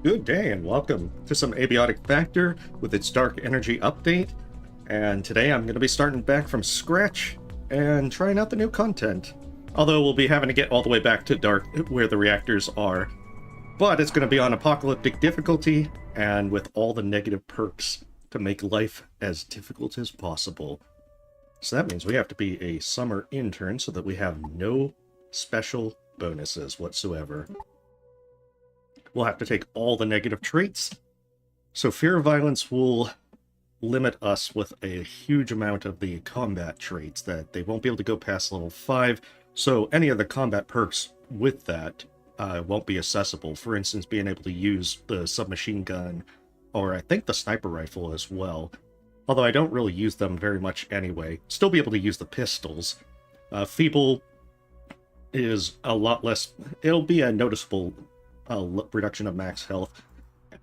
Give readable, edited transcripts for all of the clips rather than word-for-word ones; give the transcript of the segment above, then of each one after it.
Good day and welcome to some Abiotic Factor with its Dark Energy update. And today I'm going to be starting back from scratch and trying out the new content. Although we'll be having to get all the way back to Dark where the reactors are. But it's going to be on Apocalyptic difficulty and with all the negative perks to make life as difficult as possible. So that means we have to be a summer intern so that we have no special bonuses whatsoever. We'll have to take all the negative traits. So fear of violence will limit us with a huge amount of the combat traits that they won't be able to go past level 5. So any of the combat perks with that won't be accessible. For instance, being able to use the submachine gun, or I think the sniper rifle as well. Although I don't really use them very much anyway. Still be able to use the pistols. Feeble is a lot less... It'll be a noticeable reduction of max health.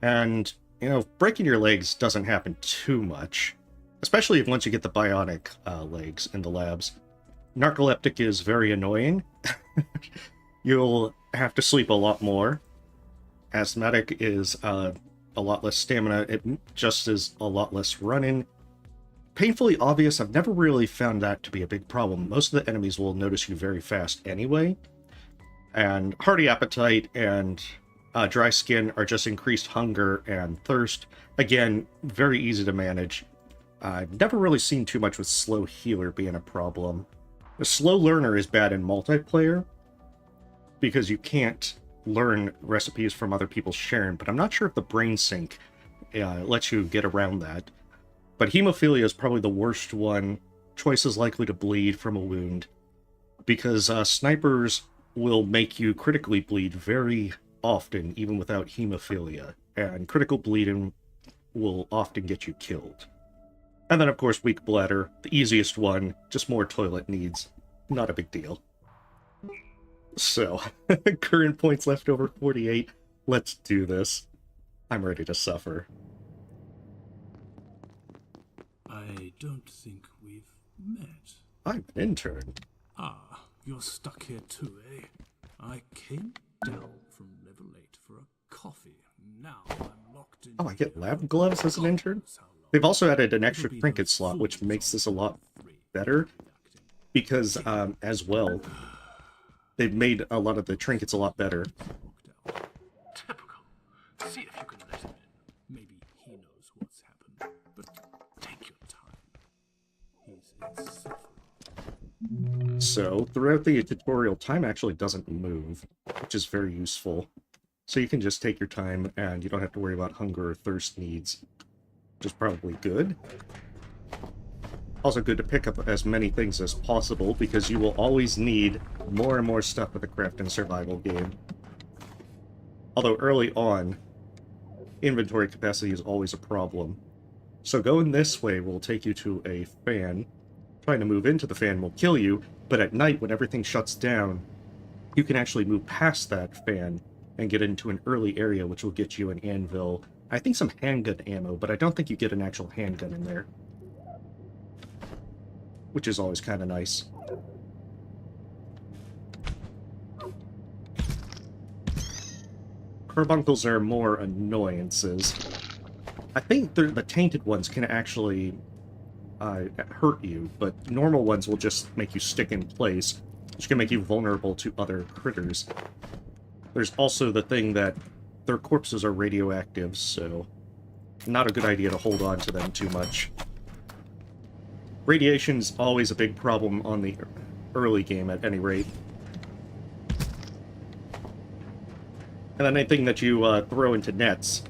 And, you know, breaking your legs doesn't happen too much. Especially once you get the bionic legs in the labs. Narcoleptic is very annoying. You'll have to sleep a lot more. Asthmatic is a lot less stamina. It just is a lot less running. Painfully obvious, I've never really found that to be a big problem. Most of the enemies will notice you very fast anyway. And hearty appetite and dry skin are just increased hunger and thirst. Again, very easy to manage. I've never really seen too much with slow healer being a problem. The slow learner is bad in multiplayer because you can't learn recipes from other people's sharing, but I'm not sure if the brain sync lets you get around that. But hemophilia is probably the worst one. Twice as likely to bleed from a wound because snipers will make you critically bleed very often, even without hemophilia. And critical bleeding will often get you killed. And then, of course, weak bladder, the easiest one, just more toilet needs. Not a big deal. So, current points left over 48. Let's do this. I'm ready to suffer. I don't think we've met. I'm an intern. Ah, you're stuck here too, eh? I came down from level 8 for a coffee. Now I'm locked in. Oh, I get lab gloves as an intern? They've also added an extra trinket slot, which makes this a lot better. Because, as well, they've made a lot of the trinkets a lot better. Typical. See if you can let him in. Maybe he knows what's happened. But take your time. He's insufferable. So, throughout the tutorial, time actually doesn't move, which is very useful. So you can just take your time, and you don't have to worry about hunger or thirst needs, which is probably good. Also good to pick up as many things as possible, because you will always need more and more stuff with a craft and survival game. Although early on, inventory capacity is always a problem. So going this way will take you to a fan. Trying to move into the fan will kill you, but at night when everything shuts down, you can actually move past that fan and get into an early area, which will get you an anvil. I think some handgun ammo, but I don't think you get an actual handgun in there. Which is always kind of nice. Carbuncles are more annoyances. I think the tainted ones can actually hurt you, but normal ones will just make you stick in place, which can make you vulnerable to other critters. There's also the thing that their corpses are radioactive, so not a good idea to hold on to them too much. Radiation's always a big problem on the early game, at any rate. And then anything that you throw into nets,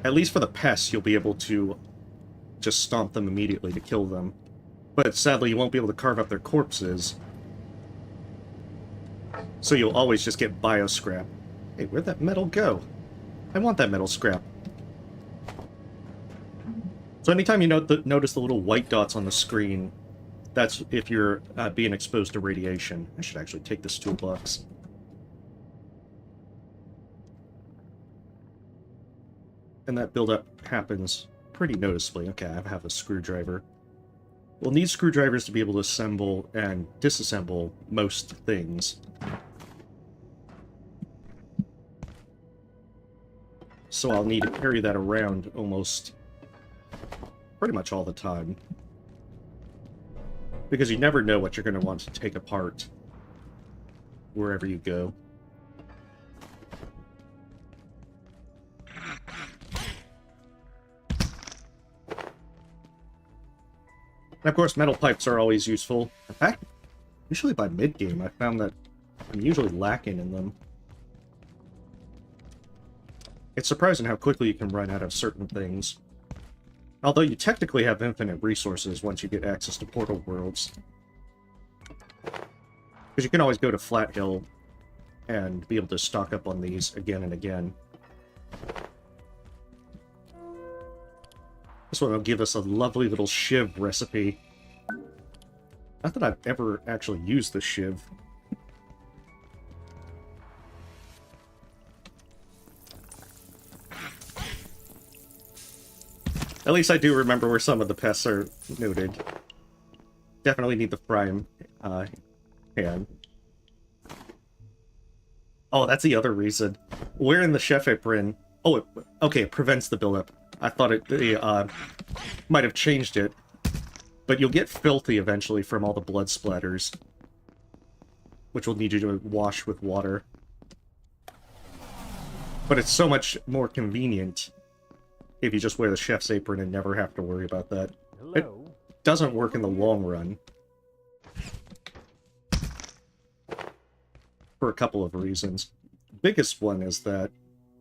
at least for the pests, you'll be able to just stomp them immediately to kill them. But sadly, you won't be able to carve up their corpses. So you'll always just get bioscrap. Hey, where'd that metal go? I want that metal scrap. So anytime you notice the little white dots on the screen, that's if you're being exposed to radiation. I should actually take this toolbox. And that buildup happens pretty noticeably. Okay, I have a screwdriver. We'll need screwdrivers to be able to assemble and disassemble most things. so I'll need to carry that around almost pretty much all the time. Because you never know what you're going to want to take apart wherever you go. And of course, metal pipes are always useful. In fact, usually by mid-game, I found that I'm usually lacking in them. It's surprising how quickly you can run out of certain things. Although you technically have infinite resources once you get access to portal worlds. Because you can always go to Flat Hill and be able to stock up on these again and again. This one will give us a lovely little shiv recipe. Not that I've ever actually used the shiv. At least I do remember where some of the pests are noted. Definitely need the frying pan. Oh, that's the other reason. Wearing the chef apron... Oh, okay, it prevents the buildup. I thought they might have changed it. But you'll get filthy eventually from all the blood splatters. Which will need you to wash with water. But it's so much more convenient if you just wear the chef's apron and never have to worry about that. Hello. It doesn't work in the long run. For a couple of reasons. Biggest one is that,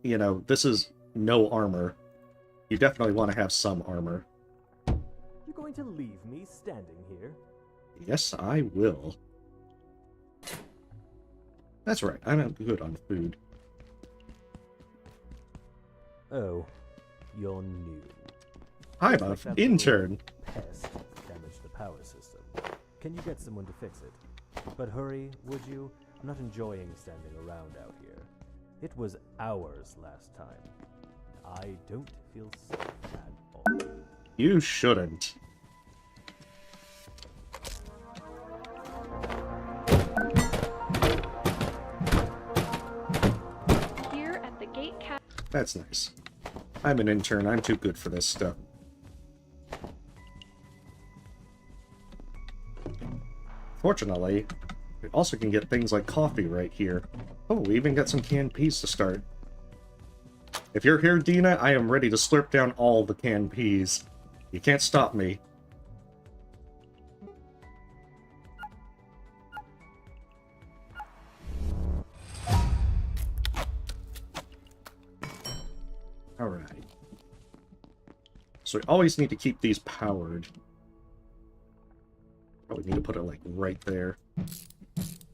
you know, this is no armor. You definitely want to have some armor. You're going to leave me standing here? Yes, I will. That's right, I'm good on food. Oh, you're new. I'm an intern. Pest damaged the power system. Can you get someone to fix it? But hurry, would you? I'm not enjoying standing around out here. It was hours last time. I don't feel safe at all. You shouldn't. Here at the gate cap. That's nice. I'm an intern. I'm too good for this stuff. Fortunately, we also can get things like coffee right here. Oh, we even got some canned peas to start. If you're here, Dina, I am ready to slurp down all the canned peas. You can't stop me. Alright. So we always need to keep these powered. Probably need to put it, like, right there.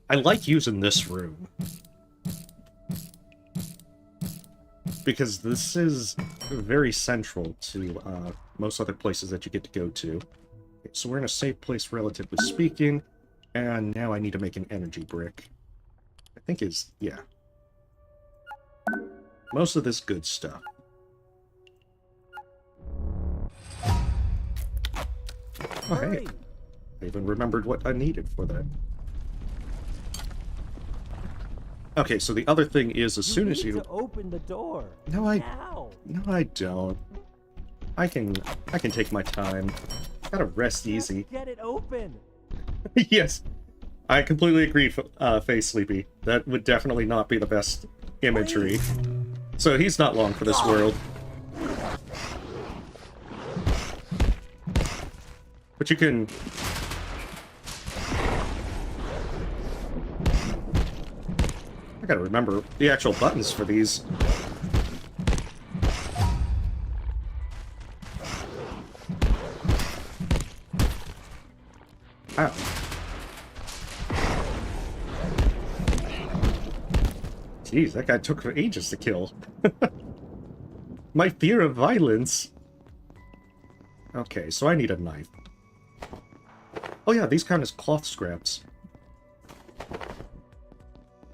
I like using this room. Because this is very central to most other places that you get to go to. Okay, so we're in a safe place, relatively speaking. And now I need to make an energy brick. I think is, yeah. Most of this good stuff. Oh, hey. I even remembered what I needed for that. Okay, so the other thing is, as soon as you need to open the door. No, I don't. I can take my time. Gotta rest easy. Get it open. Yes, I completely agree. Face Sleepy. That would definitely not be the best imagery. So he's not long for this world. But you can. I gotta remember the actual buttons for these. Ow. Jeez, that guy took ages to kill. My fear of violence. Okay, so I need a knife. Oh yeah, these count as cloth scraps.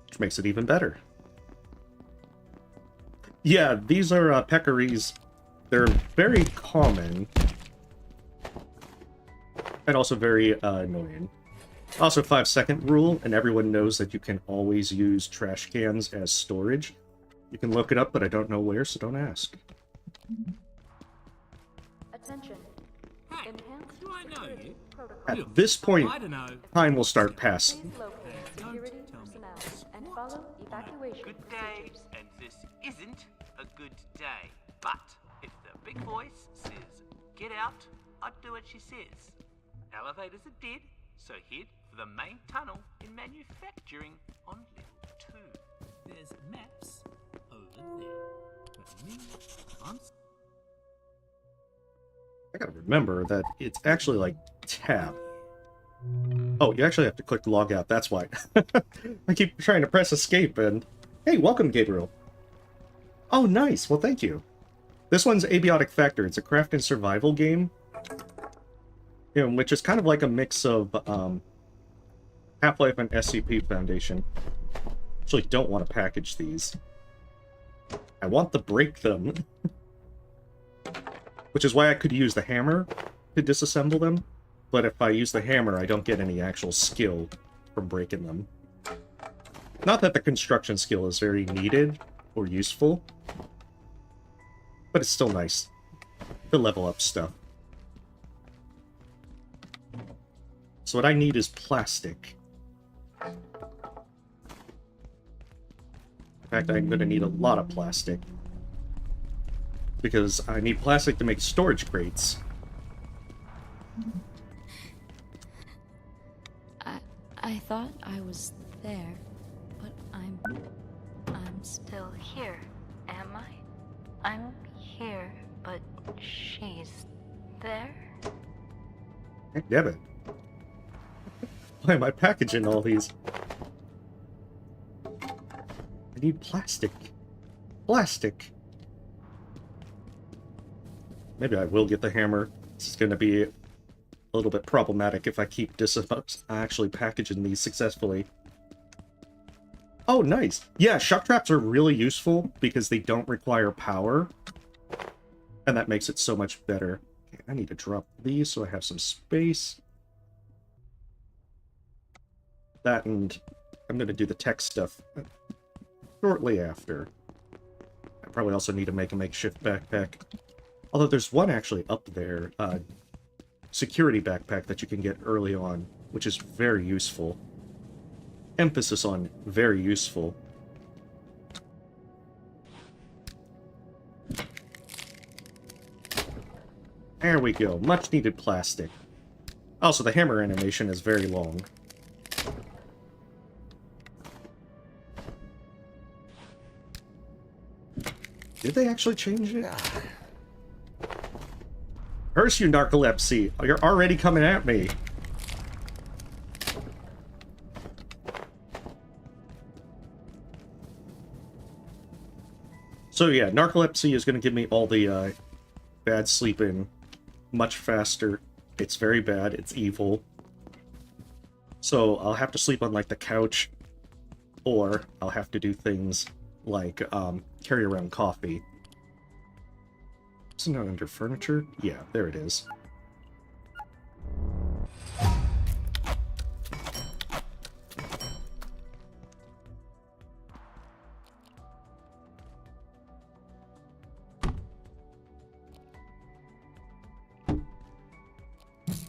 Which makes it even better. Yeah, these are peccaries. They're very common. And also very annoying. Also, 5-second rule, and everyone knows that you can always use trash cans as storage. You can look it up, but I don't know where, so don't ask. Attention. Hey, Enhanced do I know you? protocol. At this point, I don't know. time will start passing. Please locate security personnel and follow evacuation Good day, procedures. and this isn't a good day. But if the big voice says get out, I'd do what she says. Elevators are dead, so head for the main tunnel in manufacturing on level 2. There's maps over there. But me, I'm I gotta remember that it's actually like tab. Oh, you actually have to click log out, that's why. I keep trying to press escape and... Hey, welcome, Gabriel. Oh, nice. Well, thank you. This one's Abiotic Factor. It's a craft and survival game. You know, which is kind of like a mix of Half-Life and SCP Foundation. Actually, don't want to package these. I want to break them. Which is why I could use the hammer to disassemble them. But if I use the hammer, I don't get any actual skill from breaking them. Not that the construction skill is very needed or useful, but it's still nice to level up stuff. So what I need is plastic. In fact, I'm going to need a lot of plastic. Because I need plastic to make storage crates. I thought I was there, but I'm Still here, am I? I'm here, but she's there? Heck, damn it. Why am I packaging all these? I need plastic. Plastic. Maybe I will get the hammer. This is going to be a little bit problematic if I keep actually packaging these successfully. Oh, nice. Yeah, shock traps are really useful because they don't require power. And that makes it so much better. Okay, I need to drop these so I have some space. That, and I'm going to do the tech stuff shortly after. I probably also need to make a makeshift backpack. Although there's one actually up there, security backpack that you can get early on, which is very useful. Emphasis on very useful. There we go. Much needed plastic. Also, the hammer animation is very long. Did they actually change it? Curse you, narcolepsy! You're already coming at me! So yeah, narcolepsy is going to give me all the bad sleeping much faster. It's very bad, it's evil. So I'll have to sleep on like the couch, or I'll have to do things like carry around coffee. Isn't it under furniture? Yeah, there it is.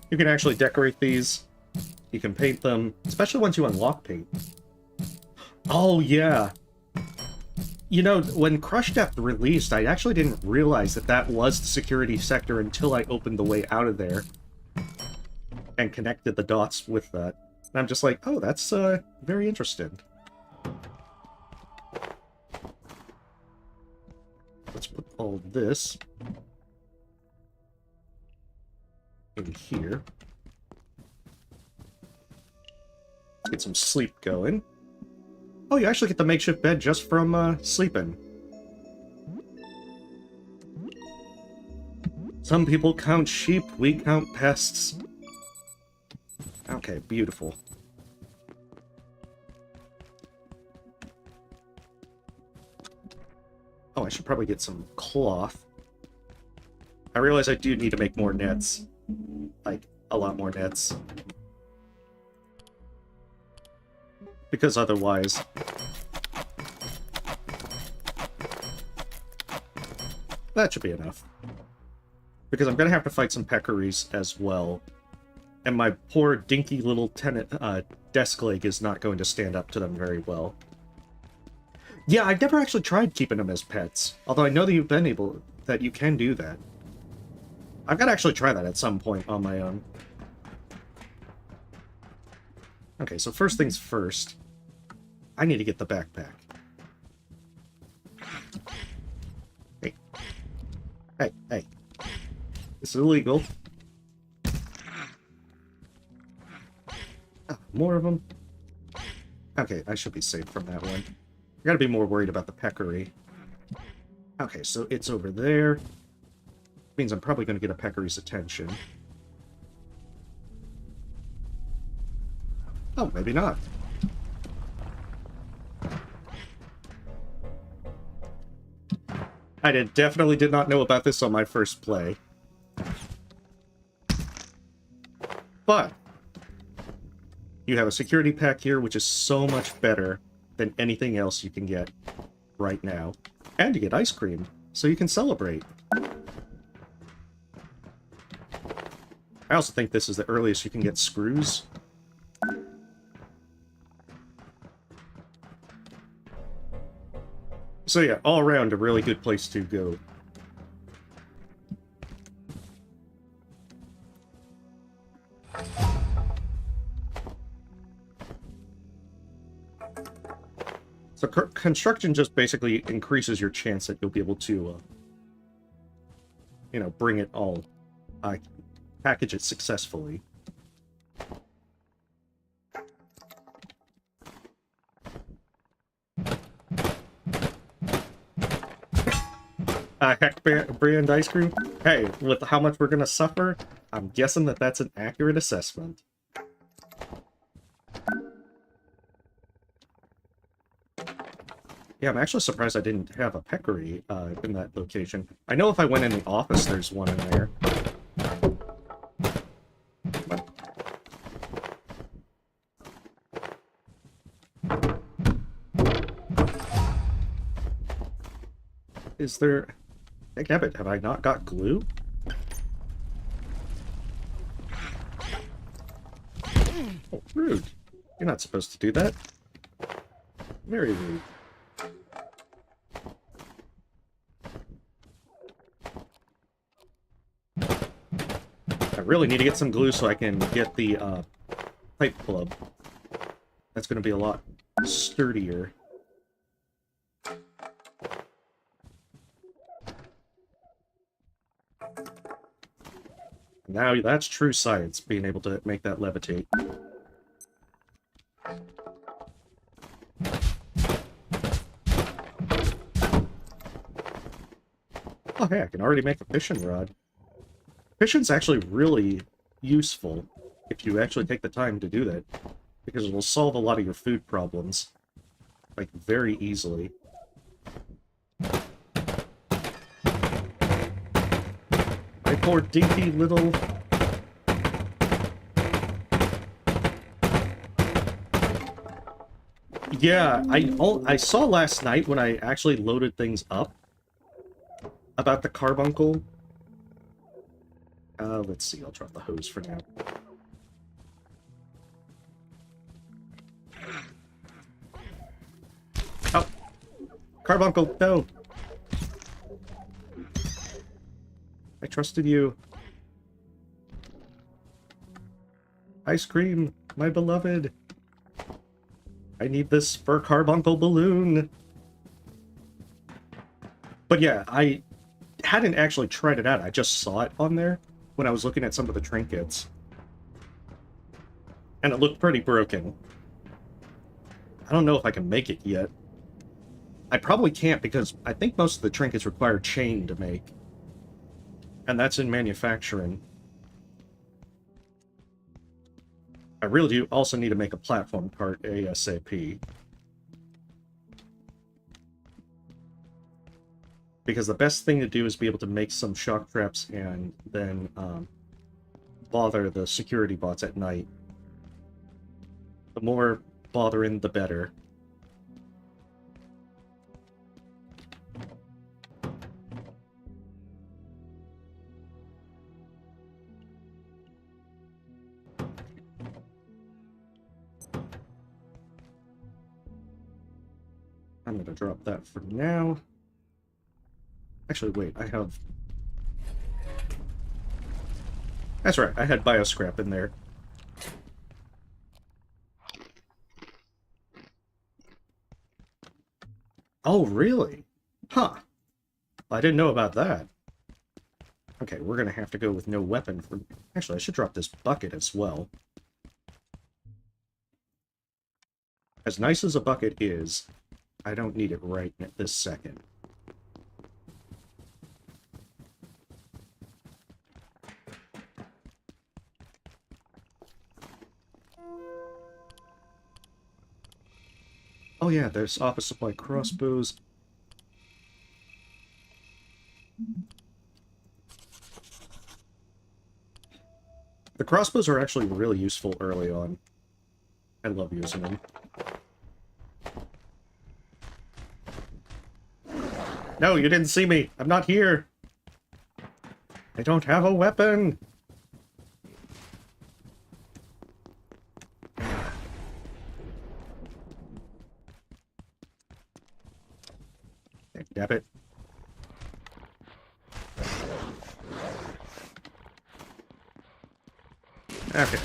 You can actually decorate these. You can paint them, especially once you unlock paint. Oh, yeah. You know, when Crush Death released, I actually didn't realize that that was the security sector until I opened the way out of there and connected the dots with that. And I'm just like, oh, that's very interesting. Let's put all this in here. Let's get some sleep going. Oh, you actually get the makeshift bed just from sleeping. Some people count sheep, we count pests. Okay, beautiful. Oh, I should probably get some cloth. I realize I do need to make more nets. Like, a lot more nets. Because otherwise... That should be enough. Because I'm going to have to fight some peccaries as well. And my poor dinky little desk leg is not going to stand up to them very well. Yeah, I've never actually tried keeping them as pets. Although I know that you've been able... that you can do that. I've got to actually try that at some point on my own. Okay, so first things first. I need to get the backpack. Hey. Hey, hey. This is illegal. Ah, more of them. Okay, I should be safe from that one. I gotta be more worried about the peccary. Okay, so it's over there. Means I'm probably gonna get a peccary's attention. Oh, maybe not. I definitely did not know about this on my first play. But you have a security pack here, which is so much better than anything else you can get right now. And you get ice cream, so you can celebrate. I also think this is the earliest you can get screws. So yeah, all around a really good place to go. So construction just basically increases your chance that you'll be able to, you know, bring it all, package it successfully. Heck brand ice cream? Hey, with how much we're gonna suffer, I'm guessing that that's an accurate assessment. Yeah, I'm actually surprised I didn't have a peccary in that location. I know if I went in the office, there's one in there. Is there... Daggnabbit, have I not got glue? Oh, rude. You're not supposed to do that. Very rude. I really need to get some glue so I can get the pipe club. That's going to be a lot sturdier. Now that's true science, being able to make that levitate. Oh hey, I can already make a fishing rod. Fishing's actually really useful if you actually take the time to do that, because it will solve a lot of your food problems, like, very easily. My poor dinky little... Yeah, I saw last night when I actually loaded things up about the carbuncle. Let's see, I'll drop the hose for now. Oh! Carbuncle, no! I trusted you. Ice cream, my beloved. I need this for carbuncle balloon. But yeah, I hadn't actually tried it out. I just saw it on there when I was looking at some of the trinkets. And it looked pretty broken. I don't know if I can make it yet. I probably can't because I think most of the trinkets require chain to make. And that's in manufacturing. I really do also need to make a platform cart ASAP. Because the best thing to do is be able to make some shock traps and then bother the security bots at night. The more bothering, the better. I'm gonna drop that for now. Actually, wait, I have... That's right, I had bioscrap in there. Oh, really? Huh. I didn't know about that. Okay, we're gonna have to go with no weapon for... Actually, I should drop this bucket as well. As nice as a bucket is, I don't need it right at this second. Oh yeah, there's office supply crossbows. The crossbows are actually really useful early on. I love using them. No, you didn't see me! I'm not here! I don't have a weapon! Damn it. Okay.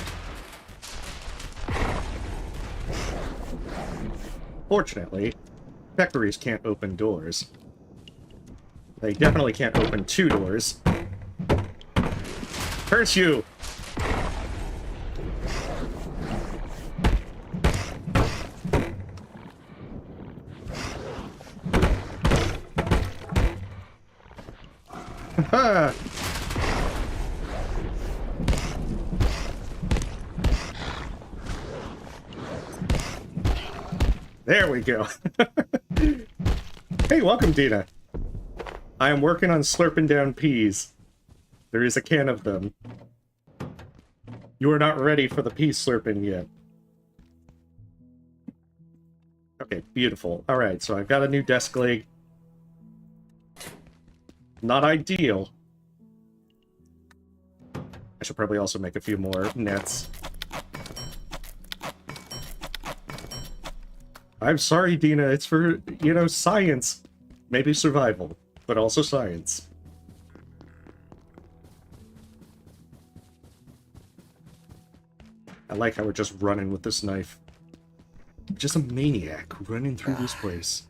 Fortunately, factories can't open doors. They definitely can't open 2 doors. Curse you! Ha! There we go. Hey, welcome, Dina. I am working on slurping down peas. There is a can of them. You are not ready for the pea slurping yet. Okay, beautiful. Alright, so I've got a new desk leg. Not ideal. I should probably also make a few more nets. I'm sorry, Dina. It's for, you know, science. Maybe survival, but also science. I like how we're just running with this knife. Just a maniac running through this place.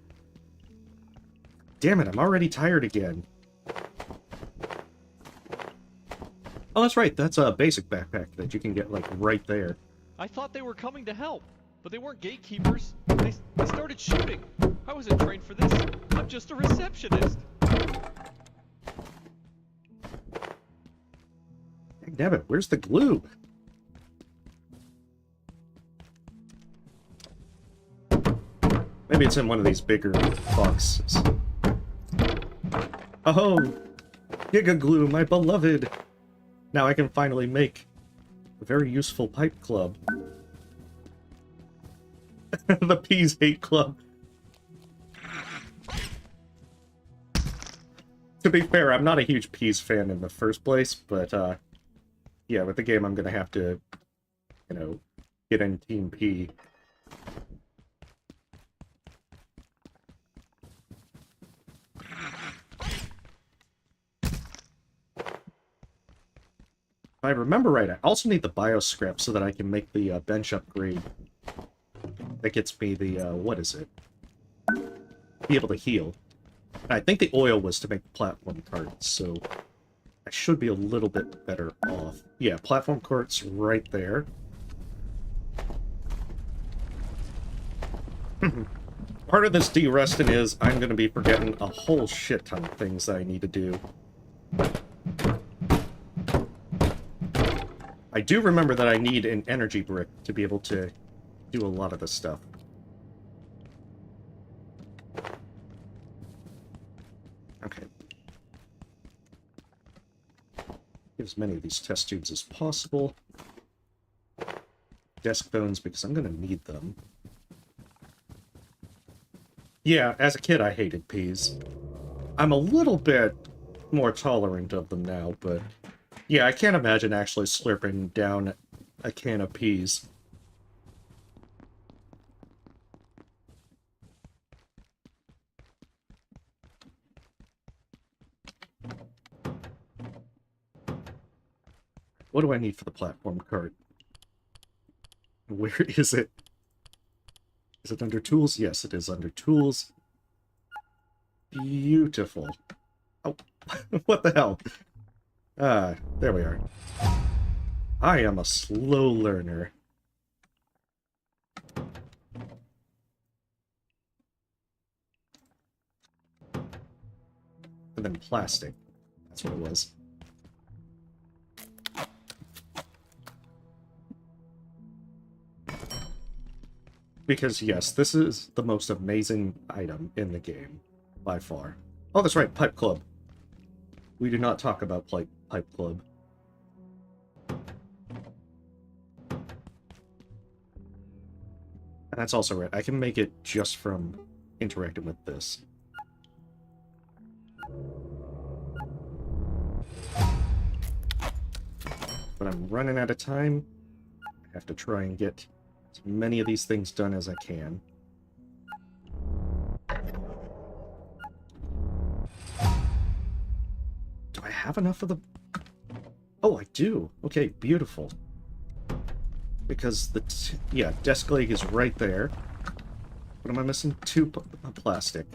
Damn it, I'm already tired again. Oh, that's right. That's a basic backpack that you can get, like, right there. I thought they were coming to help, but they weren't gatekeepers. They started shooting. I wasn't trained for this. I'm just a receptionist. Damn it, where's the glue? Maybe it's in one of these bigger boxes. Oh, Giga Glue, my beloved! Now I can finally make a very useful pipe club. The Peas Hate Club. To be fair, I'm not a huge Peas fan in the first place, but, yeah, with the game I'm gonna have to, you know, get in Team P. If I remember right, I also need the bioscrap so that I can make the bench upgrade. That gets me the, what is it? Be able to heal. And I think the oil was to make platform carts, so I should be a little bit better off. Yeah, platform carts right there. Part of this de-resting is I'm going to be forgetting a whole shit ton of things that I need to do. I do remember that I need an energy brick to be able to do a lot of this stuff. Okay. Get as many of these test tubes as possible. Desk phones, because I'm going to need them. Yeah, as a kid I hated peas. I'm a little bit more tolerant of them now, but... yeah, I can't imagine actually slurping down a can of peas. what do I need for the platform cart? Where is it? Is it under tools? Yes, it is under tools. Beautiful. Oh, what the hell? Ah, there we are. I am a slow learner. And then plastic. That's what it was. Because, yes, this is the most amazing item in the game, by far. Oh, that's right, Pipe Club. We do not talk about Pipe Club. And that's also right. I can make it just from interacting with this. But I'm running out of time. I have to try and get as many of these things done as I can. Do I have enough of the... Oh, I do. Okay, beautiful. Because the... yeah, desk leg is right there. What am I missing? 2 plastic.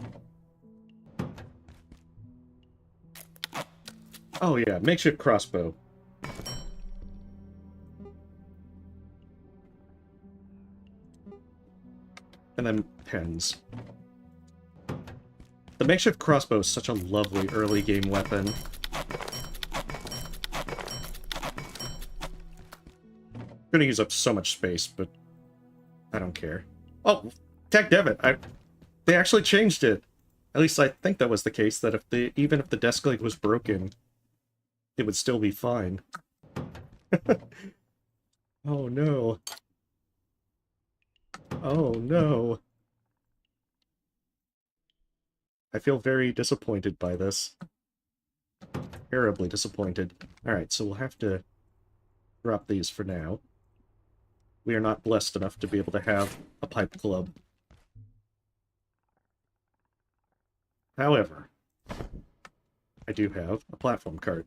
Oh yeah, makeshift crossbow. And then pens. The makeshift crossbow is such a lovely early game weapon. I'm gonna use up so much space, but I don't care. Oh, tech debit. They actually changed it. At least I think that was the case, that if even if the desk leg was broken, it would still be fine. Oh no. Oh no. I feel very disappointed by this. Terribly disappointed. Alright, so we'll have to drop these for now. We are not blessed enough to be able to have a pipe club. However, I do have a platform cart.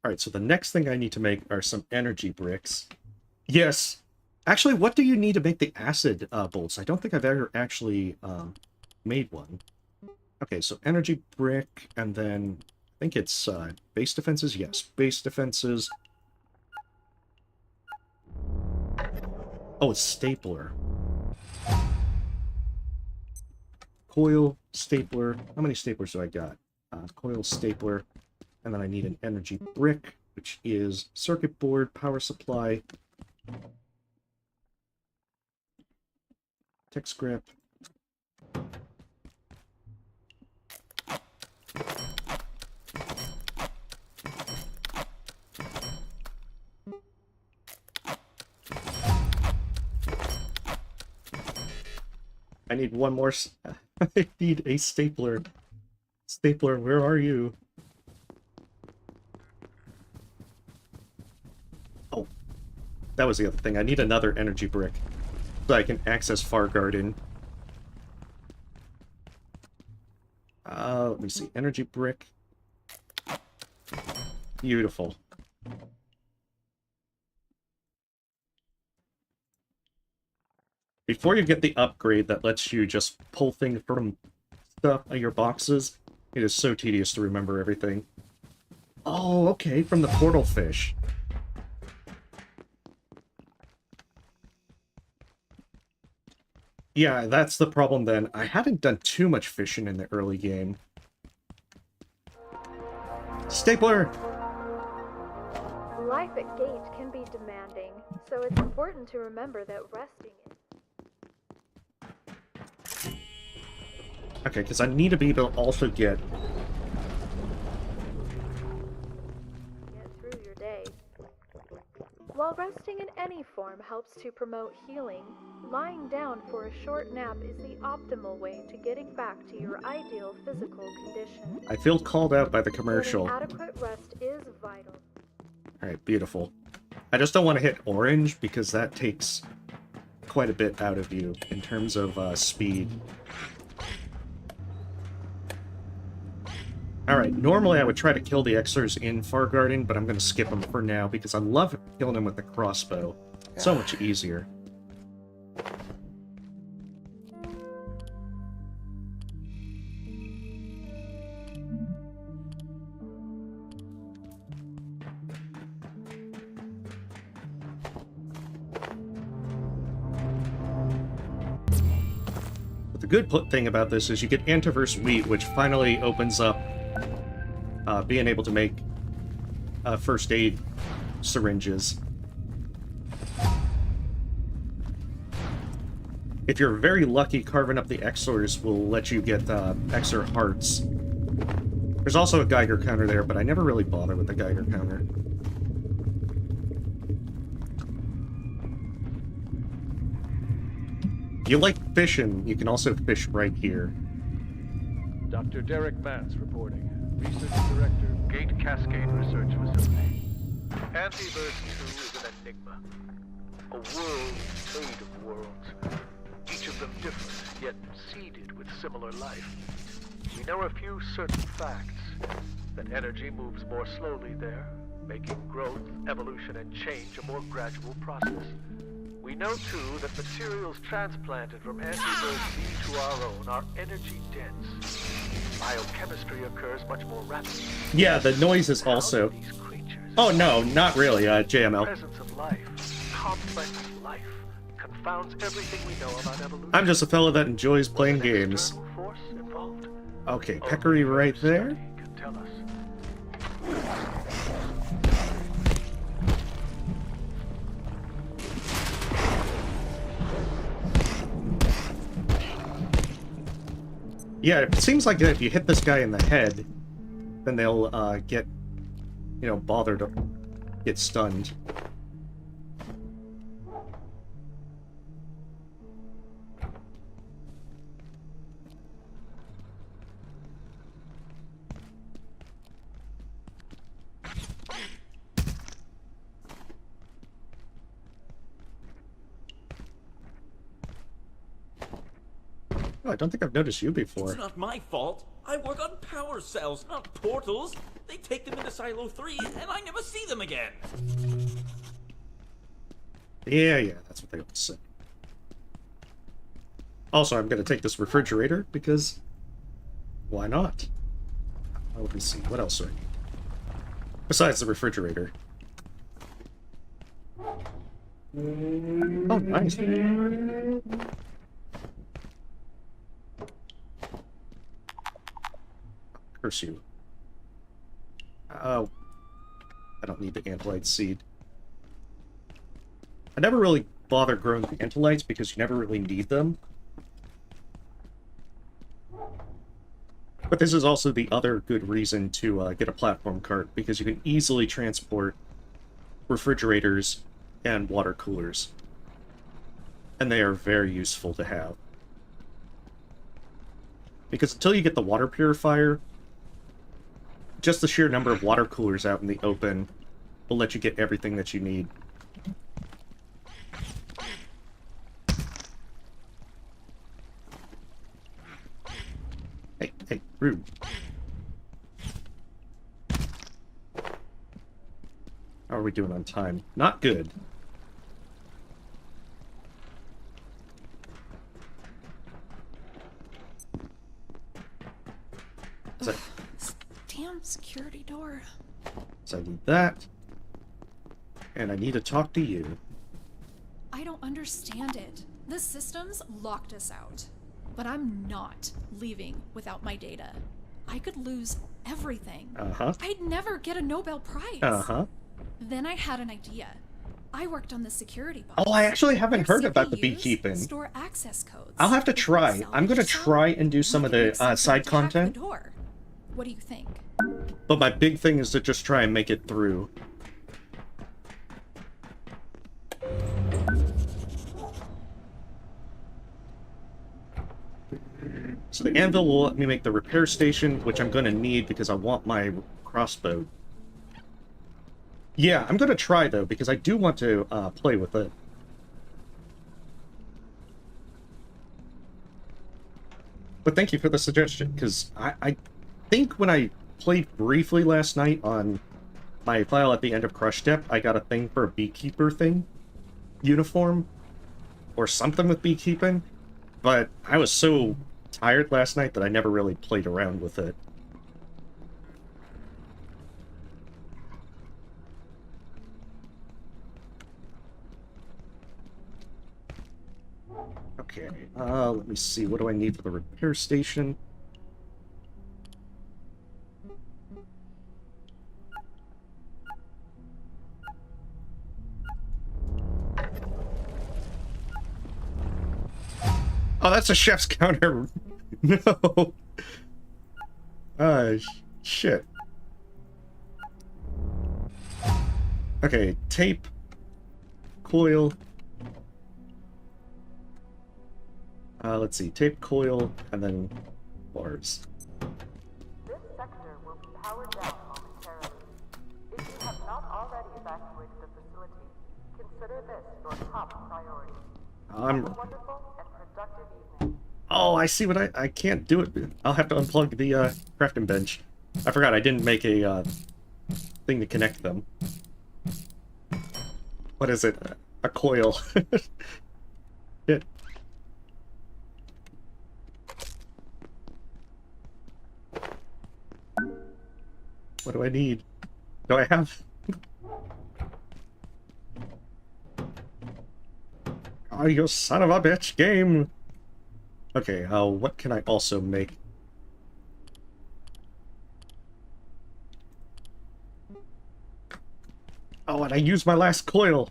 Alright, so the next thing I need to make are some energy bricks. Yes! Actually, what do you need to make the acid bolts? I don't think I've ever actually made one. Okay, so energy brick, and then I think it's base defenses? Yes, base defenses. Oh, it's stapler. Coil, stapler. How many staplers do I got? Coil, stapler. And then I need an energy brick, which is circuit board, power supply, tech scrap. I need one more. I need a stapler. Stapler, where are you? Oh, that was the other thing. I need another energy brick so I can access Far Garden. Let me see. Energy brick. Beautiful. Before you get the upgrade that lets you just pull things from stuff out of your boxes, it is so tedious to remember everything. Oh, okay, from the portal fish. Yeah, that's the problem then. I hadn't done too much fishing in the early game. Stapler! Life at Gate can be demanding, so it's important to remember that resting is... Okay, because I need to be able to also get through your day. While resting in any form helps to promote healing, lying down for a short nap is the optimal way to getting back to your ideal physical condition. I feel called out by the commercial. Getting adequate rest is vital. Alright, beautiful. I just don't want to hit orange because that takes quite a bit out of you in terms of speed. Alright, normally I would try to kill the Xers in Far Garden, but I'm going to skip them for now because I love killing them with the crossbow. So much easier. But the good thing about this is you get Antiverse Wheat, which finally opens up being able to make first aid syringes. If you're very lucky, carving up the Xlers will let you get Xer hearts. There's also a Geiger counter there, but I never really bother with the Geiger counter. If you like fishing, you can also fish right here. Dr. Derek Mance reporting. Research Director, Gate Cascade Research Facility. Antiverse 2 is an enigma. A world made of worlds. Each of them different, yet seeded with similar life. We know a few certain facts. That energy moves more slowly there, making growth, evolution, and change a more gradual process. We know, too, that materials transplanted from Antiverse B to our own are energy dense. Biochemistry occurs much more rapidly. Yeah, the noise is also... Oh, no, not really, JML. Presence of life, complex life, confounds everything we know about evolution. I'm just a fellow that enjoys playing games. Force involved. Okay, Peccary right there. Can tell us. Yeah, it seems like if you hit this guy in the head, then they'll get, you know, bothered or get stunned. Oh, I don't think I've noticed you before. It's not my fault. I work on power cells, not portals. They take them into Silo 3, and I never see them again. Yeah, that's what they always say. Also, I'm going to take this refrigerator, because... why not? Oh, let me see. What else do I need? Besides the refrigerator. Oh, nice. Curse you. Oh. I don't need the Antolite seed. I never really bother growing the Antolites because you never really need them. But this is also the other good reason to get a platform cart, because you can easily transport refrigerators and water coolers. And they are very useful to have. Because until you get the water purifier, just the sheer number of water coolers out in the open will let you get everything that you need. Hey, rude. How are we doing on time? Not good. So, Damn security door. so I need that. And I need to talk to you. I don't understand it. The systems locked us out. But I'm not leaving without my data. I could lose everything. Uh-huh. I'd never get a Nobel Prize. Uh-huh. Then I had an idea. I worked on the security box. Oh, I actually haven't Their heard about the CPUs beekeeping. Store access codes. I'll have to If we try. sell I'm gonna each cell, try and do some we of can the make something side to hack content. the door. What do you think? But my big thing is to just try and make it through. So the anvil will let me make the repair station, which I'm going to need because I want my crossbow. Yeah, I'm going to try, though, because I do want to play with it. But thank you for the suggestion, because I think when I played briefly last night on my file at the end of Crush Depth. I got a thing for a beekeeper thing. Uniform. Or something with beekeeping. But I was so tired last night that I never really played around with it. Okay, let me see. What do I need for the repair station? Oh, that's a chef's counter. No. Shit. Okay, tape. Coil. Let's see. Tape, coil, and then bars. This sector will be powered down momentarily. If you have not already evacuated the facility, consider this your top priority. Have a wonderful and productive evening. Oh, I see what I can't do it. I'll have to unplug the crafting bench. I forgot I didn't make a thing to connect them. What is it? A coil. Shit. What do I need? Do I have? Oh, you son of a bitch, game! Okay, what can I also make? Oh, and I used my last coil!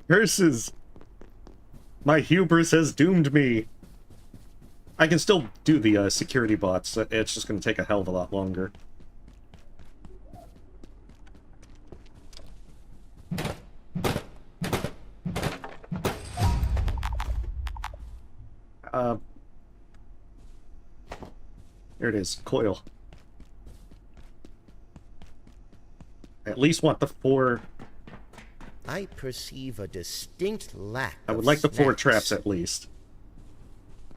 Curses! My hubris has doomed me! I can still do the security bots, it's just gonna take a hell of a lot longer. There it is, coil. I at least want the 4... I perceive a distinct lack I would like the 4 snacks. traps at least.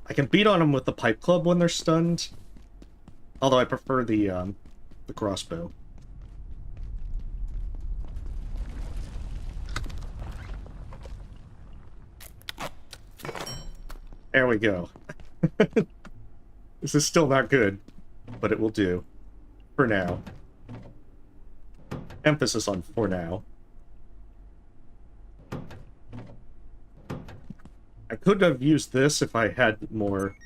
I can beat on them with the pipe club when they're stunned. Although I prefer the crossbow. There we go. This is still not good, but it will do. For now. Emphasis on for now. I could have used this if I had more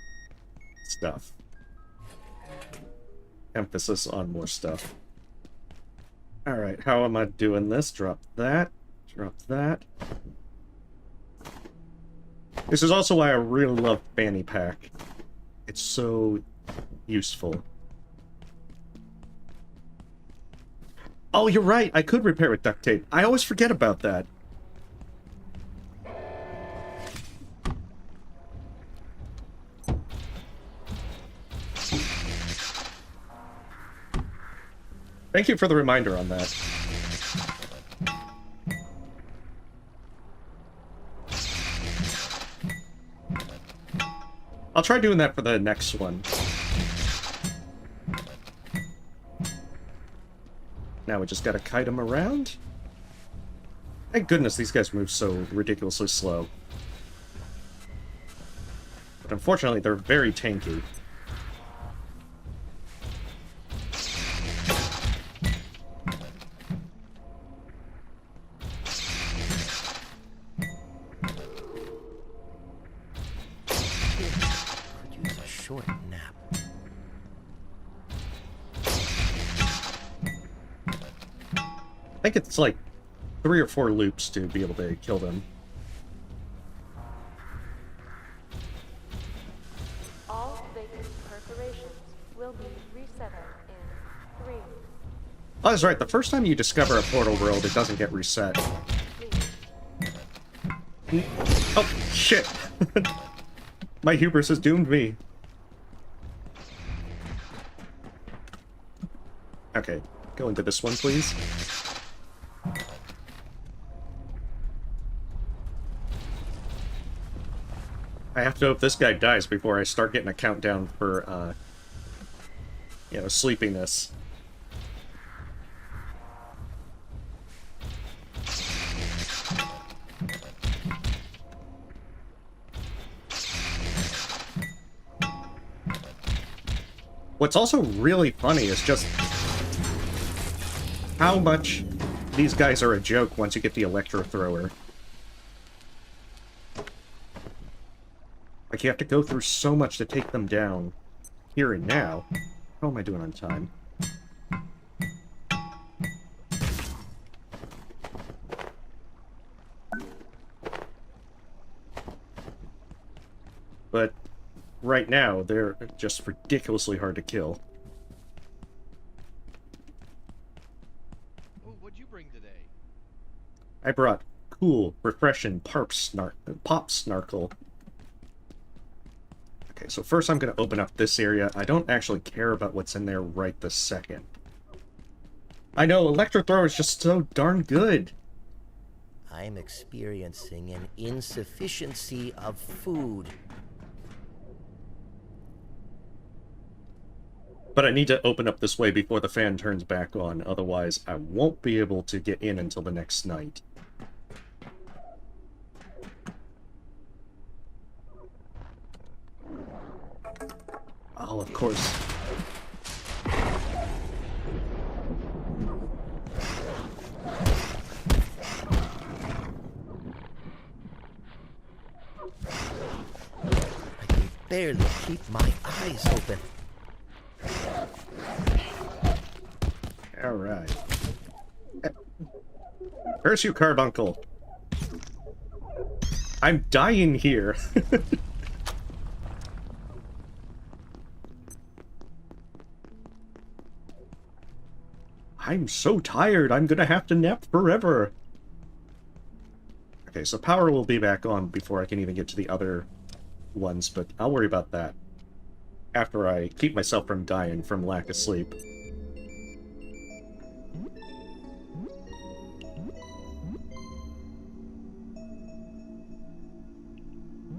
stuff. Emphasis on more stuff. Alright, how am I doing this? Drop that. Drop that. This is also why I really love Fanny Pack. It's so useful. Oh, you're right! I could repair with duct tape. I always forget about that. Thank you for the reminder on that. I'll try doing that for the next one. Now we just gotta kite them around. Thank goodness these guys move so ridiculously slow. But unfortunately, they're very tanky. I think it's like 3 or 4 loops to be able to kill them. All vacant perforations will be reset in 3. Oh, that's right. The first time you discover a portal world, it doesn't get reset. Oh, shit. My hubris has doomed me. Okay, go into this one, please. I have to hope this guy dies before I start getting a countdown for you know, sleepiness. What's also really funny is just how much these guys are a joke once you get the electro thrower. Like, you have to go through so much to take them down here and now. How am I doing on time? But right now, they're just ridiculously hard to kill. Oh, what'd you bring today? I brought cool, refreshing pop snarkle. Okay, so first I'm going to open up this area. I don't actually care about what's in there right this second. I know, electro thrower is just so darn good. I'm experiencing an insufficiency of food. But I need to open up this way before the fan turns back on, otherwise I won't be able to get in until the next night. Oh, of course. I can barely keep my eyes open. Alright. Curse you, Carbuncle! I'm dying here! I'm so tired, I'm gonna have to nap forever! Okay, so power will be back on before I can even get to the other ones, but I'll worry about that after I keep myself from dying from lack of sleep.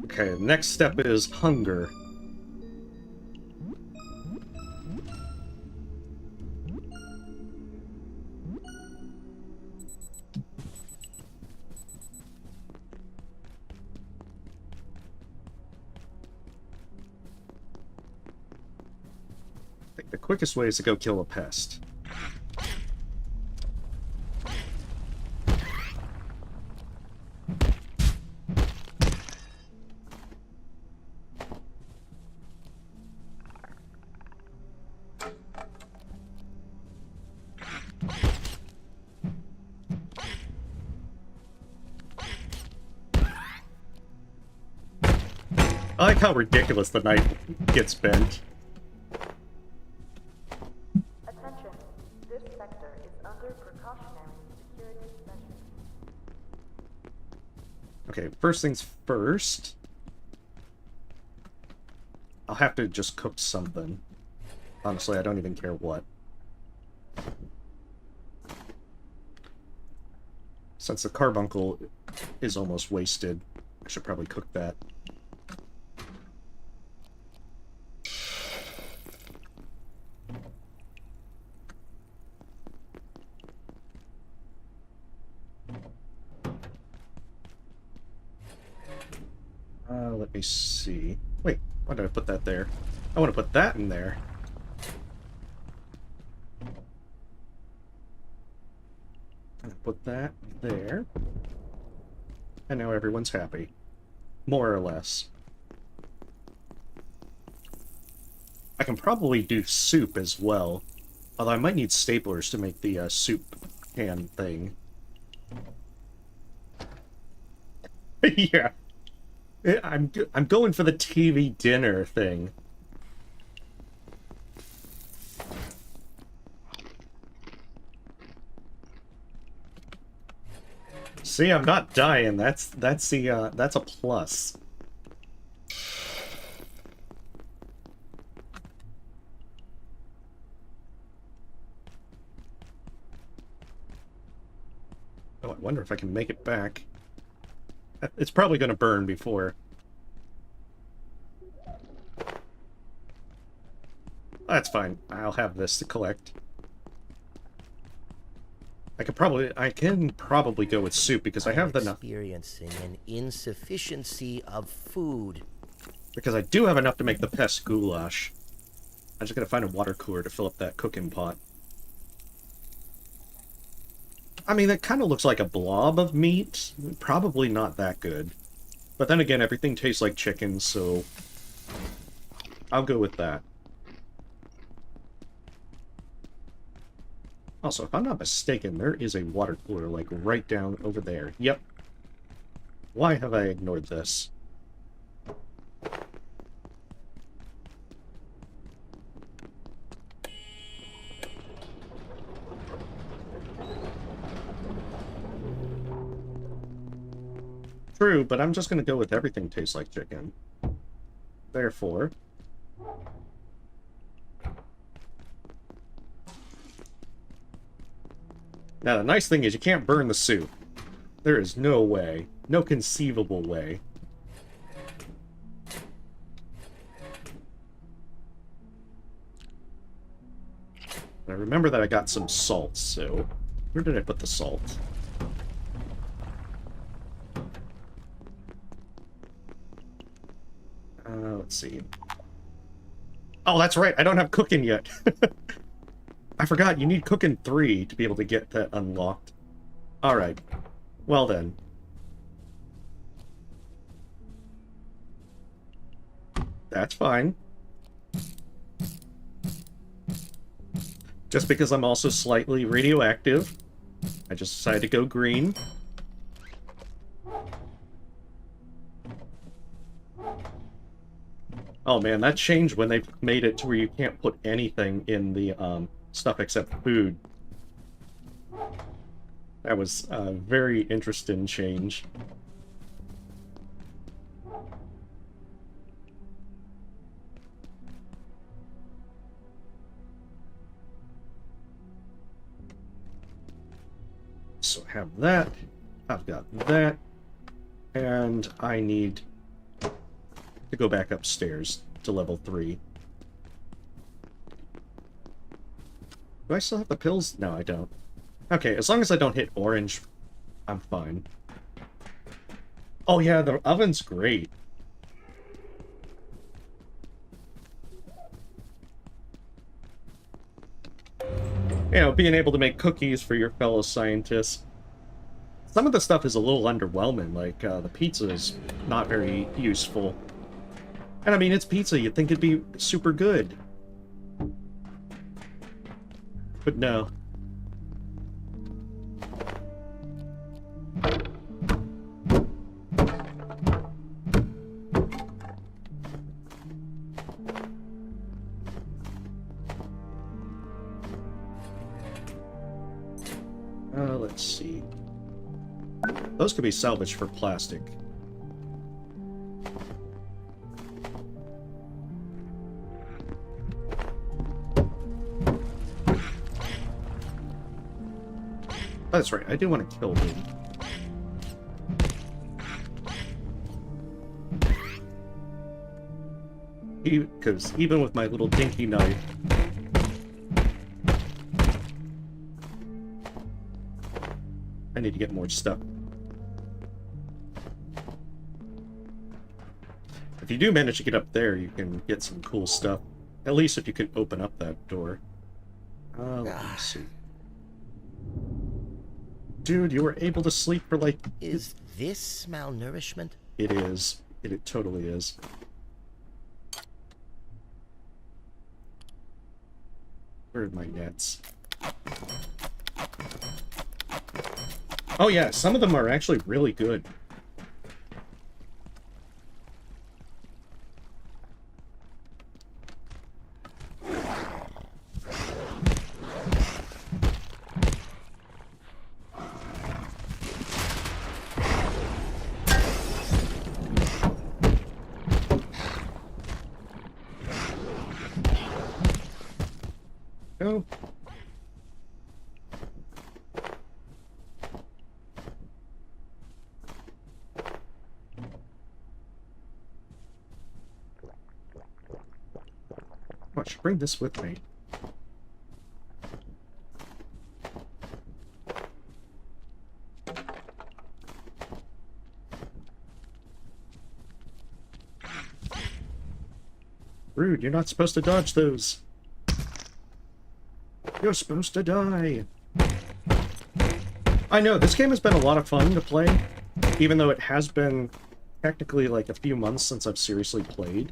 Okay, the next step is hunger. I think the quickest way is to go kill a pest. I like how ridiculous the knife gets bent. Attention, this sector is under precautionary security measures. Okay, first things first. I'll have to just cook something. Honestly, I don't even care what. Since the carbuncle is almost wasted, I should probably cook that. Let me see. Wait, why did I put that there? I want to put that in there. Put that there. And now everyone's happy. More or less. I can probably do soup as well. Although I might need staplers to make the soup can thing. Yeah. I'm going for the TV dinner thing. See, I'm not dying. That's a plus. Oh, I wonder if I can make it back. It's probably going to burn before. That's fine. I'll have this to collect. I can probably go with soup because I have the enough. Experiencing an insufficiency of food. Because I do have enough to make the pest goulash. I'm just gonna find a water cooler to fill up that cooking pot. I mean, that kind of looks like a blob of meat. Probably not that good. But then again, everything tastes like chicken, so I'll go with that. Also, if I'm not mistaken, there is a water cooler, like, right down over there. Yep. Why have I ignored this? True, but I'm just going to go with everything tastes like chicken. Therefore... Now, the nice thing is you can't burn the soup. There is no way. No conceivable way. I remember that I got some salt, so... Where did I put the salt? Let's see. Oh, that's right. I don't have cooking yet. I forgot. You need cooking 3 to be able to get that unlocked. Alright. Well then. That's fine. Just because I'm also slightly radioactive, I just decided to go green. Oh man, that changed when they made it to where you can't put anything in the stuff except food. That was a very interesting change. So I have that, I've got that, and I need to go back upstairs to level 3. Do I still have the pills? No, I don't. Okay, as long as I don't hit orange, I'm fine. Oh yeah, the oven's great. You know, being able to make cookies for your fellow scientists. Some of the stuff is a little underwhelming, like the pizza is not very useful. And I mean, it's pizza, you'd think it'd be super good. But no. Let's see. Those could be salvaged for plastic. That's right, I do want to kill him. Because even with my little dinky knife, I need to get more stuff. If you do manage to get up there, you can get some cool stuff. At least if you can open up that door. Let me see. Dude, you were able to sleep for like... Is this malnourishment? It is. It totally is. Where are my nets? Oh yeah, some of them are actually really good. Go. I should bring this with me. Rude, you're not supposed to dodge those. You're supposed to die. I know, this game has been a lot of fun to play, even though it has been technically like a few months since I've seriously played.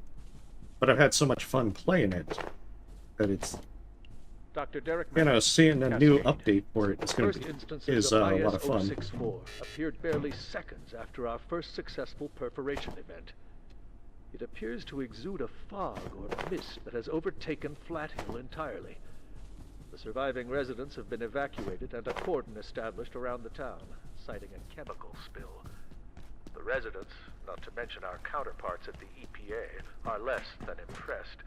But I've had so much fun playing it that it's, Dr. Derek you know, Mann's seeing a new Cascade. update for it is going to be a lot of fun. IS-064 appeared barely seconds after our first successful perforation event. It appears to exude a fog or mist that has overtaken Flat Hill entirely. The surviving residents have been evacuated and a cordon established around the town, citing a chemical spill. The residents, not to mention our counterparts at the EPA, are less than impressed.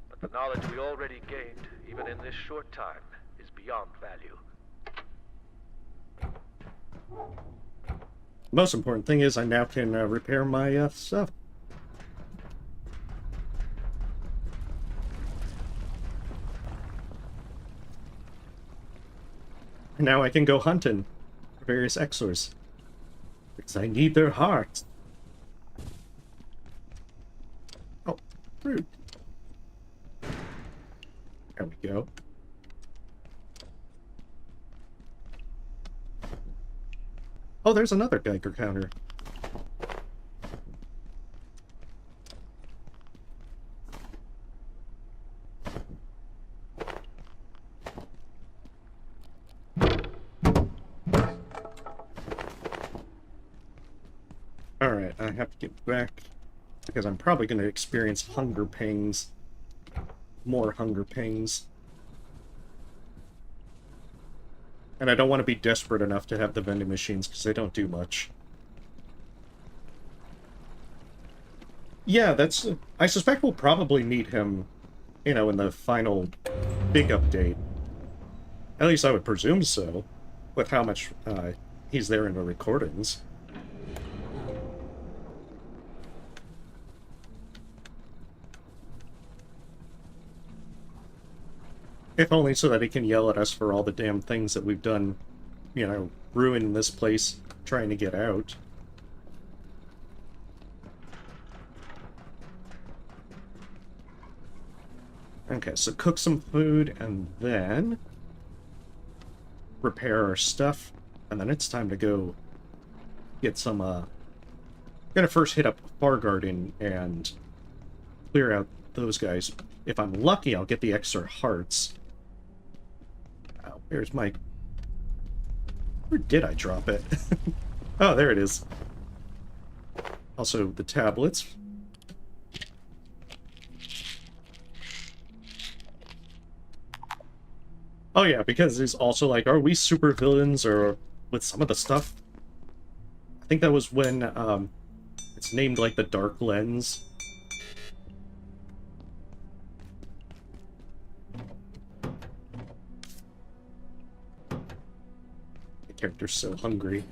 But the knowledge we already gained, even in this short time, is beyond value. Most important thing is I now can repair my stuff. And now I can go hunting for various Exors. Because I need their hearts. Oh, fruit. There we go. Oh, there's another Geiger counter. Alright, I have to get back, because I'm probably going to experience hunger pangs. More hunger pangs. And I don't want to be desperate enough to have the vending machines, because they don't do much. Yeah, that's... I suspect we'll probably meet him, you know, in the final big update. At least I would presume so, with how much he's there in the recordings. If only so that he can yell at us for all the damn things that we've done, you know, ruining this place, trying to get out. Okay, so cook some food and then repair our stuff, and then it's time to go get some, gonna first hit up Far Garden and clear out those guys. If I'm lucky, I'll get the extra hearts. Here's my... Where did I drop it? Oh, there it is. Also, the tablets. Oh yeah, because there's also like, are we super villains or with some of the stuff? I think that was when it's named like the Dark Lens. Character's so hungry.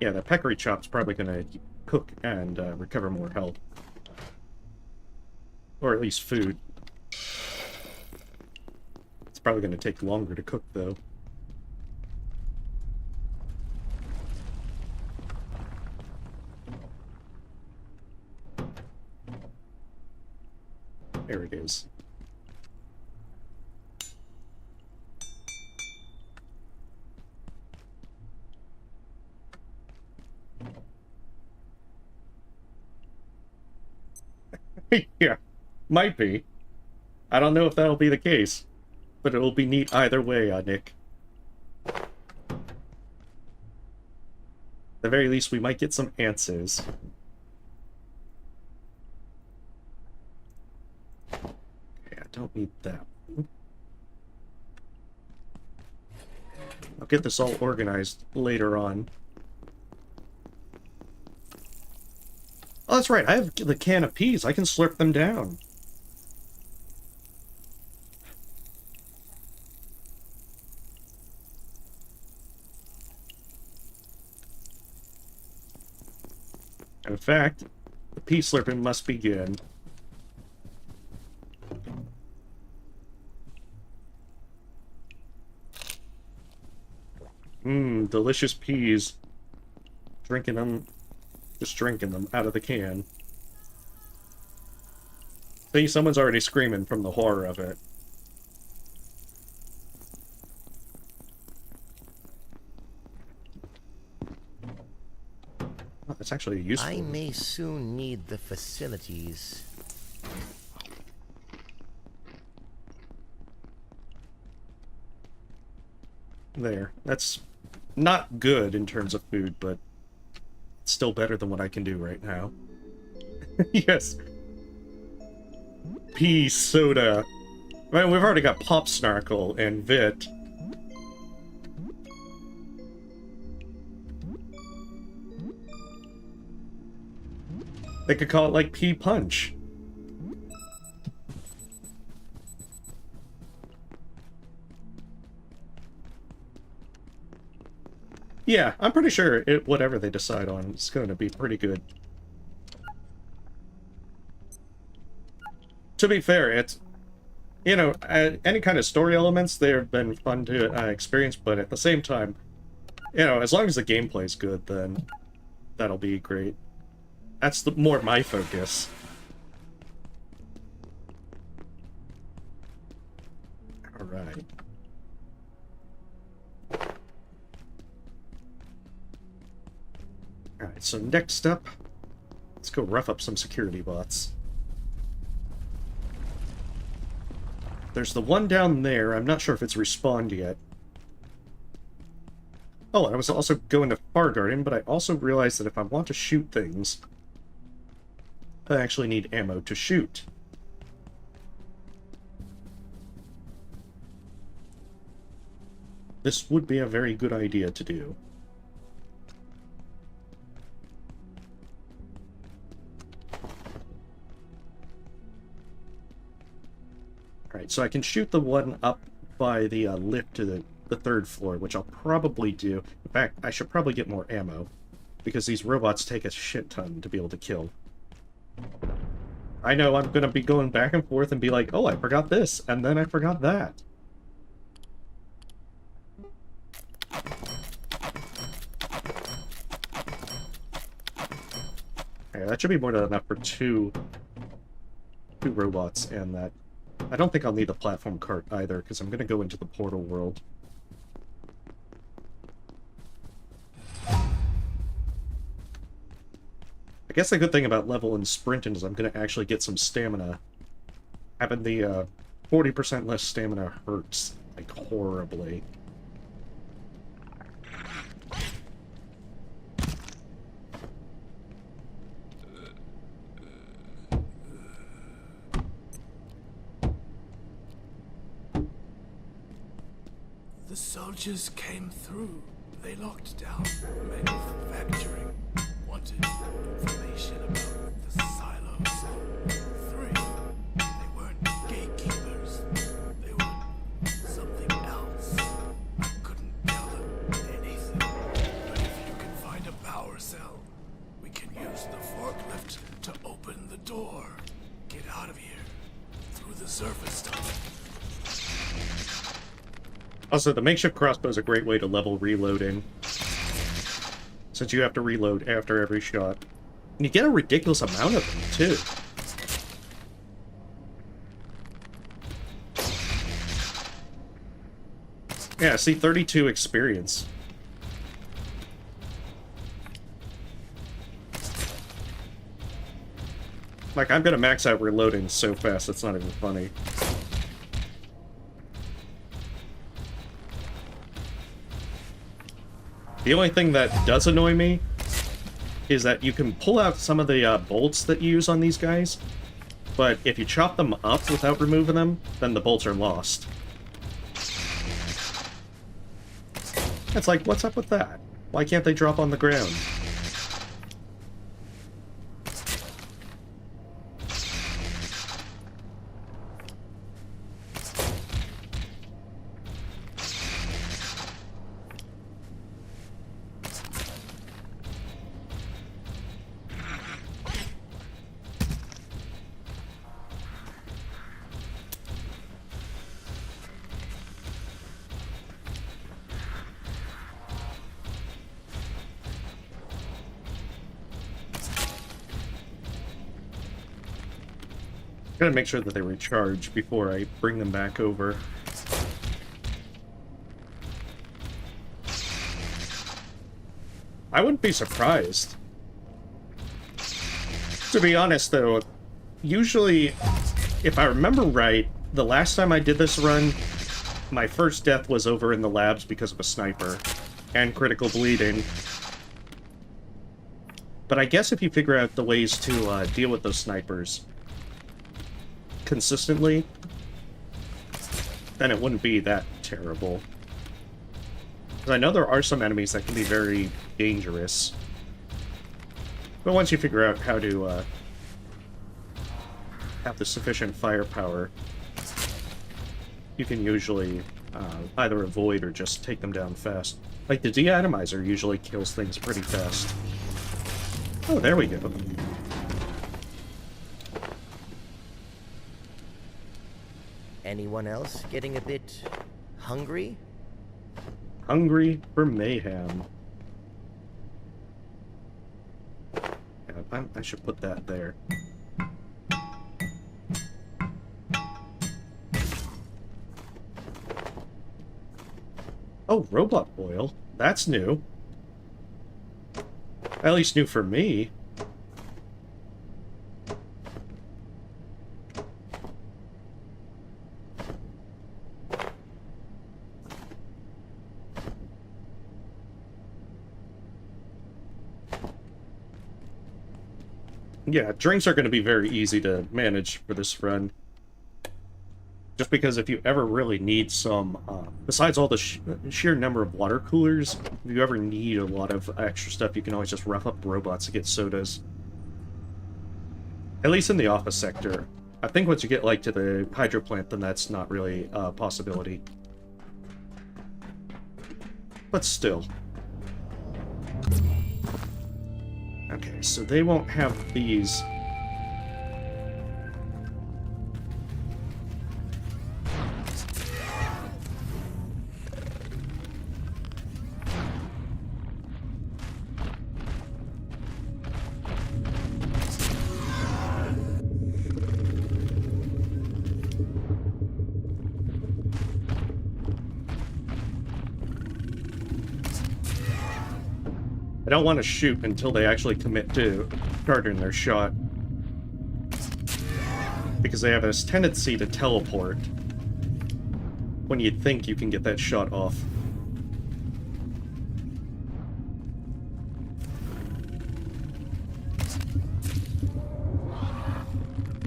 Yeah, the peccary chop's probably gonna cook and recover more health. Or at least food. It's probably gonna take longer to cook, though. There it is. Yeah, might be. I don't know if that'll be the case, but it'll be neat either way, Nick. At the very least, we might get some answers. Don't need that. I'll get this all organized later on. Oh, that's right. I have the can of peas. I can slurp them down. In fact, the pea slurping must begin. Mmm, delicious peas. Drinking them, just drinking them out of the can. See, someone's already screaming from the horror of it. Oh, that's actually useful. I may soon need the facilities. There. That's not good in terms of food, but it's still better than what I can do right now. Yes. Pea soda. Well, we've already got Pop Snarkle and Vit. They could call it like Pea Punch. Yeah, I'm pretty sure whatever they decide on is going to be pretty good. To be fair, it's, you know, any kind of story elements, they've been fun to experience, but at the same time, you know, as long as the gameplay's good, then that'll be great. That's more my focus. Alright. Alright, so next up, let's go rough up some security bots. There's the one down there. I'm not sure if it's respawned yet. Oh, I was also going to Far Garden, but I also realized that if I want to shoot things, I actually need ammo to shoot. This would be a very good idea to do. Alright, so I can shoot the one up by the lift to the third floor, which I'll probably do. In fact, I should probably get more ammo, because these robots take a shit ton to be able to kill. I know I'm going to be going back and forth and be like, oh, I forgot this, and then I forgot that. Okay, that should be more than enough for two robots and that. I don't think I'll need the platform cart either, because I'm going to go into the portal world. I guess the good thing about level and sprinting is I'm going to actually get some stamina. Having the 40% less stamina hurts, like, horribly. The soldiers came through. They locked down manufacturing. Wanted information about the silos. 3, they weren't gatekeepers. They were something else. I couldn't tell them anything. But if you can find a power cell, we can use the forklift to open the door. Get out of here. Through the surface tunnel. Also, the makeshift crossbow is a great way to level reloading, since you have to reload after every shot. And you get a ridiculous amount of them, too. Yeah, see, 32 experience. Like, I'm gonna max out reloading so fast, it's not even funny. The only thing that does annoy me is that you can pull out some of the bolts that you use on these guys, but if you chop them up without removing them, then the bolts are lost. It's like, what's up with that? Why can't they drop on the ground? Gotta make sure that they recharge before I bring them back over. I wouldn't be surprised. To be honest, though, usually, if I remember right, the last time I did this run, my first death was over in the labs because of a sniper and critical bleeding. But I guess if you figure out the ways to deal with those snipers consistently, then it wouldn't be that terrible. Because I know there are some enemies that can be very dangerous. But once you figure out how to have the sufficient firepower, you can usually either avoid or just take them down fast. Like, the deatomizer usually kills things pretty fast. Oh, there we go. Anyone else getting a bit hungry? Hungry for mayhem. Yeah, I should put that there. Oh, robot oil. That's new. At least new for me. Yeah, drinks are going to be very easy to manage for this run. Just because if you ever really need some, besides all the sheer number of water coolers, if you ever need a lot of extra stuff, you can always just rough up robots to get sodas. At least in the office sector. I think once you get, like, to the hydro plant, then that's not really a possibility. But still. Okay, so they won't have these. I don't want to shoot until they actually commit to charging their shot. Because they have this tendency to teleport when you think you can get that shot off.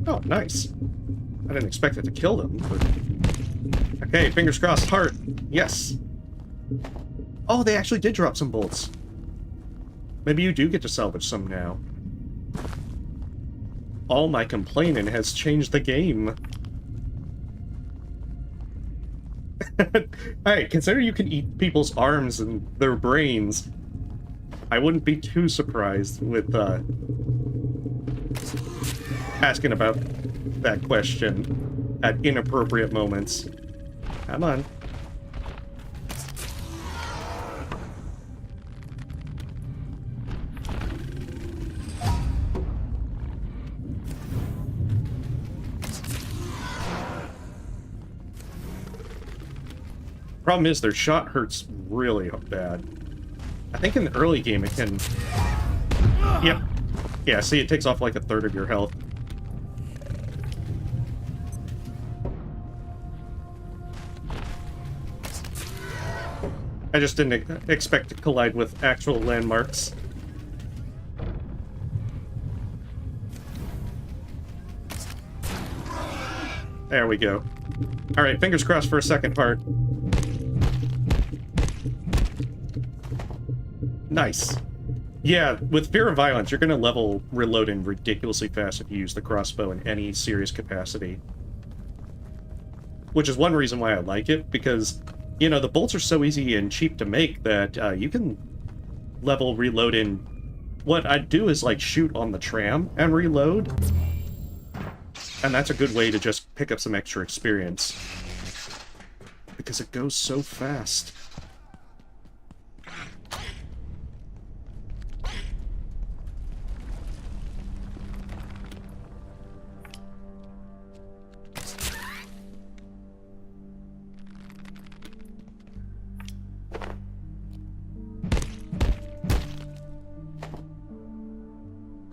Oh, nice. I didn't expect it to kill them, but... Okay, fingers crossed, heart. Yes. Oh, they actually did drop some bolts. Maybe you do get to salvage some now. All my complaining has changed the game. Hey, consider you can eat people's arms and their brains. I wouldn't be too surprised with, asking about that question at inappropriate moments. Come on. Problem is, their shot hurts really bad. I think in the early game it can... Yep. Yeah, see, it takes off like a third of your health. I just didn't expect to collide with actual landmarks. There we go. Alright, fingers crossed for a second part. Nice. Yeah, with Fear of Violence, you're going to level reloading ridiculously fast if you use the crossbow in any serious capacity. Which is one reason why I like it, because, you know, the bolts are so easy and cheap to make that you can level reloading. What I'd do is, like, shoot on the tram and reload. And that's a good way to just pick up some extra experience. Because it goes so fast.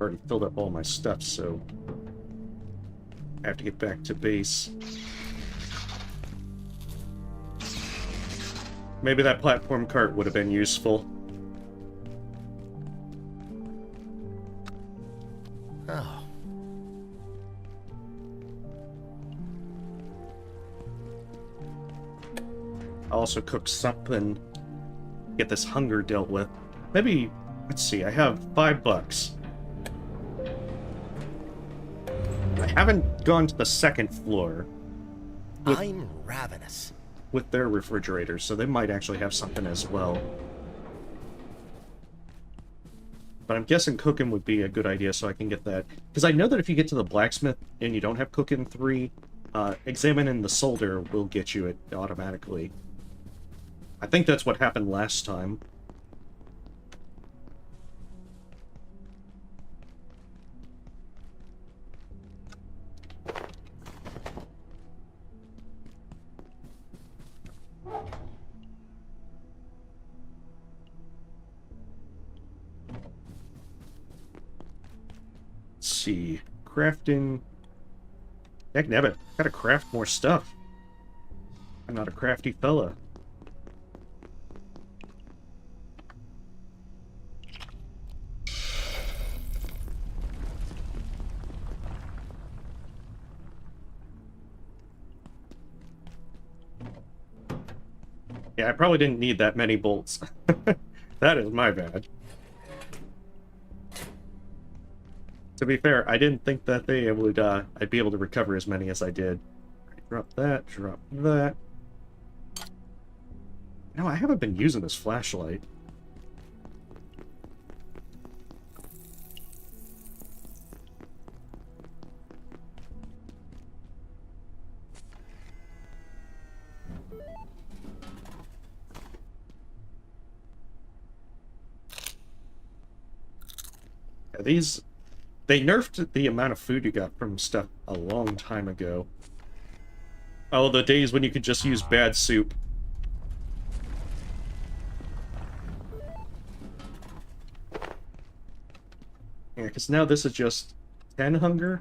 Already filled up all my stuff, so I have to get back to base. Maybe that platform cart would have been useful. Oh. I'll also cook something. Get this hunger dealt with. Maybe, let's see, I have $5. I haven't gone to the second floor. I'm ravenous. With their refrigerators, so they might actually have something as well. But I'm guessing cooking would be a good idea, so I can get that. Because I know that if you get to the blacksmith and you don't have cooking 3, examining the solder will get you it automatically. I think that's what happened last time. See, crafting. Heck nabbit, gotta craft more stuff. I'm not a crafty fella. Yeah, I probably didn't need that many bolts. That is my bad. To be fair, I didn't think that they would, I'd be able to recover as many as I did. Drop that, drop that. No, I haven't been using this flashlight. Yeah, these... They nerfed the amount of food you got from stuff a long time ago. Oh, the days when you could just use bad soup. Yeah, because now this is just 10 hunger.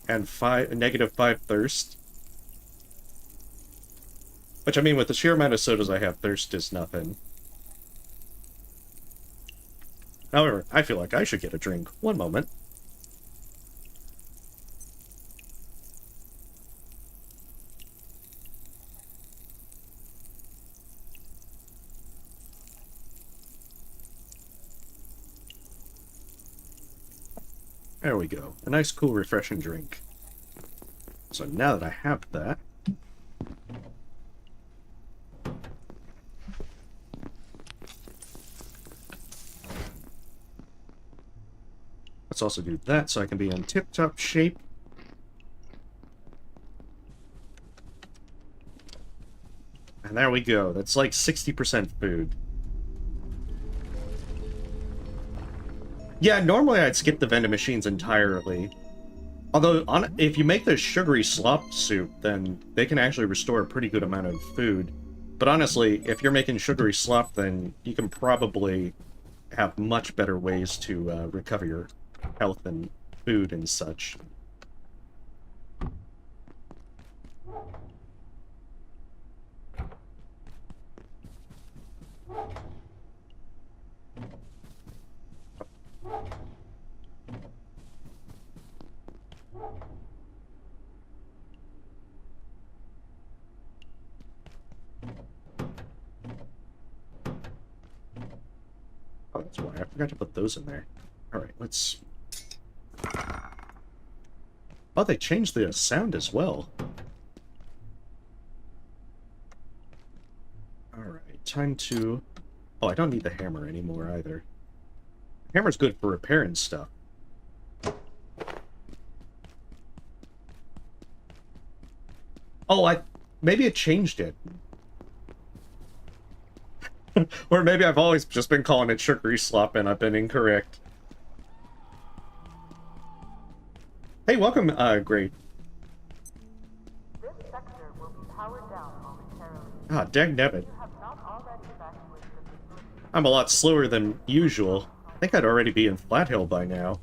And -5 thirst. Which, I mean, with the sheer amount of sodas I have, thirst is nothing. However, I feel like I should get a drink. One moment. There we go. A nice, cool, refreshing drink. So now that I have that... Let's also do that so I can be in tip-top shape. And there we go. That's like 60% food. Yeah, normally I'd skip the vending machines entirely. Although, if you make the sugary slop soup, then they can actually restore a pretty good amount of food. But honestly, if you're making sugary slop, then you can probably have much better ways to recover your health and food and such. Oh, that's why I forgot to put those in there. Alright, let's... Oh, they changed the sound as well. Alright, time to... Oh, I don't need the hammer anymore either. The hammer's good for repairing stuff. Oh, maybe it changed it. Or maybe I've always just been calling it sugary slop and I've been incorrect. Hey, welcome, Great. This sector will be powered down momentarily. Ah, dag nabbit. You have not already evacuated the facility. I'm a lot slower than usual. I think I'd already be in Flathill by now.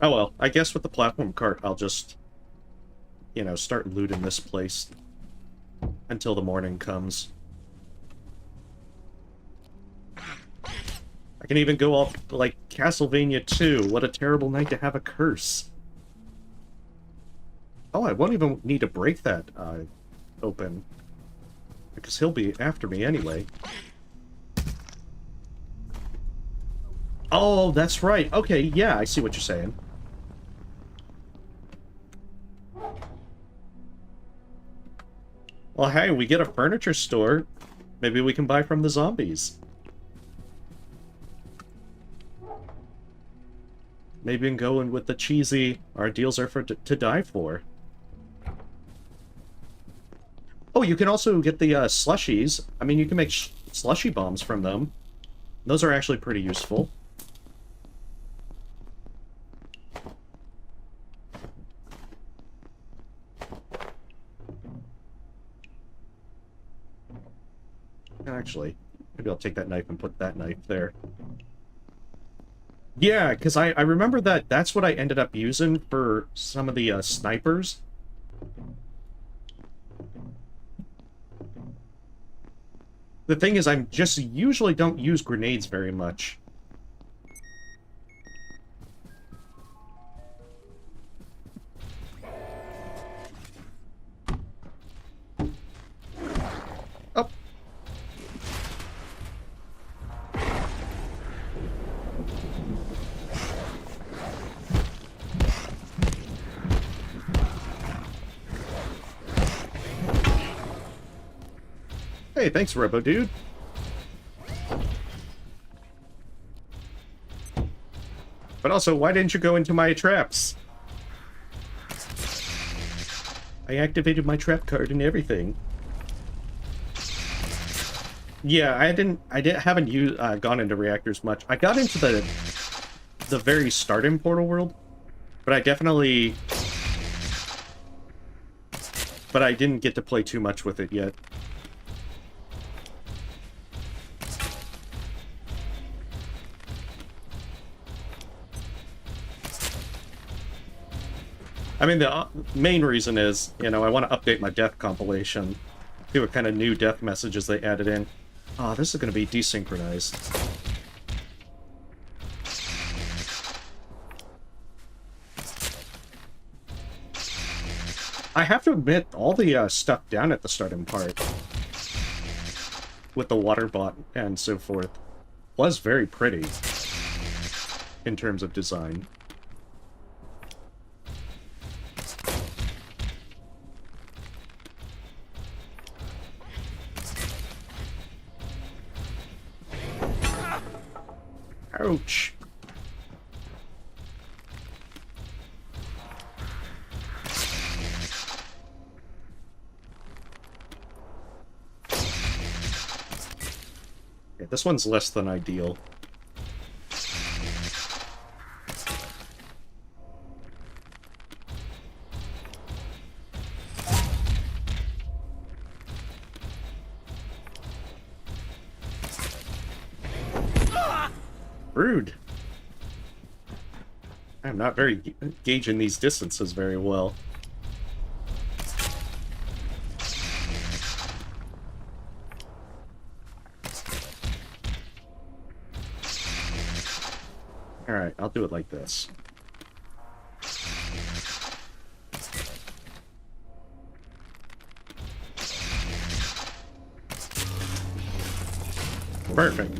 Oh well, I guess with the platform cart, I'll just, you know, start looting this place until the morning comes. I can even go off, like, Castlevania 2. What a terrible night to have a curse. Oh, I won't even need to break that open, because he'll be after me anyway. Oh, that's right. Okay, yeah, I see what you're saying. Well, hey, we get a furniture store. Maybe we can buy from the zombies. Maybe we can go in with the cheesy, our deals are for to die for. Oh, you can also get the slushies. I mean, you can make slushy bombs from them. Those are actually pretty useful. Actually, maybe I'll take that knife and put that knife there. Yeah, because I remember that's what I ended up using for some of the snipers. The thing is, I just usually don't use grenades very much. Oh. Hey, thanks, Robo Dude. But also, why didn't you go into my traps? I activated my trap card and everything. Yeah, I haven't gone into reactors much. I got into the very start in Portal World, but I didn't get to play too much with it yet. I mean, the main reason is, you know, I want to update my death compilation. See what kind of new death messages they added in. Oh, this is going to be desynchronized. I have to admit, all the stuff down at the starting part, with the water bot and so forth, was very pretty in terms of design. Ouch. Yeah, this one's less than ideal. Rude. I'm not very gauging these distances very well. Alright, I'll do it like this. Perfect.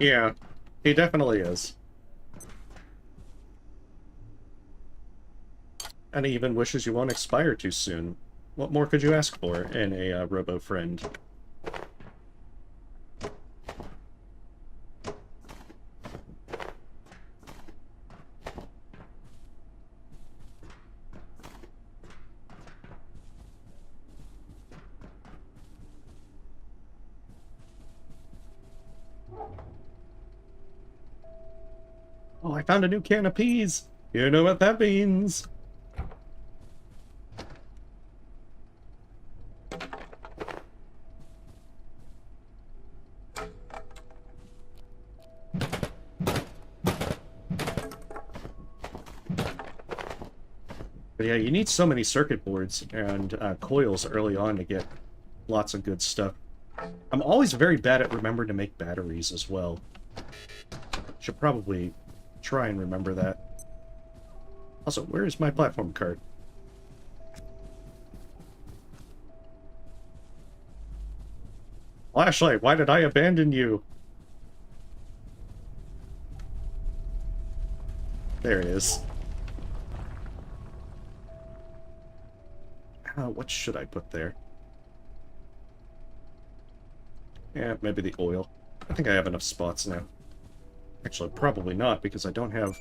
Yeah, he definitely is. And he even wishes you won't expire too soon. What more could you ask for in a robo-friend? Oh, I found a new can of peas! You know what that means! But yeah, you need so many circuit boards and coils early on to get lots of good stuff. I'm always very bad at remembering to make batteries as well. Should probably try and remember that. Also, where is my platform cart? Flashlight, why did I abandon you? There it is. What should I put there? Yeah, maybe the oil. I think I have enough spots now. Actually, probably not, because I don't have...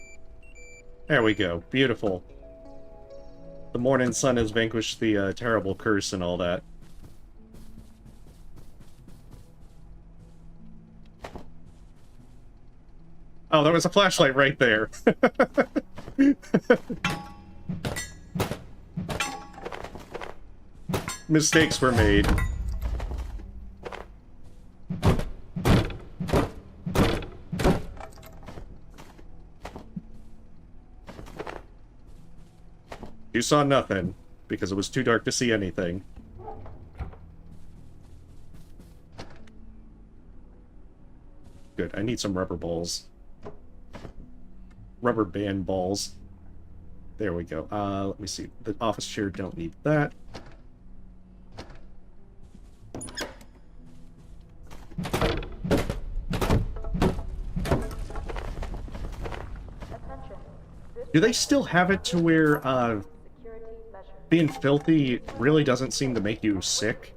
There we go. Beautiful. The morning sun has vanquished the terrible curse and all that. Oh, there was a flashlight right there. Mistakes were made. You saw nothing, because it was too dark to see anything. Good, I need some rubber balls. Rubber band balls. There we go. Let me see. The office chair, don't need that. Do they still have it to where, being filthy really doesn't seem to make you sick?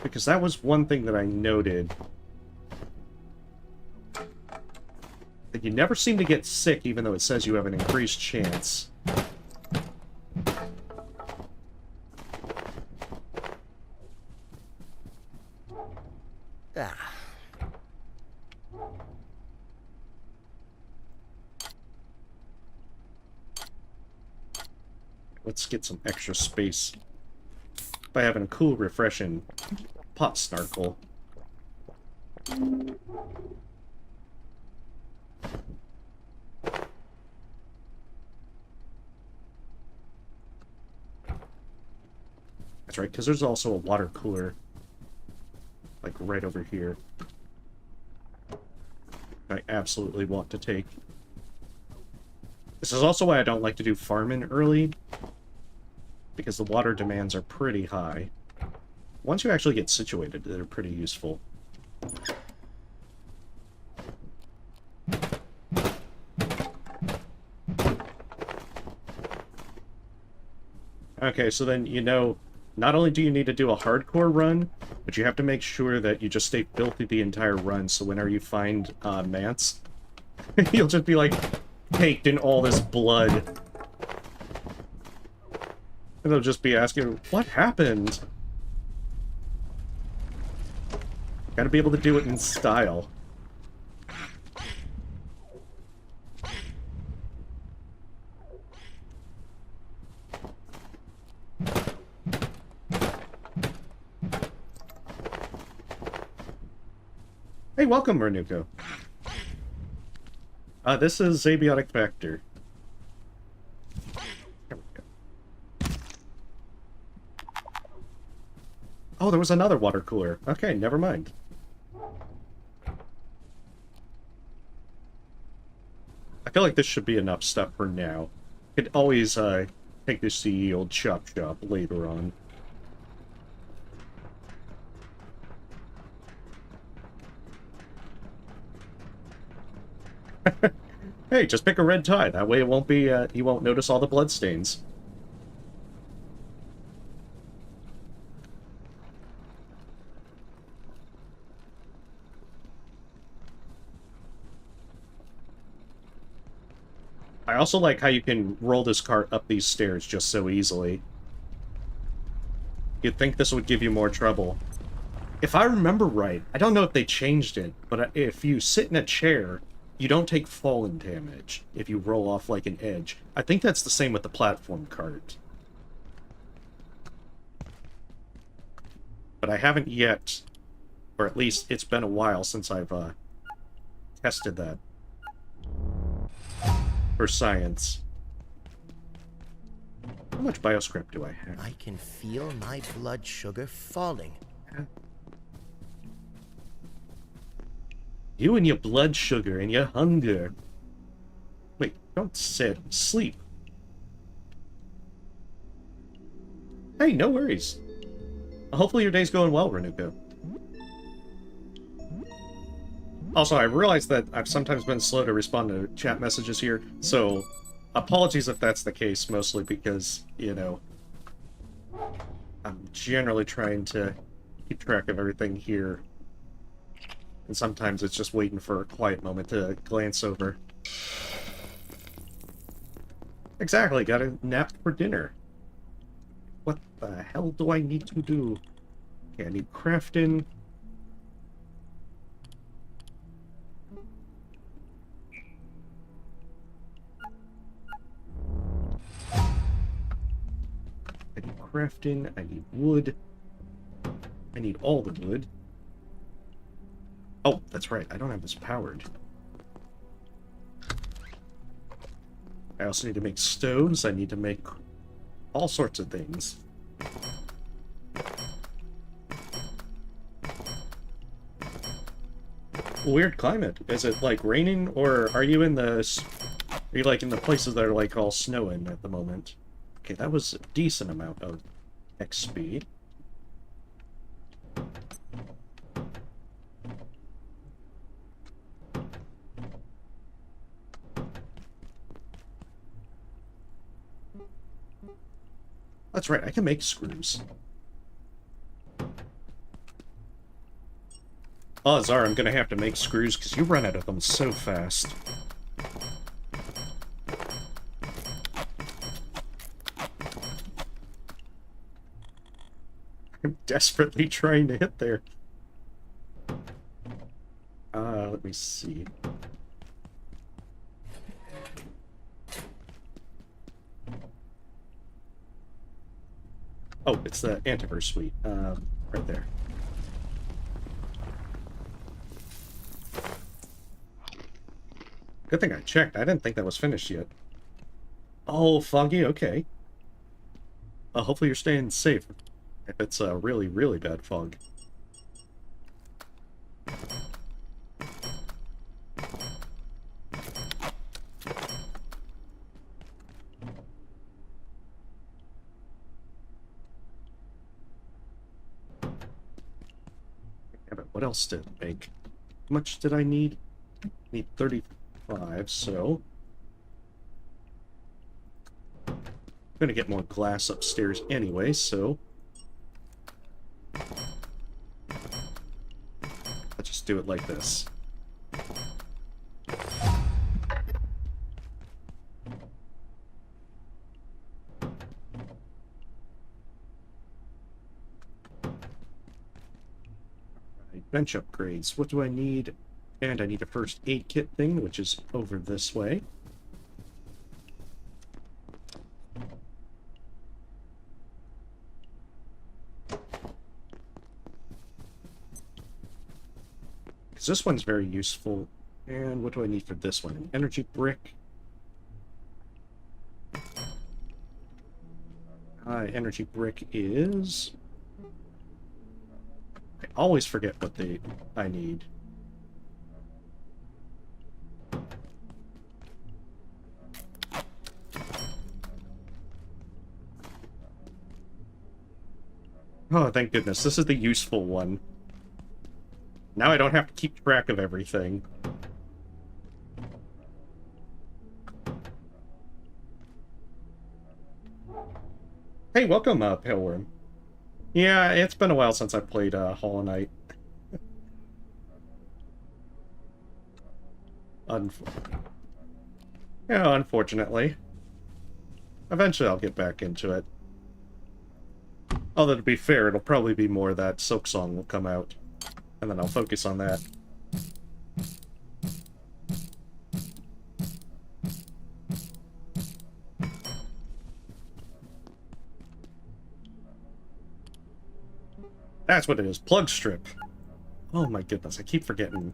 Because that was one thing that I noted. That you never seem to get sick, even though it says you have an increased chance. Let's get some extra space by having a cool, refreshing pot snarkle. That's right, because there's also a water cooler, like right over here. I absolutely want to take. This is also why I don't like to do farming early, because the water demands are pretty high. Once you actually get situated, they're pretty useful. Okay, so then, you know, not only do you need to do a hardcore run, but you have to make sure that you just stay filthy the entire run, so whenever you find Mance, you'll just be, like, caked in all this blood. And they'll just be asking, what happened? Gotta be able to do it in style. Hey, welcome, Mernuko. This is Abiotic Factor. There we go. Oh, there was another water cooler. Okay, never mind. I feel like this should be enough stuff for now. Could always take this to the old chop shop later on. Hey, just pick a red tie. That way it won't be, you won't notice all the bloodstains. I also like how you can roll this cart up these stairs just so easily. You'd think this would give you more trouble. If I remember right, I don't know if they changed it, but if you sit in a chair, you don't take falling damage if you roll off like an edge. I think that's the same with the platform cart. But I haven't yet, or at least it's been a while since I've tested that. For science. How much bioscrap do I have? I can feel my blood sugar falling. You and your blood sugar and your hunger. Wait, don't sit. Sleep. Hey, no worries. Hopefully your day's going well, Renuka. Also, I realize that I've sometimes been slow to respond to chat messages here, so apologies if that's the case, mostly because, you know, I'm generally trying to keep track of everything here. And sometimes it's just waiting for a quiet moment to glance over. Exactly, got a nap for dinner. What the hell do I need to do? Okay, I need crafting. I need crafting, I need wood. I need all the wood. Oh, that's right, I don't have this powered. I also need to make stoves, I need to make all sorts of things. Weird climate. Is it like raining, or are you in the... Are you like in the places that are like all snowing at the moment? Okay, that was a decent amount of XP. That's right, I can make screws. Odds are I'm gonna have to make screws because you run out of them so fast. I'm desperately trying to hit there. Let me see. Oh, it's the Antiverse suite. Right there. Good thing I checked. I didn't think that was finished yet. Oh, foggy, okay. Hopefully you're staying safe. If it's a really, really bad fog. Yeah, but what else did I make? How much did I need? I need 35, so... I'm gonna get more glass upstairs anyway, so... Let's just do it like this. Alright, bench upgrades. What do I need? And I need a first aid kit thing, which is over this way. Because this one's very useful. And what do I need for this one? An energy brick. Energy brick is... I always forget what I need. Oh, thank goodness. This is the useful one. Now I don't have to keep track of everything. Hey, welcome, Paleworm. Yeah, it's been a while since I played Hollow Knight. Yeah, unfortunately. Eventually I'll get back into it. Although, to be fair, it'll probably be more that Silk Song will come out. And then I'll focus on that. That's what it is. Plug strip. Oh my goodness, I keep forgetting.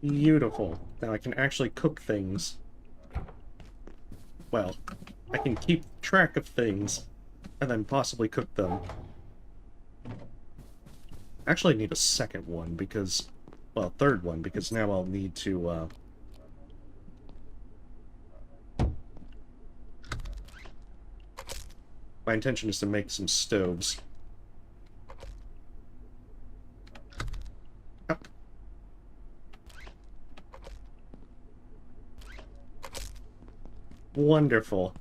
Beautiful. Now I can actually cook things. Well, I can keep track of things and then possibly cook them. Actually, I need a second one because, well, third one, because now I'll need to, my intention is to make some stoves. Yep. Wonderful.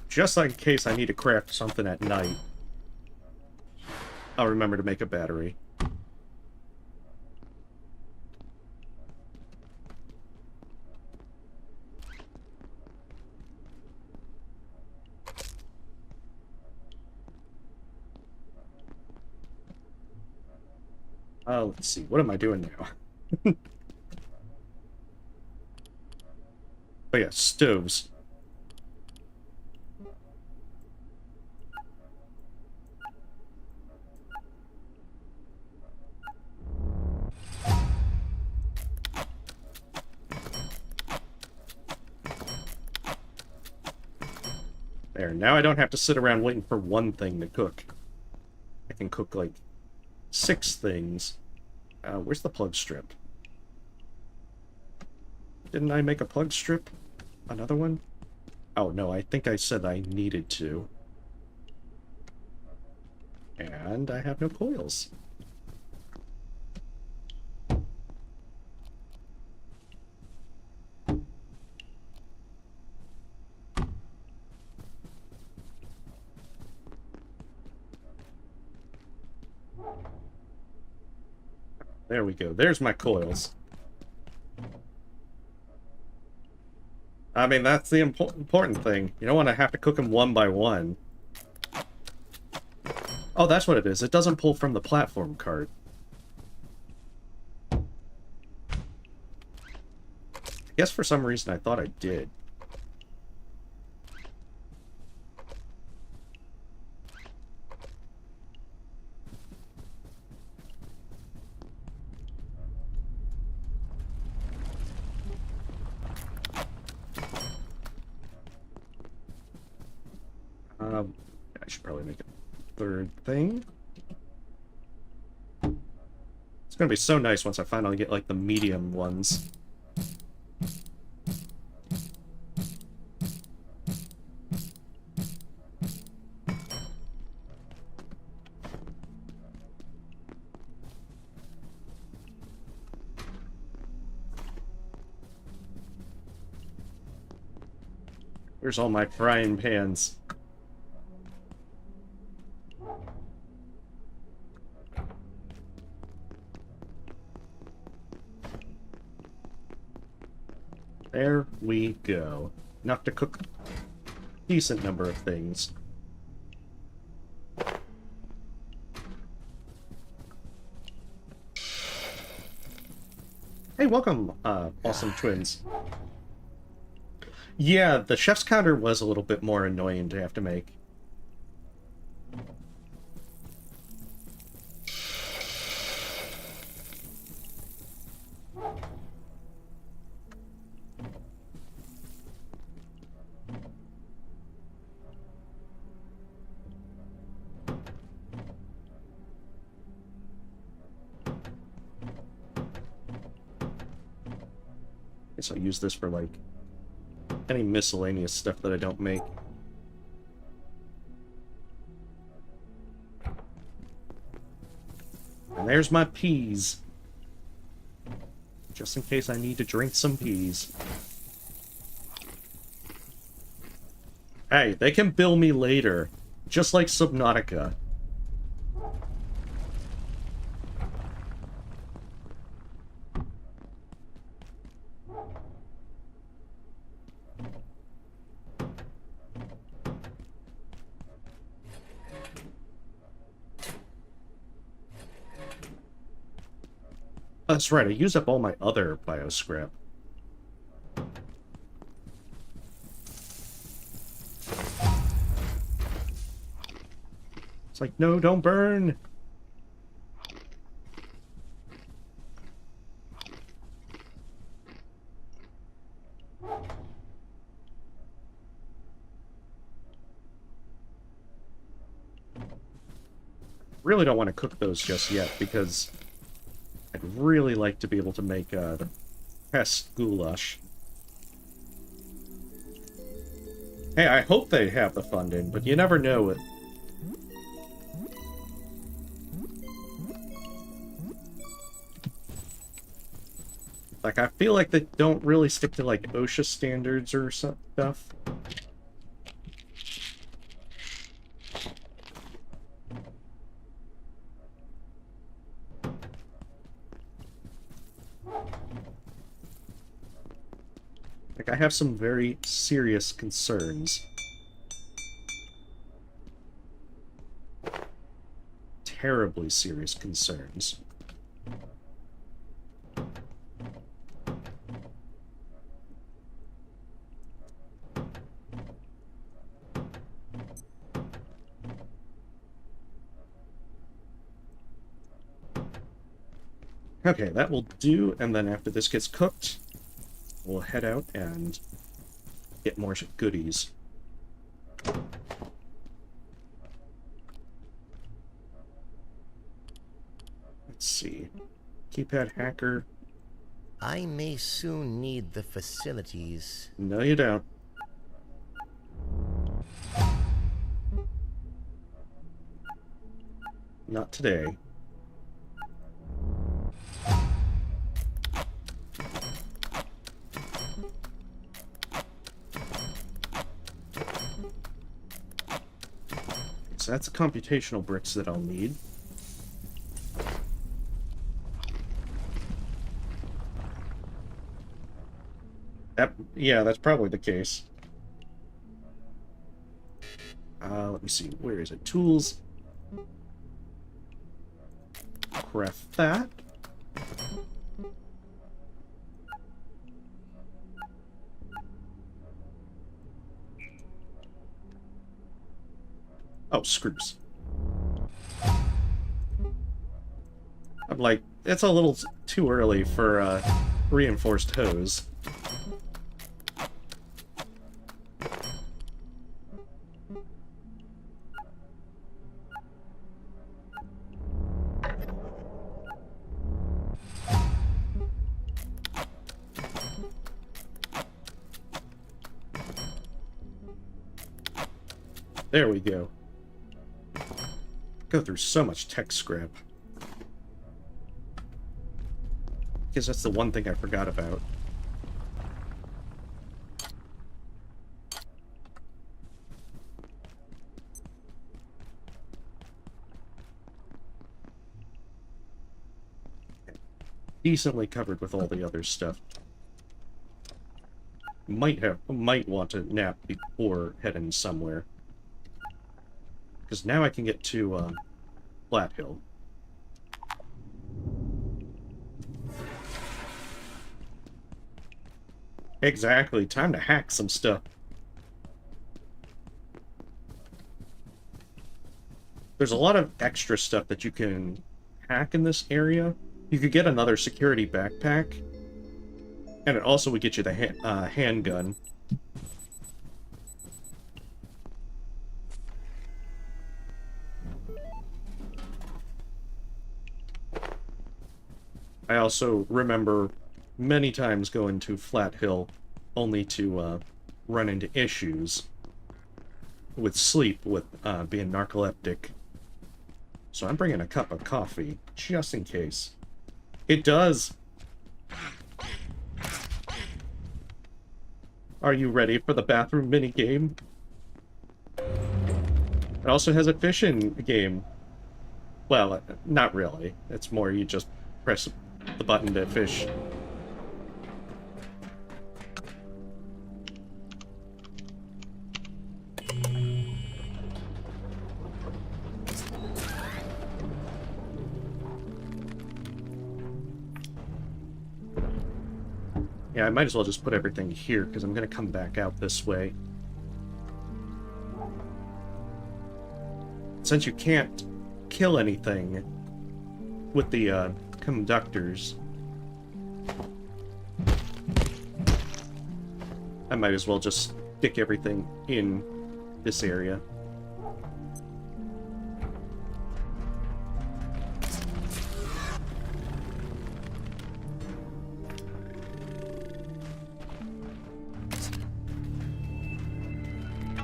Just in case I need to craft something at night, I'll remember to make a battery. Let's see, what am I doing now? Oh yeah, stoves. There, now I don't have to sit around waiting for one thing to cook. I can cook, like, 6 things. Where's the plug strip? Didn't I make a plug strip? Another one? Oh, no, I think I said I needed to. And I have no coils. There we go. There's my coils. I mean, that's the important thing. You don't want to have to cook them one by one. Oh, that's what it is. It doesn't pull from the platform cart. I guess for some reason I thought I did. I should probably make a third thing. It's gonna be so nice once I finally get, like, the medium ones. Here's all my frying pans. There we go. Enough to cook a decent number of things. Hey, welcome, awesome twins. Yeah, the chef's counter was a little bit more annoying to have to make. guess I'll use this for, like, any miscellaneous stuff that I don't make. And there's my peas. Just in case I need to drink some peas. Hey, they can bill me later. Just like Subnautica. That's right, I used up all my other bioscrap. It's like, no, don't burn! Really don't want to cook those just yet, because I'd really like to be able to make the pest goulash. Hey, I hope they have the funding, but you never know it. Like, I feel like they don't really stick to, like, OSHA standards or stuff. Like, I have some very serious concerns. Terribly serious concerns. Okay, that will do, and then after this gets cooked, we'll head out and get more goodies. Let's see. Keypad hacker. I may soon need the facilities. No, you don't. Not today. So that's the computational bricks that I'll need. Yeah, that's probably the case. Let me see. Where is it? Tools. Craft that. Oh, screws. I'm like, it's a little too early for reinforced hose. There we go. Go through so much tech scrap. Because that's the one thing I forgot about. Decently covered with all the other stuff. Might want to nap before heading somewhere. Because now I can get to Flat Hill. Exactly, time to hack some stuff. There's a lot of extra stuff that you can hack in this area. You could get another security backpack, and it also would get you the handgun. I also remember many times go into Flat Hill only to run into issues with sleep, with being narcoleptic. So I'm bringing a cup of coffee, just in case. It does! Are you ready for the bathroom minigame? It also has a fishing game. Well, not really. It's more you just press the button to fish. Yeah, I might as well just put everything here, because I'm going to come back out this way. Since you can't kill anything with the conductors, I might as well just stick everything in this area.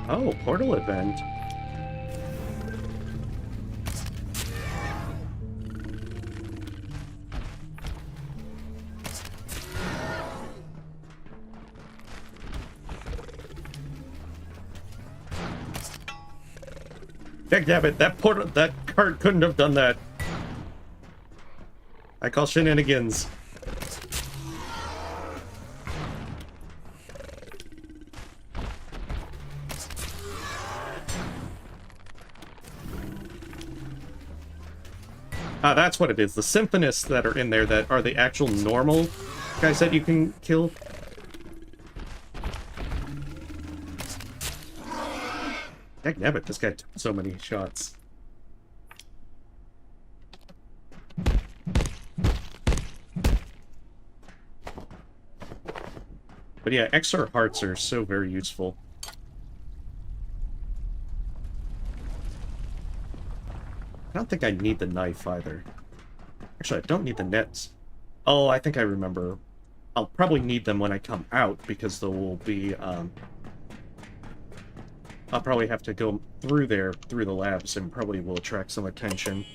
Oh, portal event. Dagnabbit, that cart couldn't have done that. I call shenanigans. Ah, that's what it is. The symphonists that are in there that are the actual normal guys that you can kill. Dagnabbit, this guy took so many shots. But yeah, XR hearts are so very useful. I don't think I need the knife either. Actually, I don't need the nets. Oh, I think I remember. I'll probably need them when I come out, because there will be, I'll probably have to go through there, through the labs, and probably will attract some attention.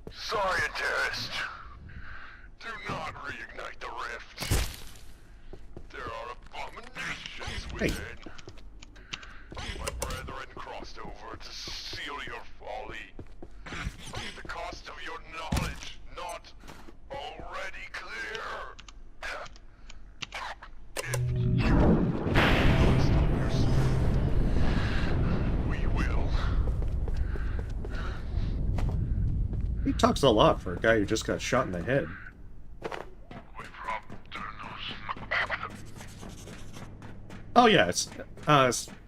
Scientist, do not reignite the rift. There are abominations within. My brethren crossed over to seal your folly. The cost of your knowledge not already clear. If you stop yourself, we will. He talks a lot for a guy who just got shot in the head. Oh yeah, it's,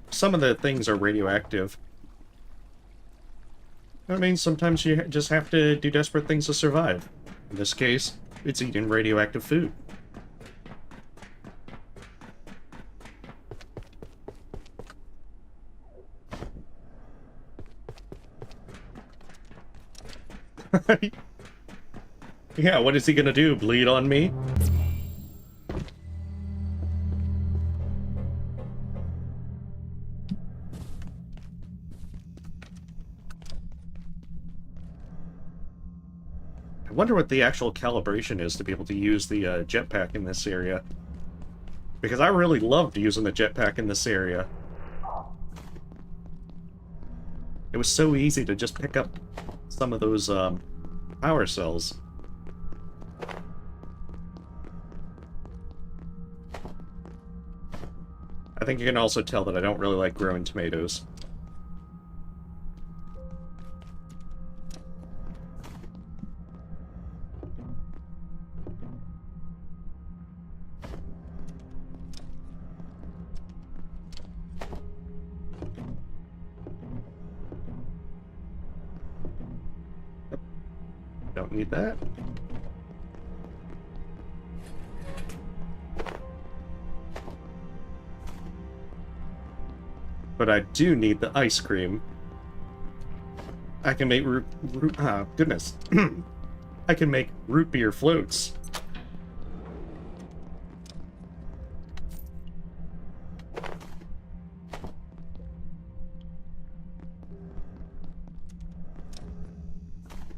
some of the things are radioactive. I mean, sometimes you just have to do desperate things to survive. In this case, it's eating radioactive food. Yeah, what is he gonna do? Bleed on me? I wonder what the actual calibration is to be able to use the jetpack in this area. Because I really loved using the jetpack in this area. It was so easy to just pick up some of those power cells. I think you can also tell that I don't really like growing tomatoes. Don't need that. But I do need the ice cream. I can make goodness. I can make root beer floats.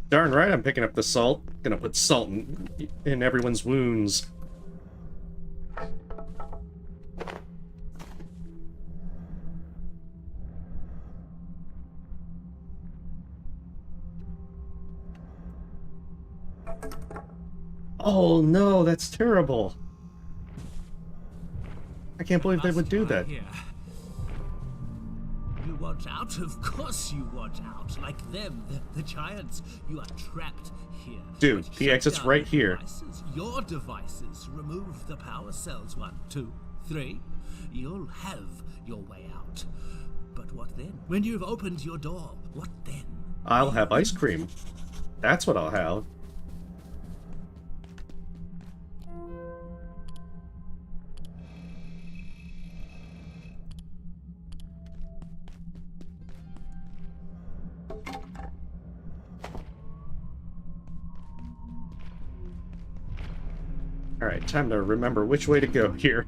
Darn right I'm picking up the salt. Gonna put salt in everyone's wounds. Oh no, that's terrible. I can't believe they would do that. You want out? Of course you want out. Like them, the giants. You are trapped here. Dude, the exit's right here. Your devices. Remove the power cells. 1, 2, 3. You'll have your way out. But what then? When you've opened your door, what then? I'll have ice cream. That's what I'll have. Alright, time to remember which way to go here.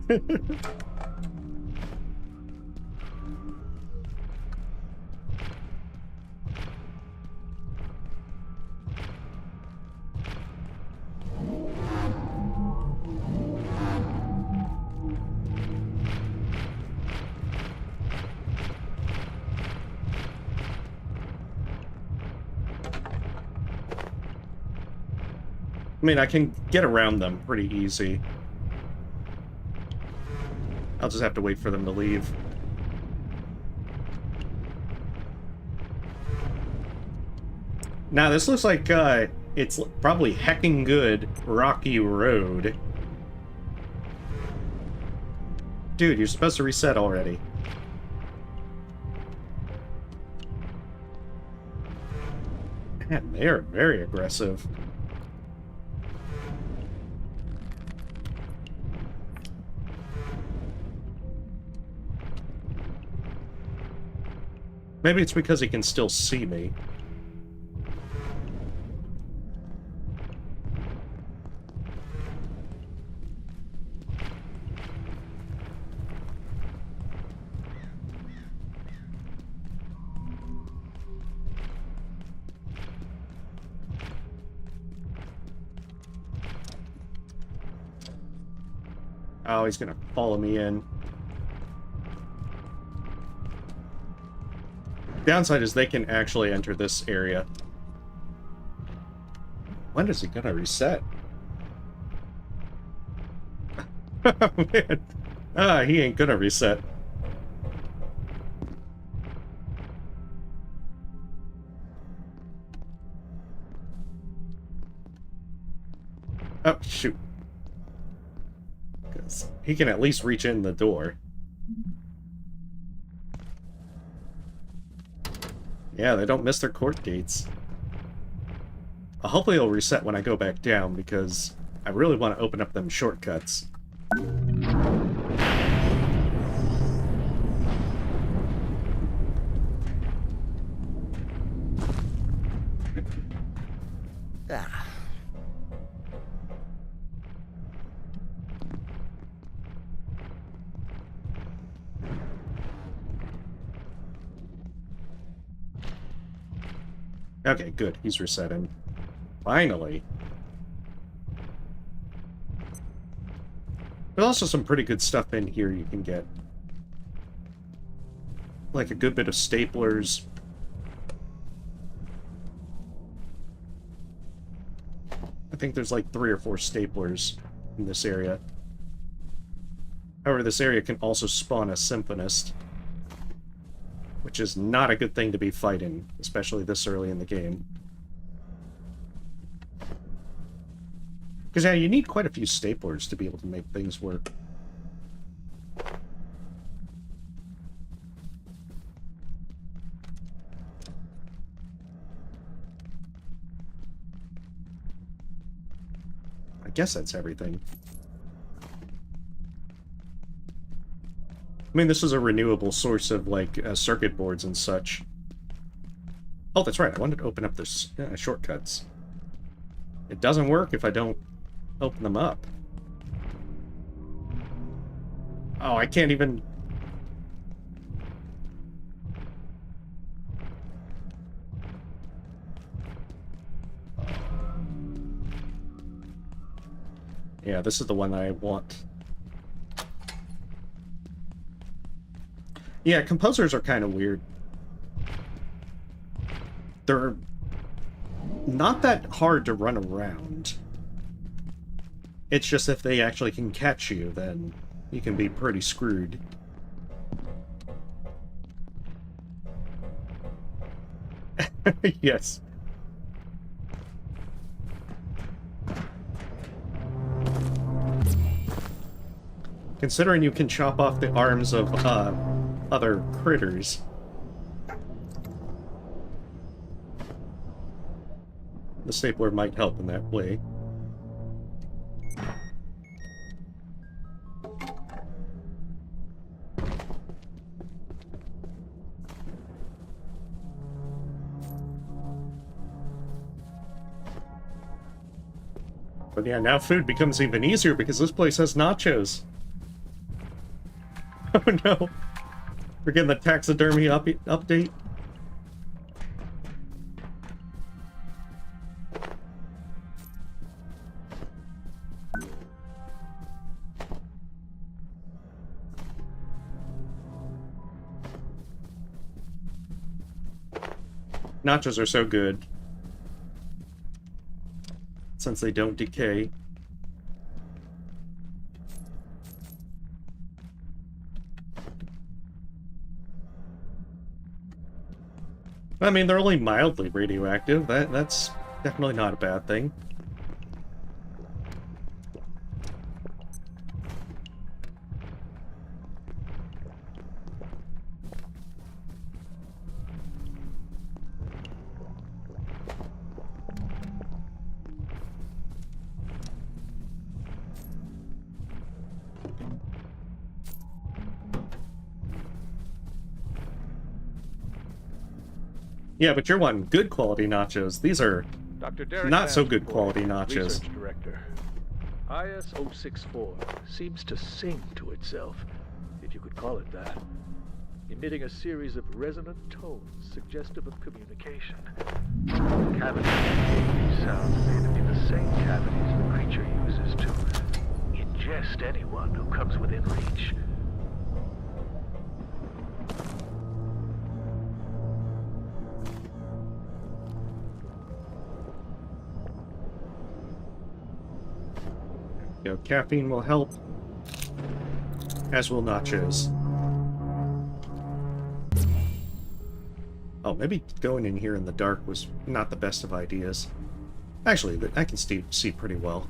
I mean, I can get around them pretty easy. I'll just have to wait for them to leave. Now, this looks like it's probably heckin' good rocky road. Dude, you're supposed to reset already. Man, they are very aggressive. Maybe it's because he can still see me. Oh, he's gonna follow me in. Downside is they can actually enter this area. When is he gonna reset? Oh, man. He ain't gonna reset. Oh, shoot. Because he can at least reach in the door. Yeah, they don't miss their court dates. Hopefully it'll reset when I go back down, because I really want to open up them shortcuts. Ah. Okay, good. He's resetting. Finally. There's also some pretty good stuff in here you can get. Like a good bit of staplers. I think there's like 3 or 4 staplers in this area. However, this area can also spawn a symphonist, which is not a good thing to be fighting, especially this early in the game. Because, yeah, you need quite a few staplers to be able to make things work. I guess that's everything. I mean, this is a renewable source of, like, circuit boards and such. Oh, that's right, I wanted to open up this shortcuts. It doesn't work if I don't open them up. Oh, I can't even... Yeah, this is the one I want. Yeah, composers are kind of weird. They're not that hard to run around. It's just if they actually can catch you, then you can be pretty screwed. Yes. Considering you can chop off the arms of other critters. The stapler might help in that way. But yeah, now food becomes even easier because this place has nachos. Oh no! We're getting the taxidermy update. Nachos are so good. Since they don't decay. I mean, they're only mildly radioactive. That's definitely not a bad thing. Yeah, but you're wanting good quality nachos. These are Dr. Derek not so Vance good quality reporting. nachos. Research Director. IS-064 seems to sing to itself, if you could call it that, emitting a series of resonant tones suggestive of communication. Cavities of these sounds appear to be the same cavities the creature uses to ingest anyone who comes within reach. You know, caffeine will help, as will nachos. Oh, maybe going in here in the dark was not the best of ideas. Actually, I can see pretty well.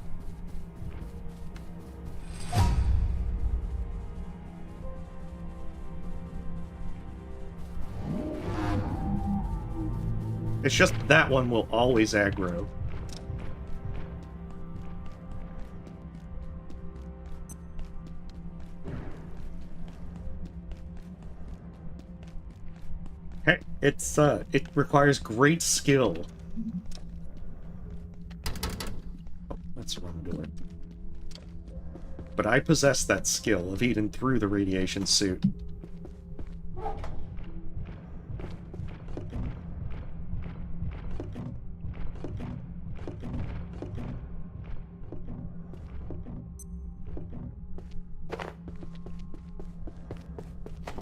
It's just that one will always aggro. Hey, it requires great skill. Oh, that's the wrong door. But I possess that skill of eating through the radiation suit.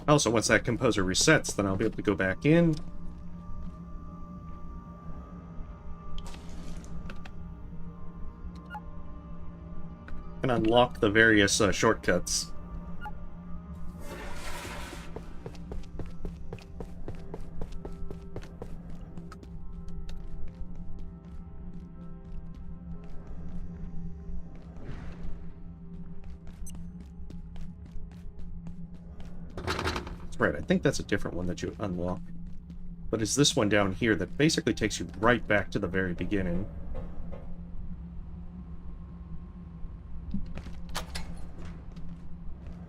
Also, once that composer resets, then I'll be able to go back in. And unlock the various shortcuts. Right, I think that's a different one that you unlock. But it's this one down here that basically takes you right back to the very beginning.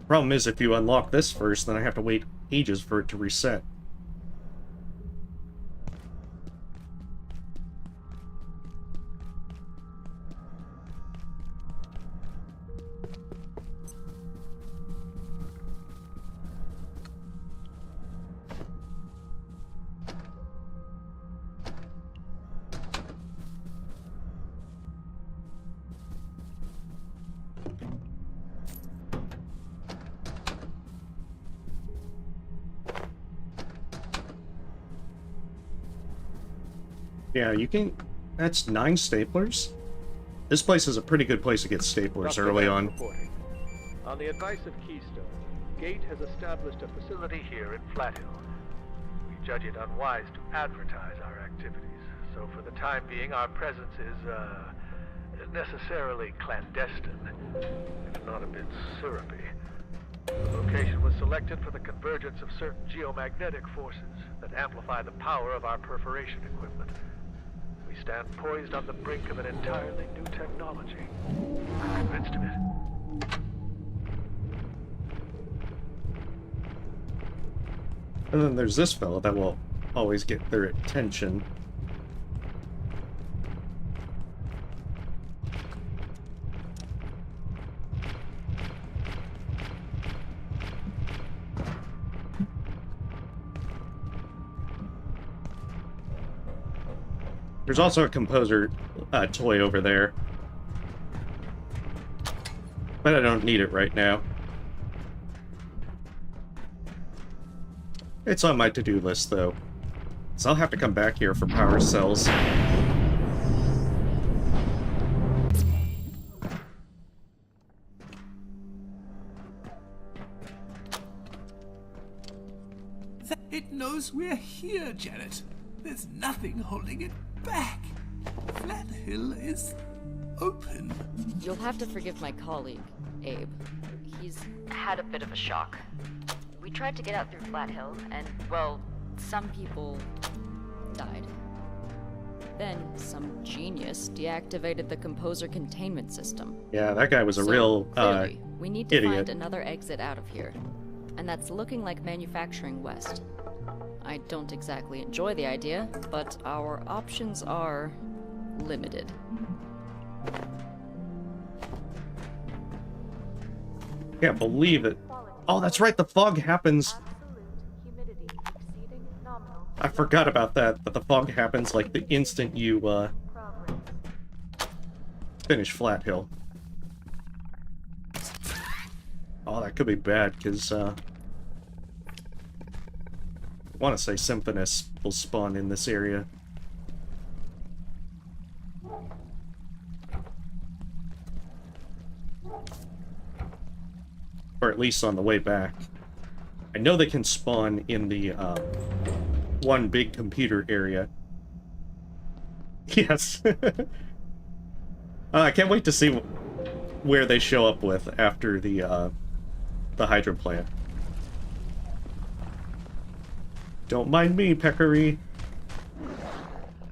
Problem is, if you unlock this first, then I have to wait ages for it to reset. Yeah, you can... That's 9 staplers? This place is a pretty good place to get staplers early on. Reporting. On the advice of Keystone, Gate has established a facility here in Flathill. We judge it unwise to advertise our activities, so for the time being our presence is, necessarily clandestine, if not a bit syrupy. The location was selected for the convergence of certain geomagnetic forces that amplify the power of our perforation equipment. We stand poised on the brink of an entirely new technology. I'm convinced of it. And then there's this fellow that will always get their attention. There's also a composer toy over there. But I don't need it right now. It's on my to-do list, though. So I'll have to come back here for power cells. It knows we're here, Janet. There's nothing holding it back. Flathill is open. You'll have to forgive my colleague, Abe. He's had a bit of a shock. We tried to get out through Flathill, and, well, some people died. Then some genius deactivated the composer containment system. Yeah, that guy was a real clearly, we need to idiot. find another exit out of here. And that's looking like manufacturing west. I don't exactly enjoy the idea, but our options are limited. Can't believe it. Oh, that's right, the fog happens. I forgot about that, but the fog happens like the instant you, finish Flathill. Oh, that could be bad, because, I want to say Symphonus will spawn in this area. Or at least on the way back. I know they can spawn in the, one big computer area. Yes. I can't wait to see where they show up with after the hydro plant. Don't mind me, Peccary.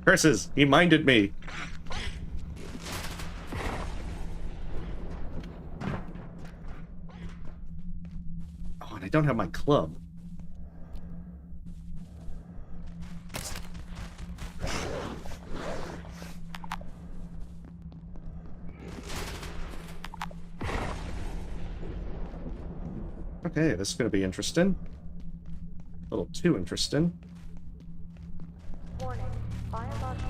Curses, he minded me. Oh, and I don't have my club. Okay, this is going to be interesting. A little too interesting. Warning, biological.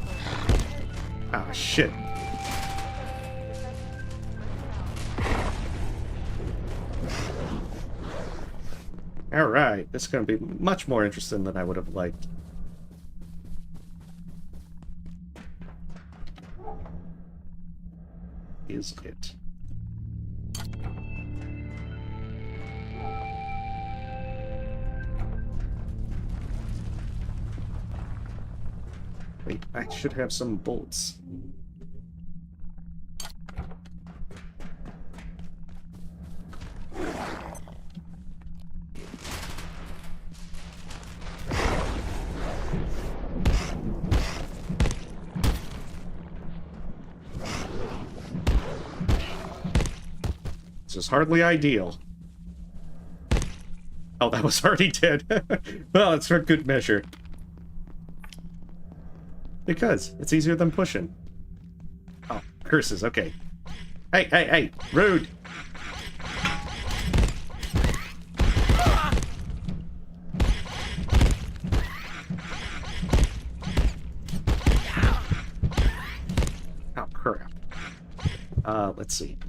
Ah, shit. Alright, this is going to be much more interesting than I would have liked. Is it? Wait, I should have some bolts. This is hardly ideal. Oh, that was already dead. Well, it's for good measure. Because it's easier than pushing. Oh, curses, okay. Hey, hey, hey! Rude! Oh, crap. Let's see.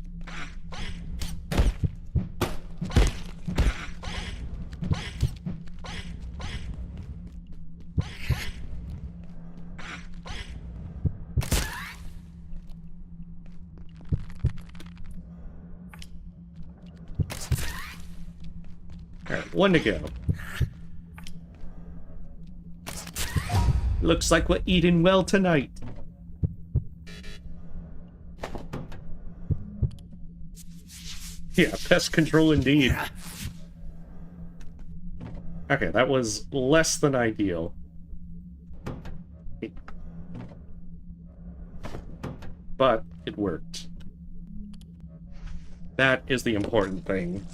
Alright, one to go. Looks like we're eating well tonight. Yeah, pest control indeed. Okay, that was less than ideal. But it worked. That is the important thing.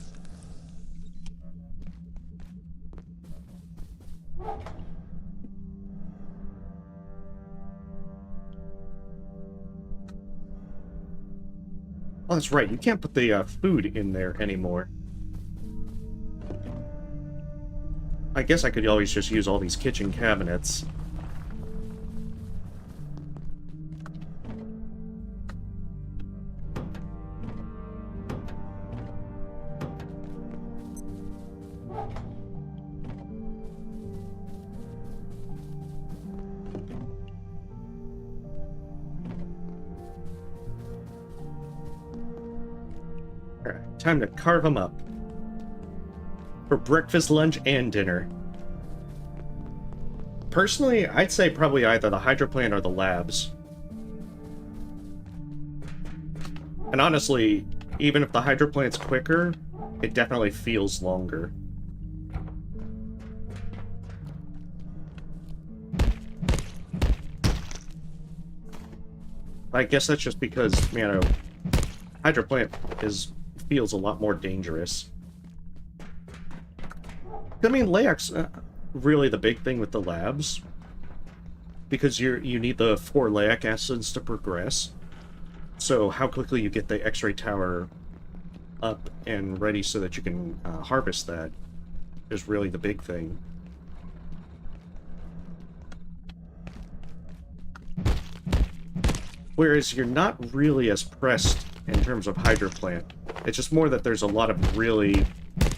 Oh, that's right. You can't put the food in there anymore. I guess I could always just use all these kitchen cabinets. Alright, time to carve them up. For breakfast, lunch, and dinner. Personally, I'd say probably either the hydroplant or the labs. And honestly, even if the hydroplant's quicker, it definitely feels longer. I guess that's just because, you know, hydroplant feels a lot more dangerous. I mean, layak's really the big thing with the labs, because you need the 4 layak acids to progress. So how quickly you get the X-ray tower up and ready so that you can harvest that is really the big thing. Whereas you're not really as pressed in terms of hydroplant. It's just more that there's a lot of really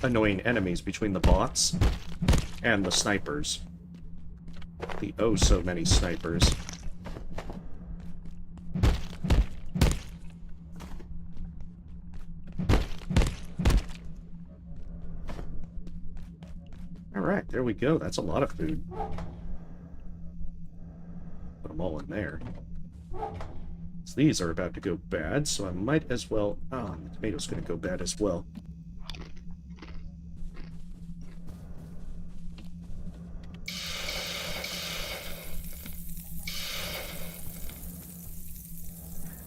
annoying enemies between the bots and the snipers. The oh so many snipers. Alright, there we go. That's a lot of food. Put them all in there. So these are about to go bad, so I might as well... Oh, the tomato's gonna go bad as well.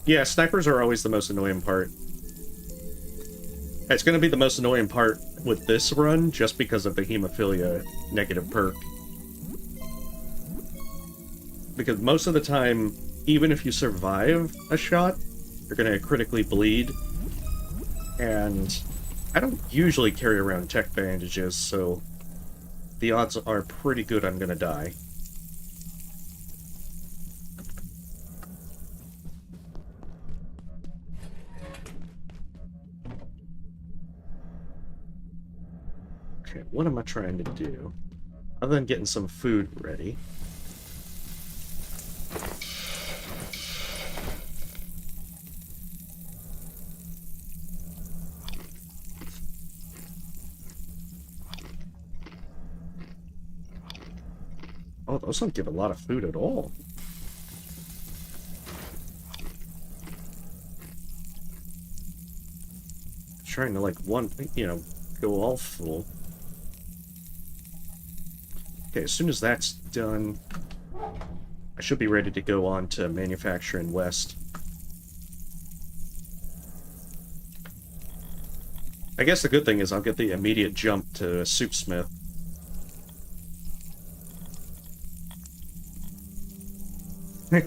Yeah, snipers are always the most annoying part. It's going to be the most annoying part with this run, just because of the hemophilia negative perk. Because most of the time, even if you survive a shot, you're going to critically bleed. And I don't usually carry around tech bandages, so the odds are pretty good I'm going to die. Okay, what am I trying to do? Other than getting some food ready. Oh, those don't give a lot of food at all. Trying to, like, go all full. Okay, as soon as that's done, I should be ready to go on to manufacturing west. I guess the good thing is I'll get the immediate jump to Soupsmith.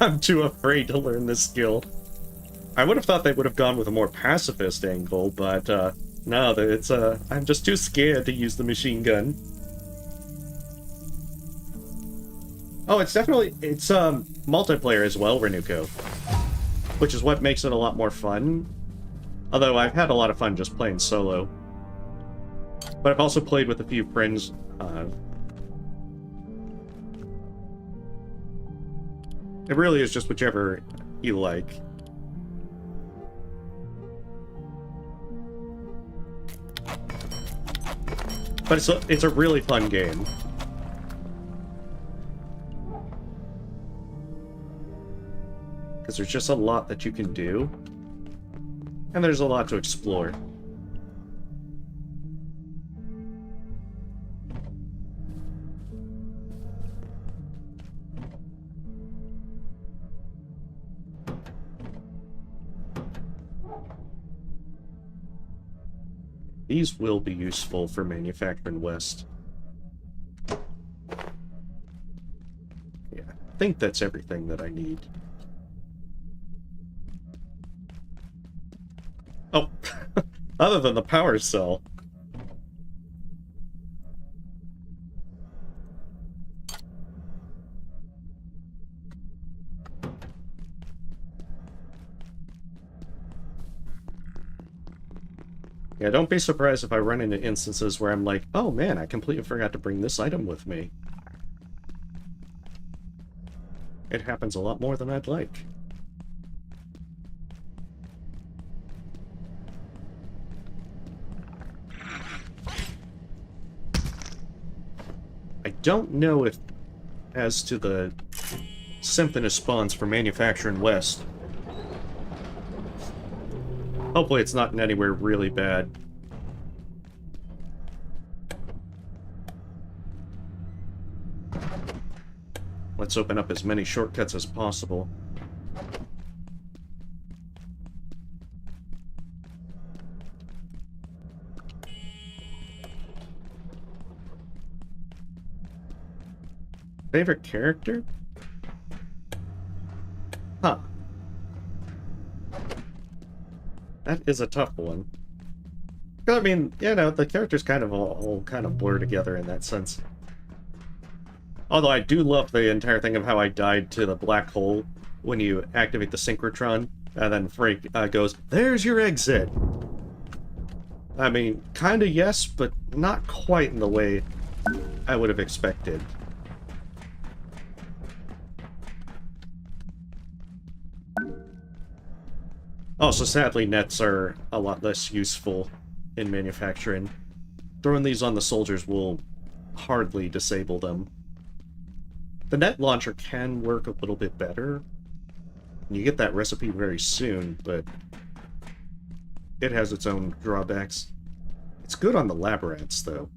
I'm too afraid to learn this skill. I would have thought they would have gone with a more pacifist angle, but no, it's I'm just too scared to use the machine gun. Oh, it's multiplayer as well, Renuko, which is what makes it a lot more fun. Although I've had a lot of fun just playing solo. But I've also played with a few friends. It really is just whichever you like. But it's a really fun game. Because there's just a lot that you can do. And there's a lot to explore. These will be useful for manufacturing West. Yeah, I think that's everything that I need. Oh, other than the power cell. Yeah, don't be surprised if I run into instances where I'm like, oh man, I completely forgot to bring this item with me. It happens a lot more than I'd like. I don't know if, as to the Symphonous spawns for manufacturing West. Hopefully it's not in anywhere really bad. Let's open up as many shortcuts as possible. Favorite character? Huh. That is a tough one. I mean, you know, the characters kind of all kind of blur together in that sense. Although I do love the entire thing of how I died to the black hole when you activate the Synchrotron, and then Frank goes, "There's your exit!" I mean, kinda yes, but not quite in the way I would have expected. Also, sadly, nets are a lot less useful in manufacturing. Throwing these on the soldiers will hardly disable them. The net launcher can work a little bit better. You get that recipe very soon, but it has its own drawbacks. It's good on the lab rats, though.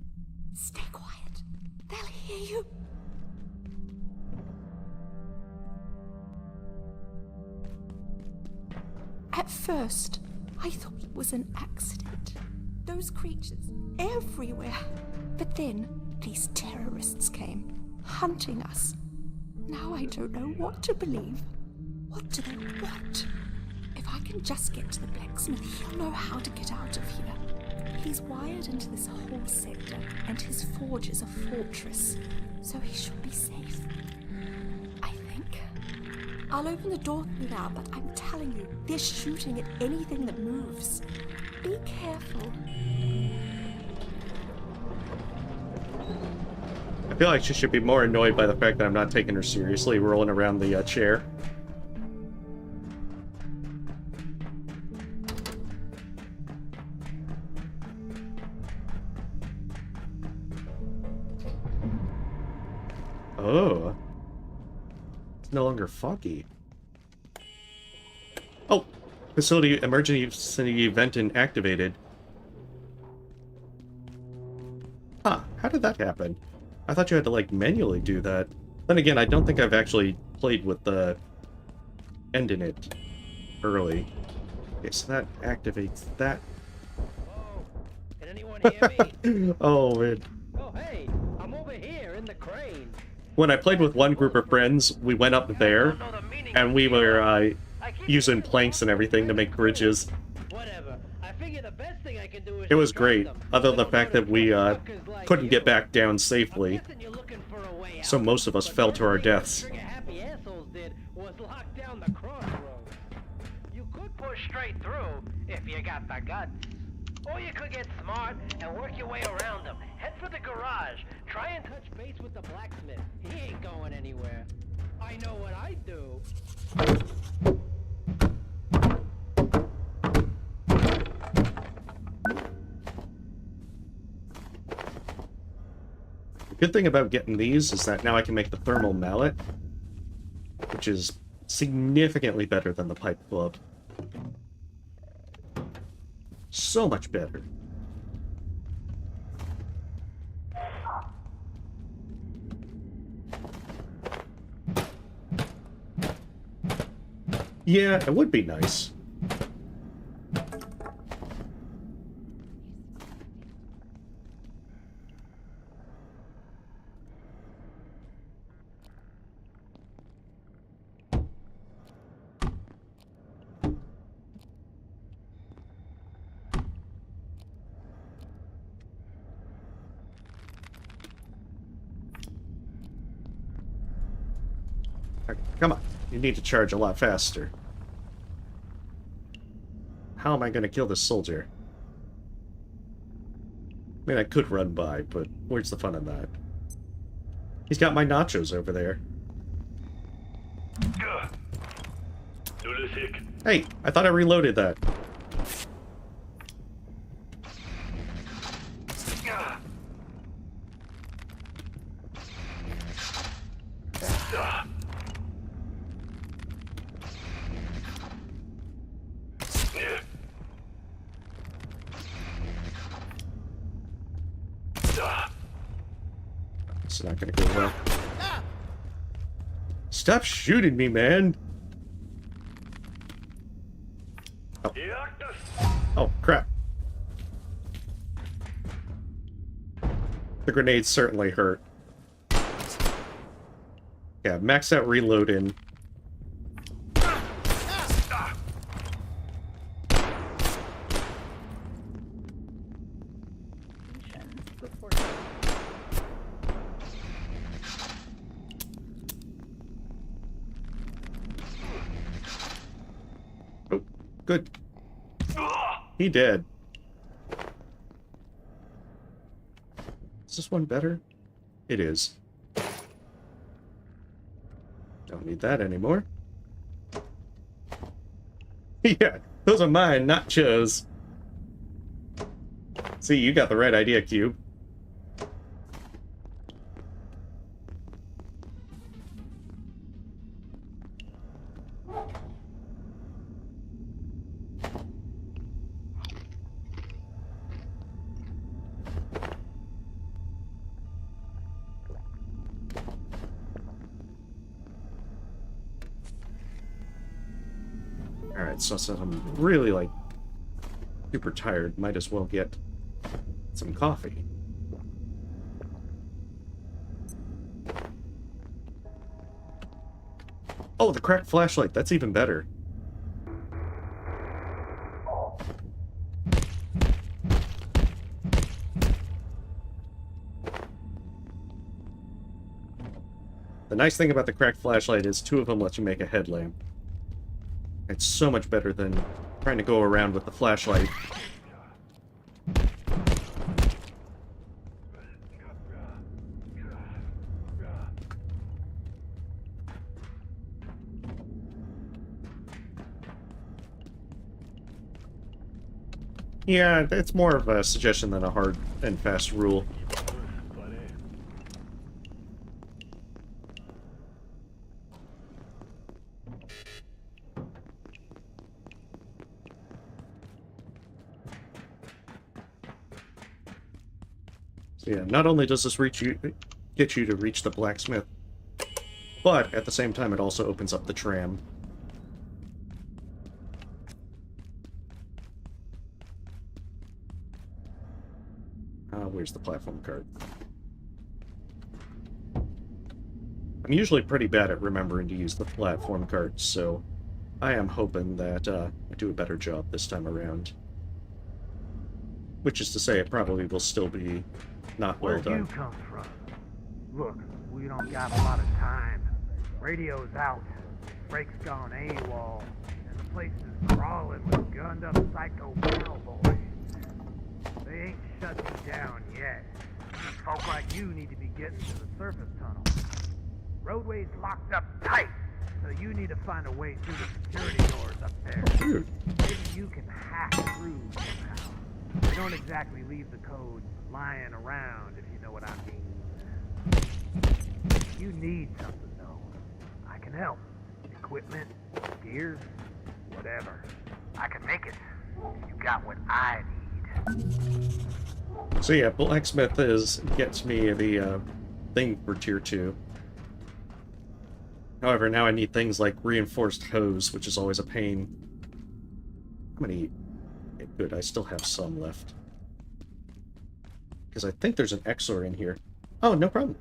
Stay quiet. They'll hear you. At first, I thought it was an accident. Those creatures everywhere. But then, these terrorists came, hunting us. Now I don't know what to believe. What do they want? If I can just get to the blacksmith, he'll know how to get out of here. He's wired into this whole sector, and his forge is a fortress, so he should be safe. I think. I'll open the door now, but I'm telling you, they're shooting at anything that moves. Be careful. I feel like she should be more annoyed by the fact that I'm not taking her seriously, rolling around the chair. Oh. It's no longer foggy. Oh! Facility emergency event activated. Huh, how did that happen? I thought you had to, like, manually do that. Then again, I don't think I've actually played with the end in it early. Okay, so that activates that. anyone hear me? Oh, man. Oh, hey, I'm over here in the crane. When I played with one group of friends, we went up there, and we were using planks and everything to make bridges. Whatever. I figure the best thing I can do is It was great, other than the fact that we couldn't get back down safely, so most of us fell to our deaths. happy assholes did was lock down the crossroads. You could push straight through if you got the guts. Or you could get smart and work your way around them. Head for the garage. Try and touch base with the blacksmith. He ain't going anywhere. I know what I'd do. The good thing about getting these is that now I can make the thermal mallet, which is significantly better than the pipe club. So much better. Yeah, it would be nice. Come on, you need to charge a lot faster. How am I going to kill this soldier? I mean, I could run by, but where's the fun in that? He's got my nachos over there. Hey, I thought I reloaded that. It's not gonna go well. Stop shooting me, man! Oh, oh crap. The grenades certainly hurt. Yeah, max out reload in. Oh, good. He did. Is this one better? It is. Don't need that anymore. Yeah, those are mine, not Joe's. See, you got the right idea, Cube. Alright, so since I'm really, like, super tired, might as well get some coffee. Oh, the cracked flashlight, that's even better. The nice thing about the cracked flashlight is 2 of them let you make a headlamp. It's so much better than trying to go around with the flashlight. Yeah, it's more of a suggestion than a hard and fast rule. So yeah, not only does this get you to reach the blacksmith, but at the same time it also opens up the tram. where's the platform cart? I'm usually pretty bad at remembering to use the platform cart, so I am hoping that I do a better job this time around. Which is to say, it probably will still be not well done. Where'd you come from? Look, we don't got a lot of time. Radio's out. Frake's gone AWOL. And the place is crawling with gunned-up psycho cowboys. They ain't shut me down yet. Folk like you need to be getting to the surface tunnel. Roadway's locked up tight, so you need to find a way through the security doors up there. Dude. Maybe you can hack through somehow. They don't exactly leave the code lying around, if you know what I mean. You need something, though. I can help. Equipment, gear, whatever. I can make it. You got what I need. So yeah, Blacksmith gets me the thing for tier 2. However, now I need things like reinforced hose, which is always a pain. How many? Okay, good, I still have some left. Because I think there's an XOR in here. Oh, no problem.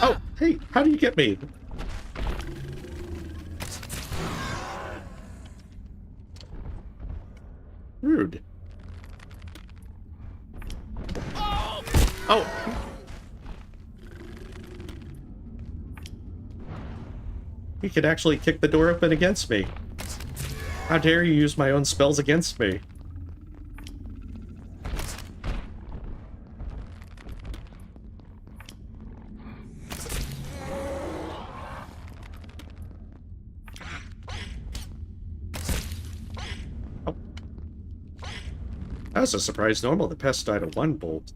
Oh, hey, how do you get me? Rude. Oh! He could actually kick the door open against me. How dare you use my own spells against me? That was a surprise. Normal, the pest died of 1 bolt.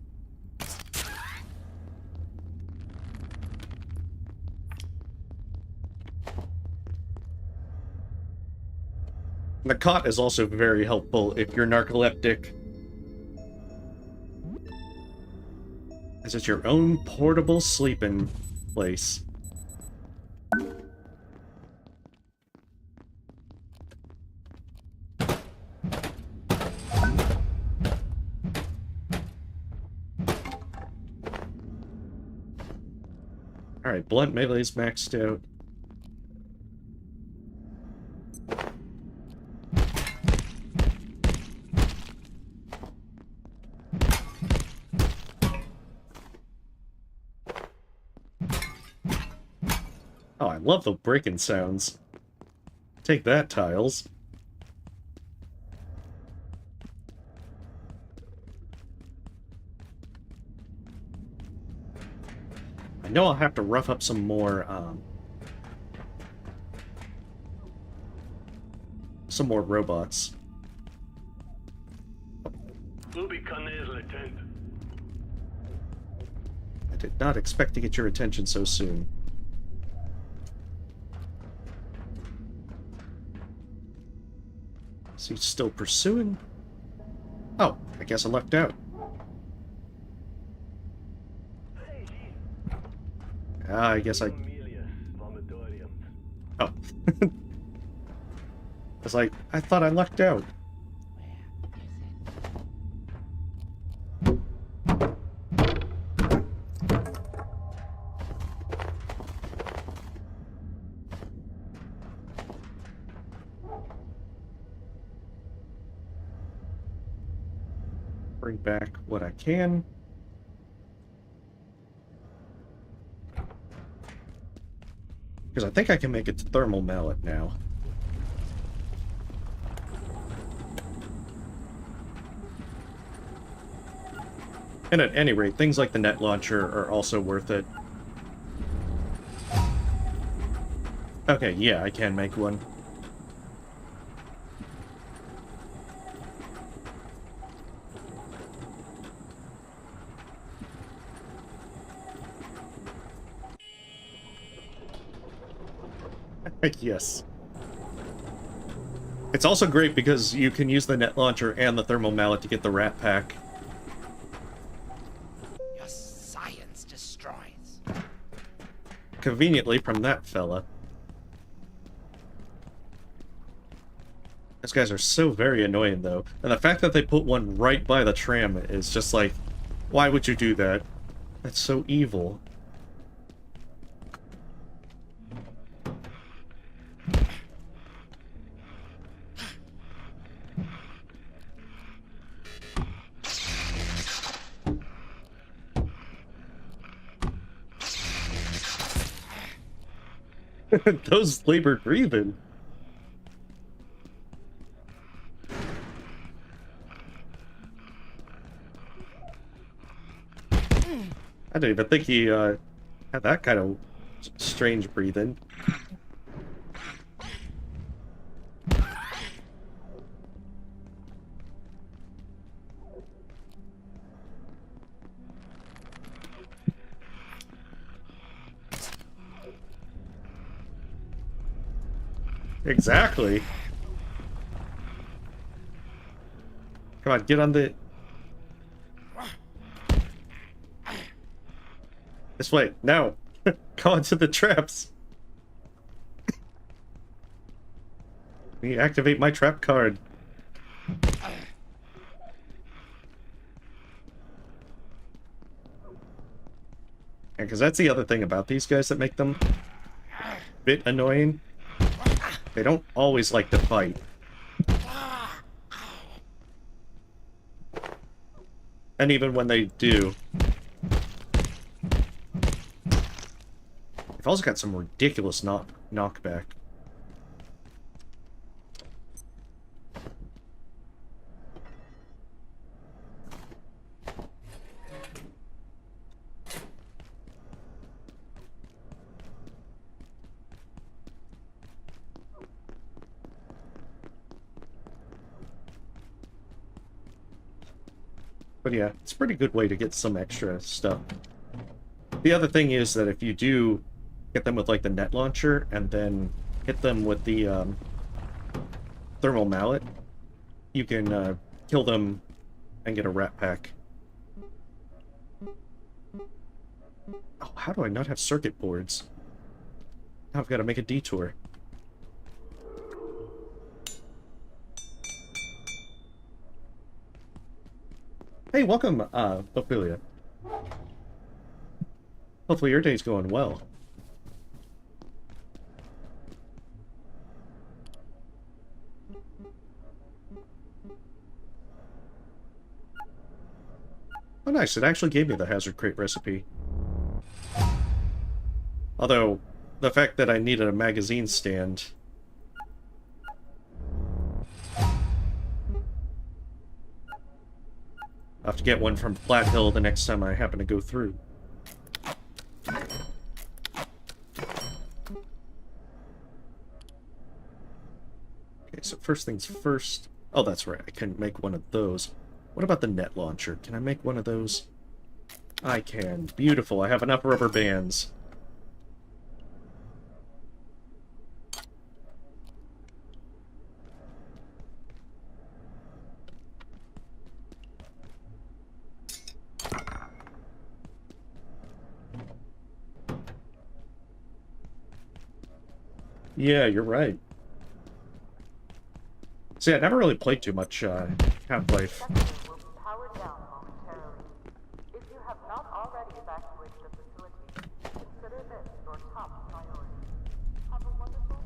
And the cot is also very helpful if you're narcoleptic, as it's your own portable sleeping place. Alright, blunt melee's maxed out. Oh, I love the breaking sounds. Take that, tiles. I know I'll have to rough up some more robots. I did not expect to get your attention so soon. Is he still pursuing? Oh, I guess I lucked out. I guess I... Oh. It's like, I thought I lucked out. Bring back what I can. Because I think I can make it to thermal mallet now. And at any rate, things like the net launcher are also worth it. Okay, yeah, I can make one. Yes. It's also great because you can use the net launcher and the thermal mallet to get the rat pack. Your science destroys. conveniently from that fella. These guys are so very annoying, though. And the fact that they put one right by the tram is just like, why would you do that? That's so evil. Those labored breathing. I didn't even think he had that kind of strange breathing. Exactly. Come on, get on the... This way. No. Go into the traps. Let me activate my trap card. Yeah, because that's the other thing about these guys that make them a bit annoying. They don't always like to fight. And even when they do, they've also got some ridiculous knockback. But yeah, it's a pretty good way to get some extra stuff. The other thing is that if you do get them with like the net launcher and then hit them with the thermal mallet, you can kill them and get a rat pack. Oh, how do I not have circuit boards? Now I've got to make a detour. Hey, welcome, Ophelia. Hopefully your day's going well. Oh, nice. It actually gave me the hazard crate recipe. Although, the fact that I needed a magazine stand... I'll have to get one from Flat Hill the next time I happen to go through. Okay, so first things first... Oh, that's right. I can make one of those. What about the net launcher? Can I make one of those? I can. Beautiful. I have enough rubber bands. Yeah, you're right. See, I never really played too much Half-Life. Powered down momentarily. If you have not already evacuated the facility, consider this your top priority. Have a wonderful...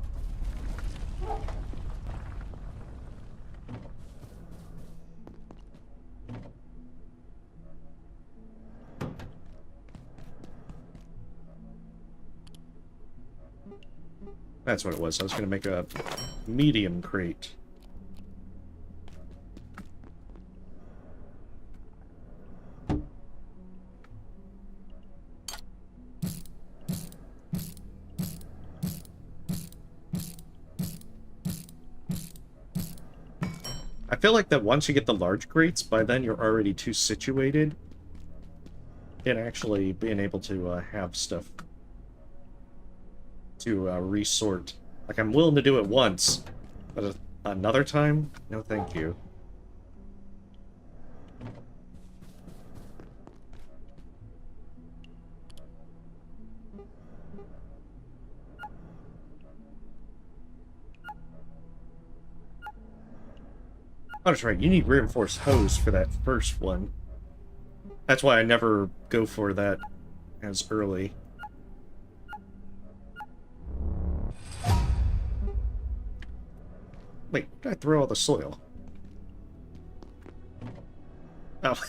That's what it was. I was going to make a medium crate. I feel like that once you get the large crates, by then you're already too situated in actually being able to have stuff to resort. Like, I'm willing to do it once, but another time? No thank you. Oh, that's right, you need reinforced hose for that first one. That's why I never go for that as early. Wait, did I throw all the soil? Oh.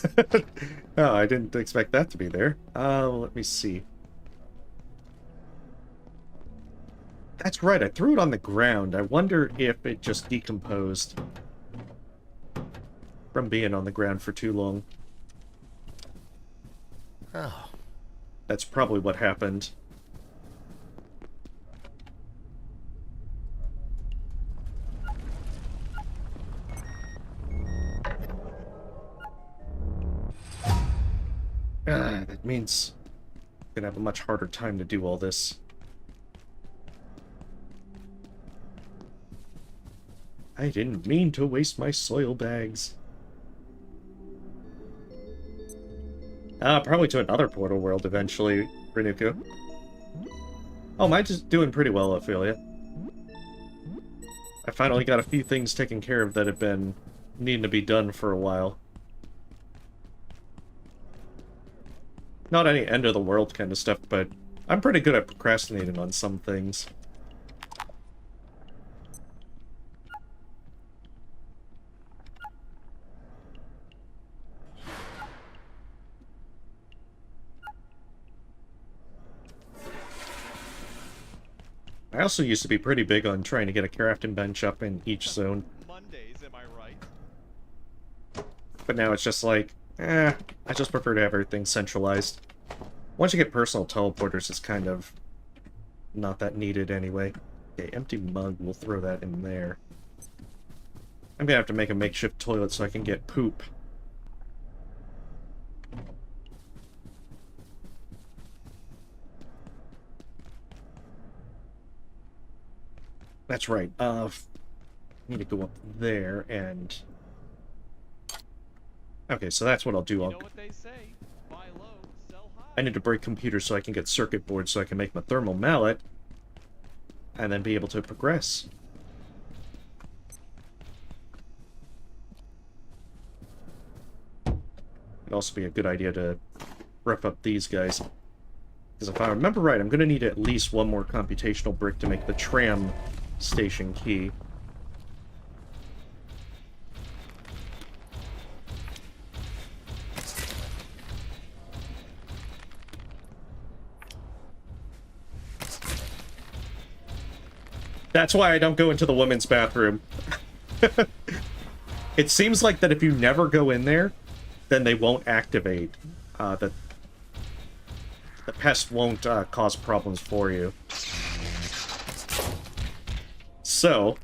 Oh, I didn't expect that to be there. Let me see. That's right, I threw it on the ground. I wonder if it just decomposed from being on the ground for too long. Oh. That's probably what happened. That means I'm gonna have a much harder time to do all this. I didn't mean to waste my soil bags. Probably to another portal world eventually, Renuku. Oh, mine's just doing pretty well, Ophelia. I finally got a few things taken care of that have been needing to be done for a while. Not any end-of-the-world kind of stuff, but I'm pretty good at procrastinating on some things. I also used to be pretty big on trying to get a crafting bench up in each zone. Mondays, am I right? But now it's just like, I just prefer to have everything centralized. Once you get personal teleporters, it's kind of not that needed anyway. Okay, empty mug, we'll throw that in there. I'm gonna have to make a makeshift toilet so I can get poop. That's right. Need to go up there and... Okay, so that's what I'll do. You know what they say, buy low, sell high. I need to break computers so I can get circuit boards so I can make my thermal mallet and then be able to progress. It'd also be a good idea to rough up these guys. Because if I remember right, I'm going to need at least one more computational brick to make the Tram station key. That's why I don't go into the women's bathroom. It seems like that if you never go in there, then they won't activate. The pest won't cause problems for you. So,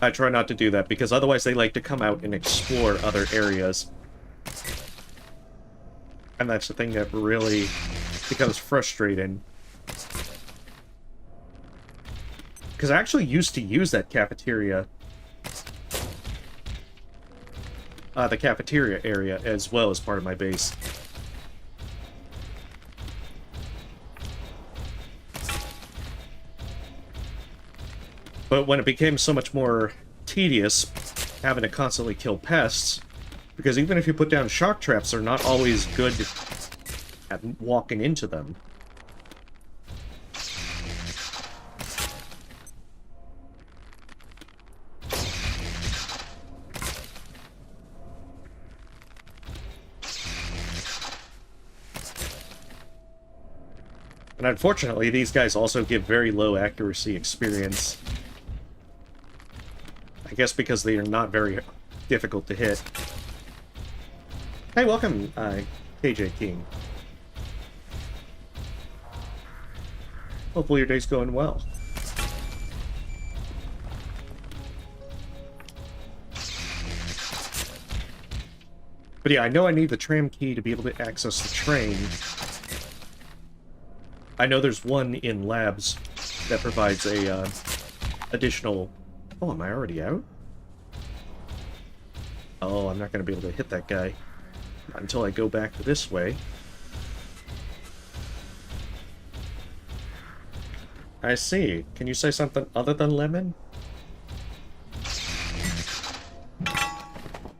I try not to do that, because otherwise they like to come out and explore other areas. And that's the thing that really becomes frustrating. Because I actually used to use that cafeteria. The cafeteria area as well as part of my base. But when it became so much more tedious having to constantly kill pests, because even if you put down shock traps, they're not always good at walking into them. And unfortunately, these guys also give very low accuracy experience. I guess because they are not very difficult to hit. Hey, welcome, KJ King. Hopefully your day's going well. But yeah, I know I need the tram key to be able to access the train. I know there's one in labs that provides a additional... Oh, am I already out? Oh, I'm not going to be able to hit that guy until I go back this way. I see. Can you say something other than lemon?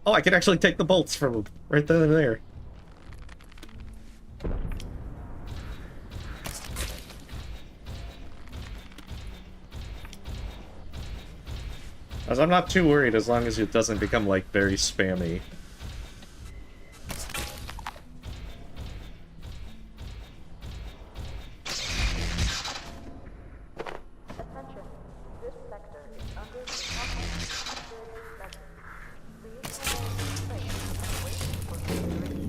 Oh, I can actually take the bolts from right then and there. As I'm not too worried as long as it doesn't become, like, very spammy. Attention. This sector is under the compilation measures. Please remain in place and wait for configuration.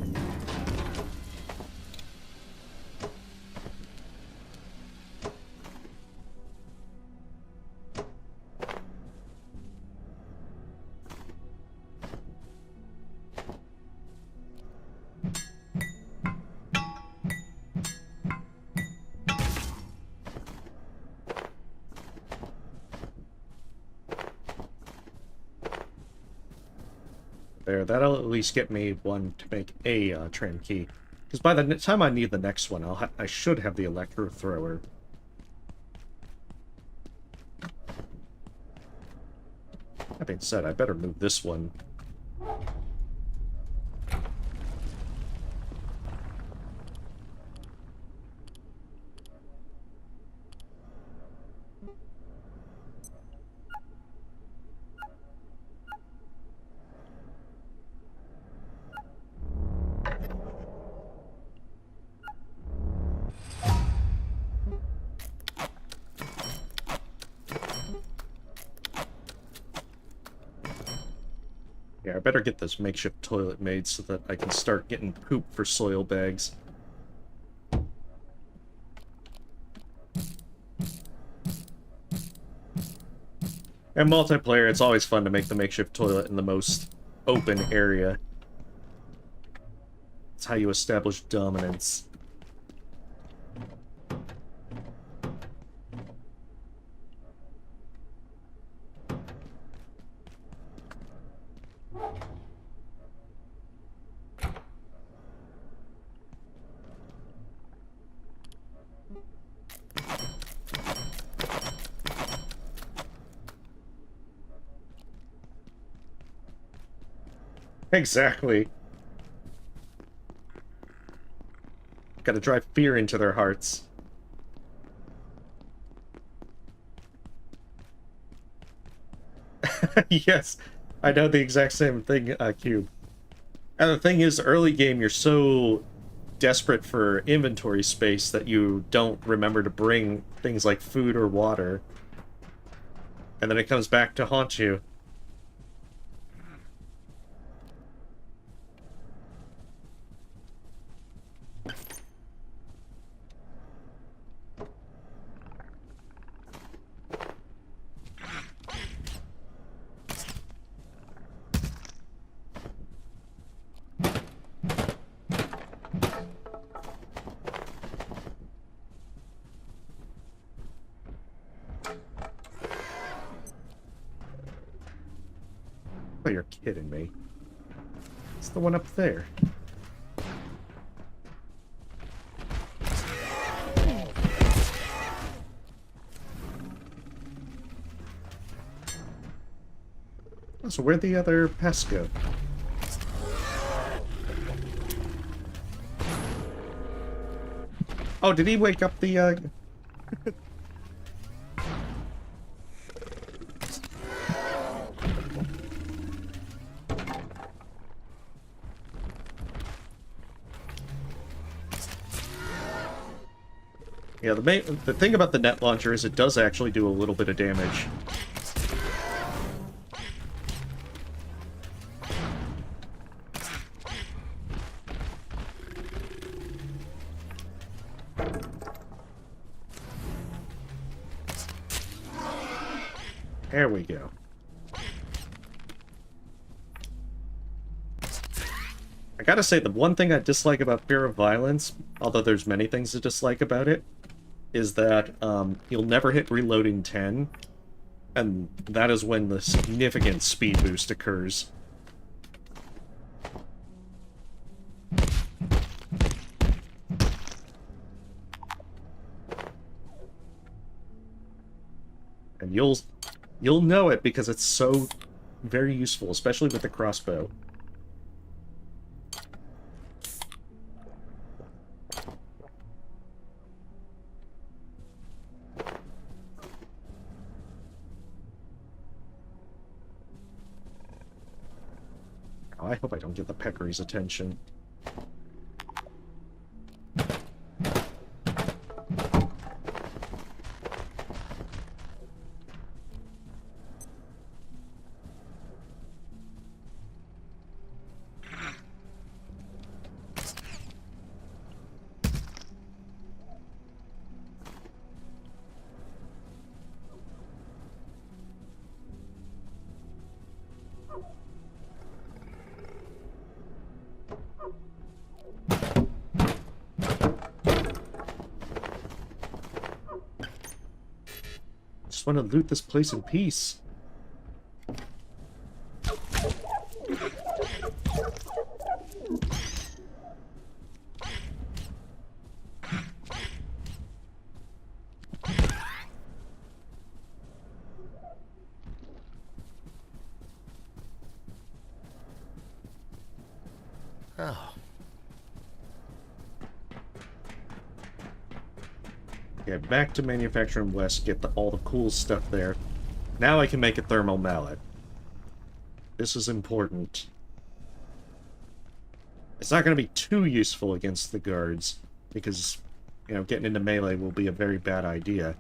There, that'll at least get me one to make a tram key. Because by the time I need the next one, I should have the electro thrower. That being said, I better move this one. Yeah, I better get this makeshift toilet made so that I can start getting poop for soil bags. And multiplayer, it's always fun to make the makeshift toilet in the most open area. It's how you establish dominance. Exactly. Gotta drive fear into their hearts. Yes, I know the exact same thing, Cube. And the thing is, early game, you're so desperate for inventory space that you don't remember to bring things like food or water. And then it comes back to haunt you. Oh, you're kidding me. It's the one up there. Oh, so where'd the other pests go? Oh, did he wake up the, Yeah, the thing about the net launcher is it does actually do a little bit of damage. There we go. I gotta say, the one thing I dislike about Fear of Violence, although there's many things to dislike about it, is that you'll never hit reloading 10, and that is when the significant speed boost occurs. And you'll know it because it's so very useful, especially with the crossbow. Oh, I hope I don't get the peccary's attention. Just want to loot this place in peace. Oh. Okay, back to Manufacturing West, get all the cool stuff there. Now I can make a thermal mallet. This is important. It's not going to be too useful against the guards, because, you know, getting into melee will be a very bad idea.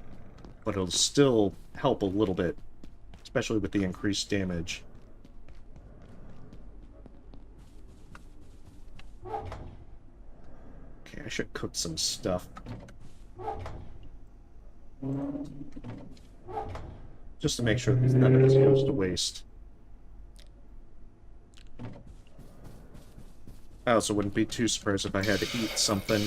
But it'll still help a little bit, especially with the increased damage. Okay, I should cook some stuff. Just to make sure that none of this goes to waste. I also wouldn't be too surprised if I had to eat something.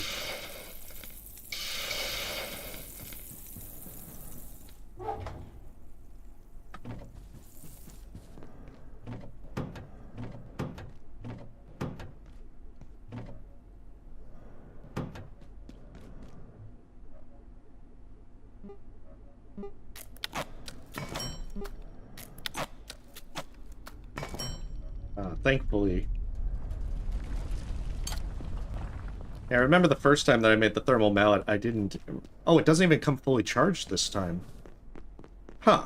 Thankfully. Yeah, I remember the first time that I made the thermal mallet, I didn't... Oh, it doesn't even come fully charged this time. Huh.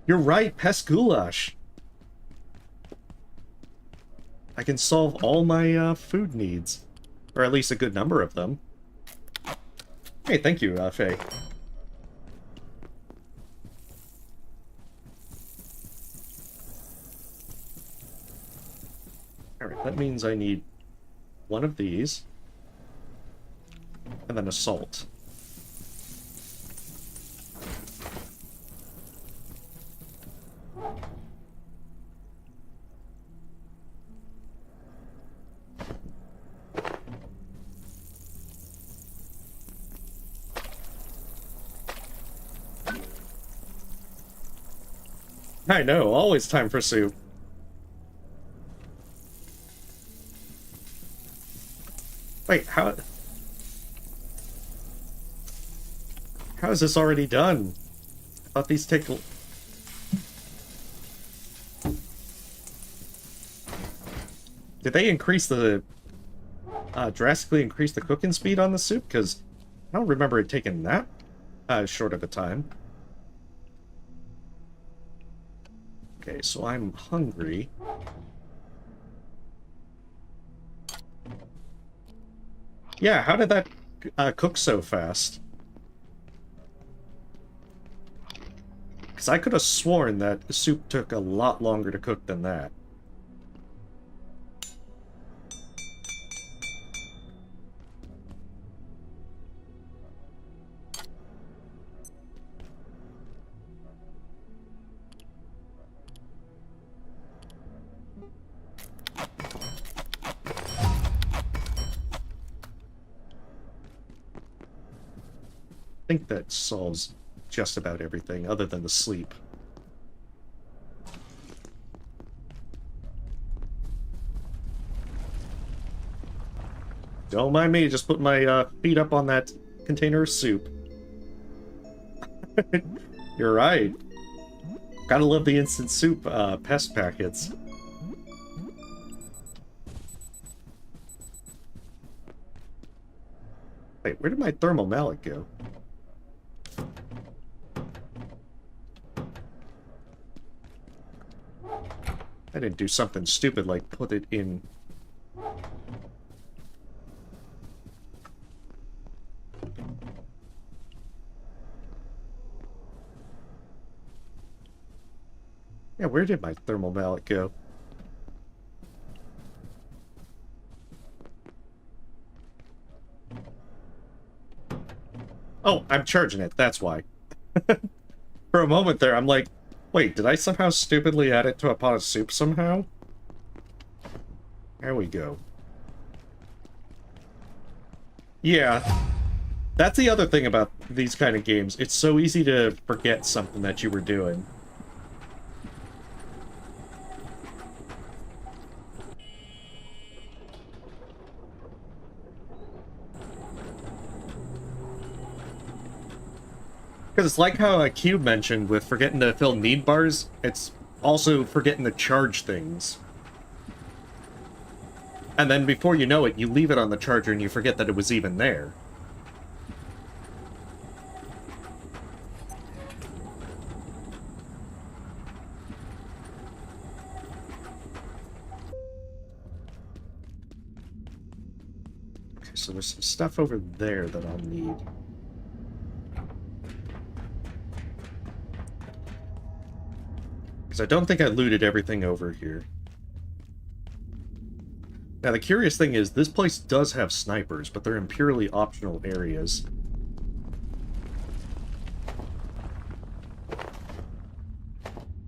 You're right, pest goulash. I can solve all my food needs. Or at least a good number of them. Hey, thank you, Faye. Alright, that means I need one of these. And then a salt. I know, always time for soup. Wait, how is this already done? I thought these take... Did they increase the... drastically increase the cooking speed on the soup? Because I don't remember it taking that short of a time. Okay, so I'm hungry. Yeah, how did that cook so fast? Because I could have sworn that the soup took a lot longer to cook than that. I think that solves just about everything, other than the sleep. Don't mind me, just put my feet up on that container of soup. You're right. Gotta love the instant soup pest packets. Wait, where did my thermal mallet go? I didn't do something stupid like put it in... Yeah, where did my thermal mallet go? Oh, I'm charging it, that's why. For a moment there, I'm like, wait, did I somehow stupidly add it to a pot of soup somehow? There we go. Yeah, that's the other thing about these kind of games. It's so easy to forget something that you were doing. Because it's like how Cube mentioned with forgetting to fill need bars, it's also forgetting to charge things. And then before you know it, you leave it on the charger and you forget that it was even there. Okay, so there's some stuff over there that I'll need. Because I don't think I looted everything over here. Now, the curious thing is, this place does have snipers, but they're in purely optional areas.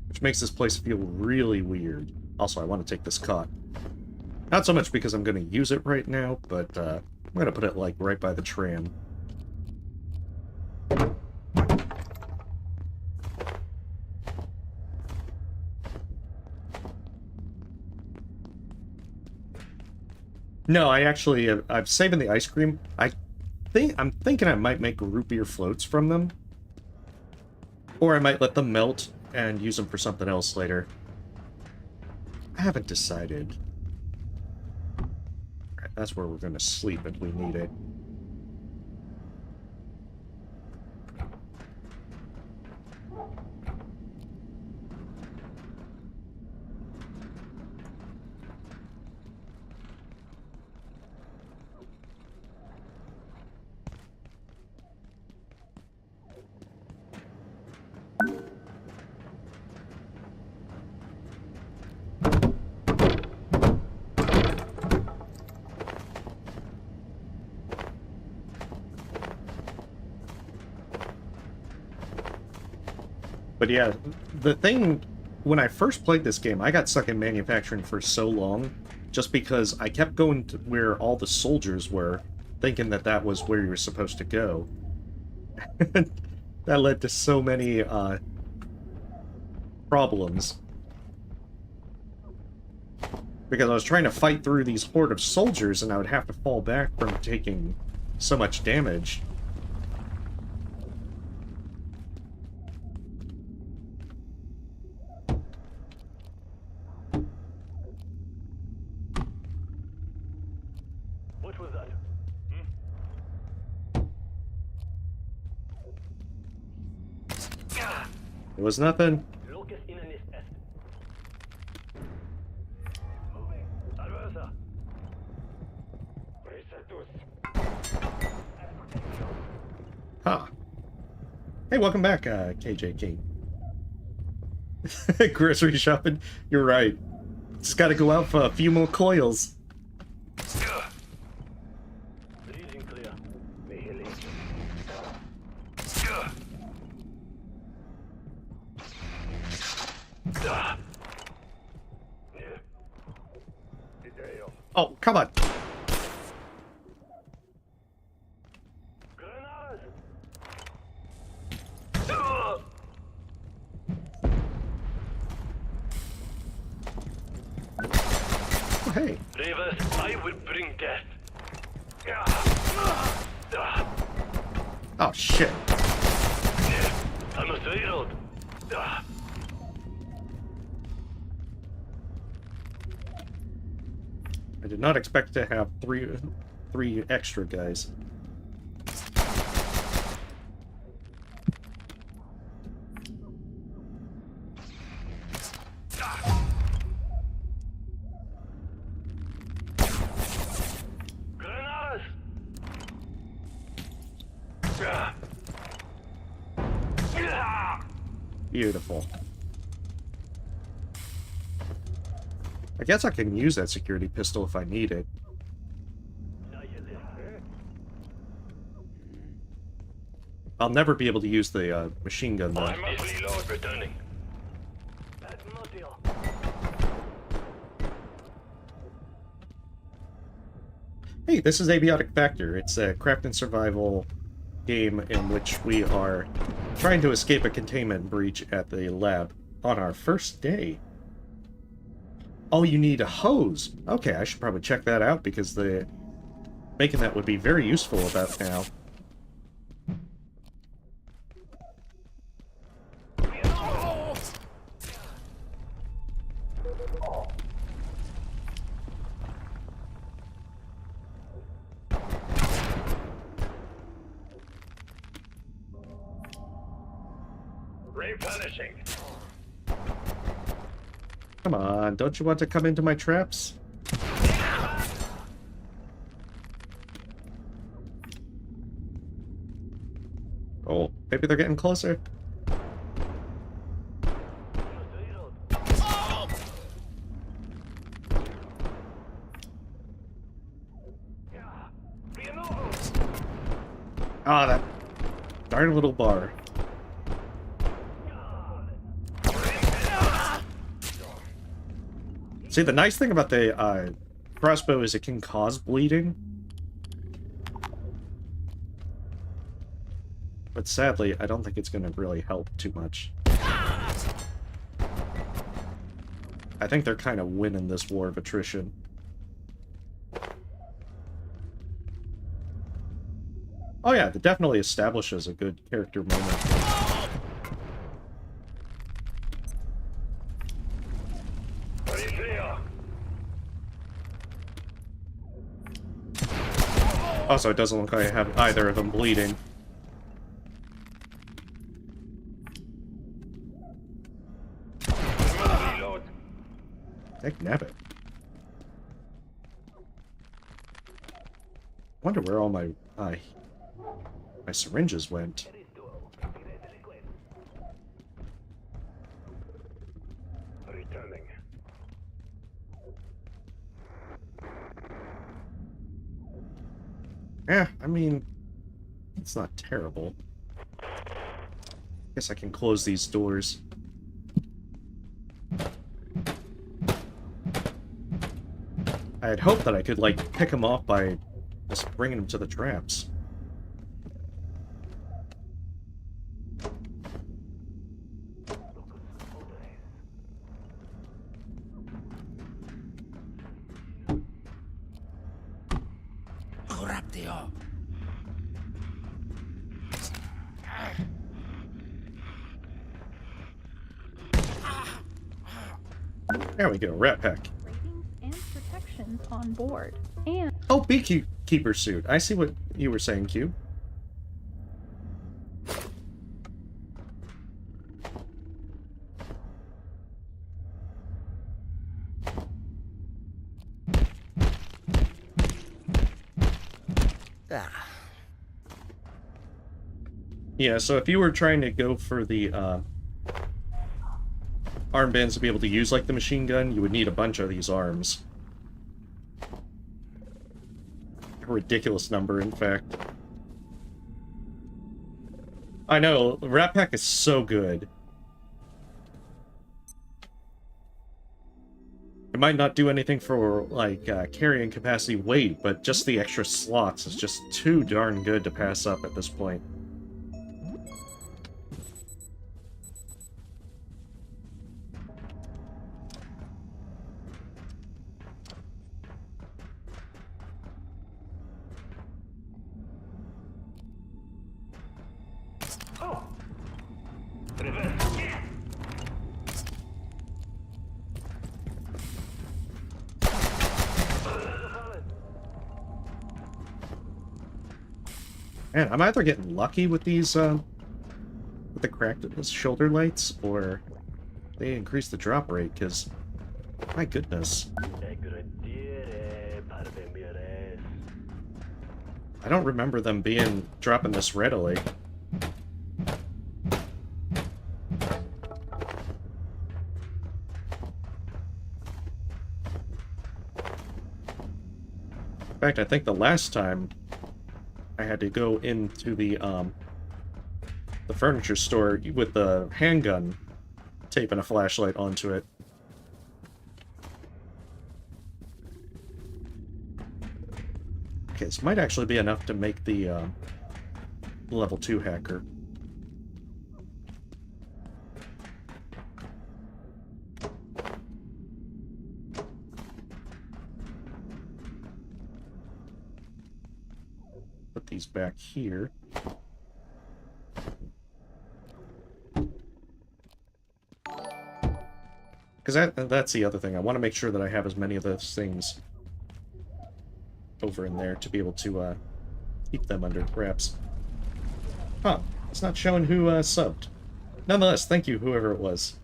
Which makes this place feel really weird. Also, I want to take this cot. Not so much because I'm going to use it right now, but I'm going to put it, like, right by the tram. No, I actually, I'm saving the ice cream. I'm thinking I might make root beer floats from them. Or I might let them melt and use them for something else later. I haven't decided. Alright, that's where we're going to sleep if we need it. But yeah, the thing, when I first played this game, I got stuck in manufacturing for so long, just because I kept going to where all the soldiers were, thinking that that was where you were supposed to go. That led to so many, problems. Because I was trying to fight through these horde of soldiers, and I would have to fall back from taking so much damage. It was nothing. Huh. Hey, welcome back, KJ King. Grocery shopping? You're right. Just gotta go out for a few more coils. Oh, come on. Oh, hey. Bravest, I will bring death. Oh, shit. I'm a railroad. I did not expect to have three extra guys. Beautiful. I guess I can use that security pistol if I need it. I'll never be able to use the machine gun, though. Returning. Hey, this is Abiotic Factor. It's a craft and survival game in which we are trying to escape a containment breach at the lab on our first day. Oh, you need a hose. Okay, I should probably check that out because making that would be very useful about now. Replenishing. Come on, don't you want to come into my traps? Oh, maybe they're getting closer. Ah, that darn little bar. See, the nice thing about the crossbow is it can cause bleeding. But sadly, I don't think it's going to really help too much. I think they're kind of winning this war of attrition. Oh yeah, that definitely establishes a good character moment. Also, it doesn't look like I have either of them bleeding. Heck, nabbit. Wonder where all my syringes went. Returning. Yeah, I mean, it's not terrible. Guess I can close these doors. I had hoped that I could, like, pick them off by just bringing them to the traps. There we go, rat pack. And protections on board. And Oh, beekeeper suit. I see what you were saying, Q. Yeah, so if you were trying to go for the armbands to be able to use like the machine gun, you would need a bunch of these arms. A ridiculous number, in fact. I know, Rat Pack is so good. It might not do anything for, like, carrying capacity weight, but just the extra slots is just too darn good to pass up at this point. Man, I'm either getting lucky with these, with the cracked shoulder lights, or they increase the drop rate, because, my goodness. I don't remember them dropping this readily. fact, I think the last time I had to go into the furniture store with the handgun, taping a flashlight onto it. Okay, this might actually be enough to make the level 2 hacker. Put these back here. Because that's the other thing. I want to make sure that I have as many of those things over in there to be able to keep them under wraps. Huh. It's not showing who subbed. Nonetheless, thank you, whoever it was.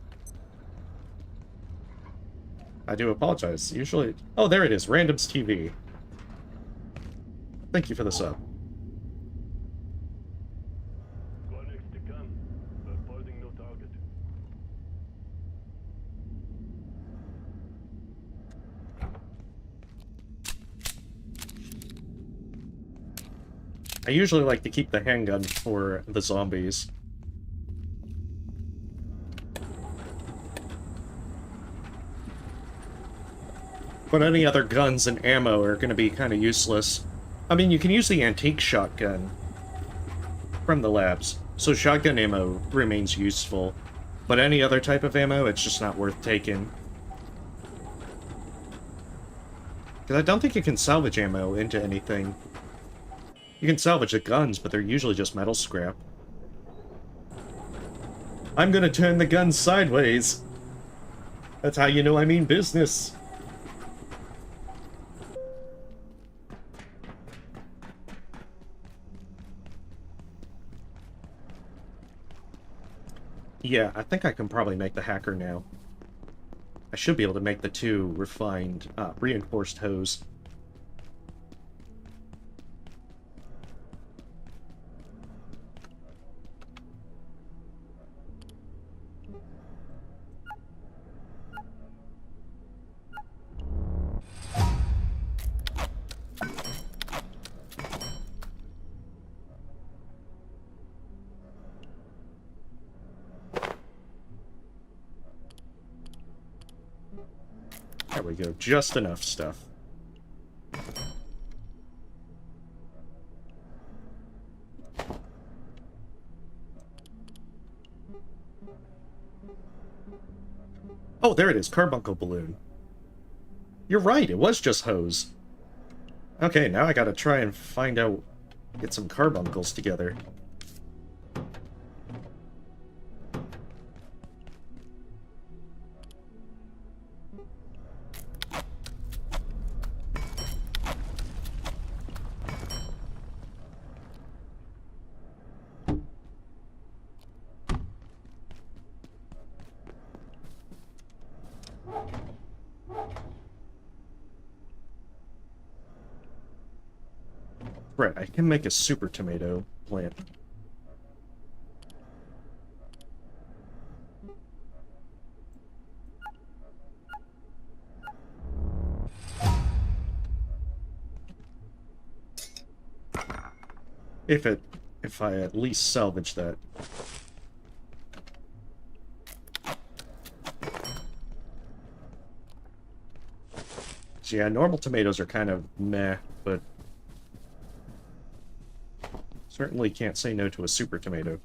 I do apologize. Usually... Oh, there it is. Randoms TV. Thank you for the sub. I usually like to keep the handgun for the zombies. But any other guns and ammo are going to be kind of useless. I mean, you can use the antique shotgun from the labs, so shotgun ammo remains useful. But any other type of ammo, it's just not worth taking. Because I don't think you can salvage ammo into anything. You can salvage the guns, but they're usually just metal scrap. I'm gonna turn the guns sideways. That's how you know I mean business. Yeah, I think I can probably make the hacker now. I should be able to make the 2 refined, reinforced hose. There we go, just enough stuff. Oh, there it is, carbuncle balloon. You're right, it was just hose. Okay, now I gotta try and find out, get some carbuncles together. Right, I can make a super tomato plant. If I at least salvage that. So yeah, normal tomatoes are kind of meh, but certainly can't say no to a super tomato.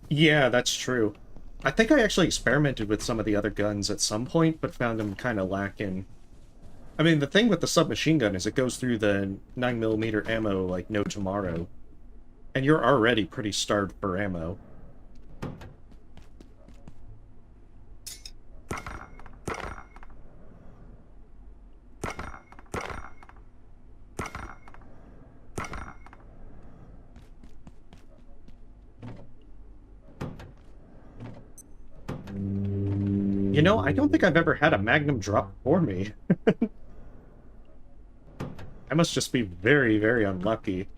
Yeah, that's true. I think I actually experimented with some of the other guns at some point, but found them kind of lacking. I mean, the thing with the submachine gun is it goes through the 9mm ammo like no tomorrow. And you're already pretty starved for ammo. You know, I don't think I've ever had a Magnum drop for me. I must just be very, very unlucky.